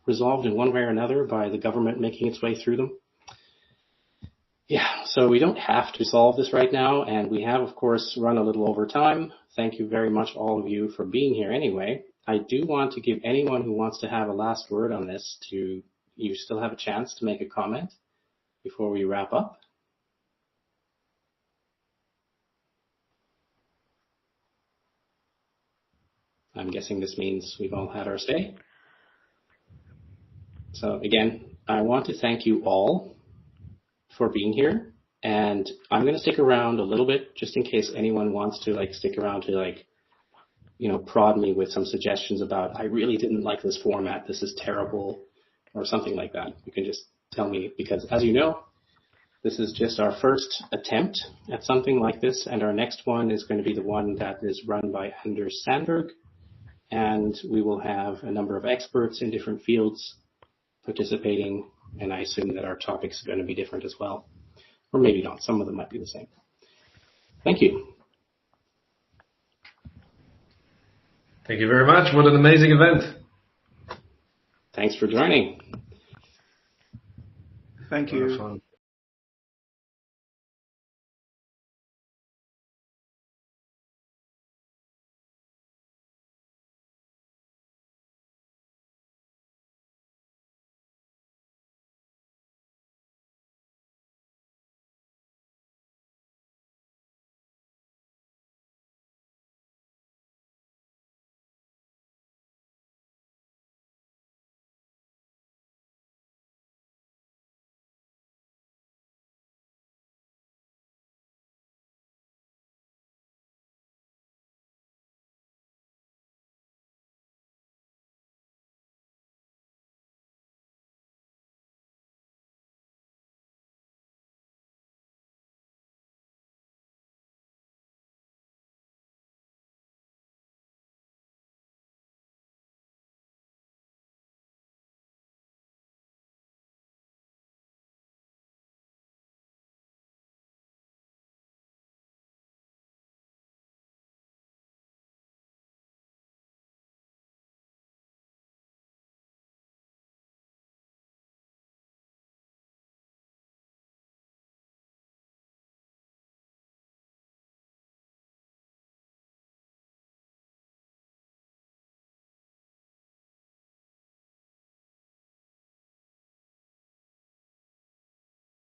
resolved in one way or another by the government making its way through them. Yeah, so we don't have to solve this right now, and we have, of course, run a little over time. Thank you very much, all of you, for being here anyway. I do want to give anyone who wants to have a last word on this you still have a chance to make a comment before we wrap up. I'm guessing this means we've all had our say. So again, I want to thank you all for being here. And I'm going to stick around a little bit just in case anyone wants to stick around to prod me with some suggestions about, I really didn't like this format, this is terrible, or something like that. You can just tell me, because as you know, this is just our first attempt at something like this, and our next one is going to be the one that is run by Anders Sandberg, and we will have a number of experts in different fields participating, and I assume that our topics are going to be different as well. Or maybe not. Some of them might be the same. Thank you. Thank you very much. What an amazing event. Thanks for joining. Thank you.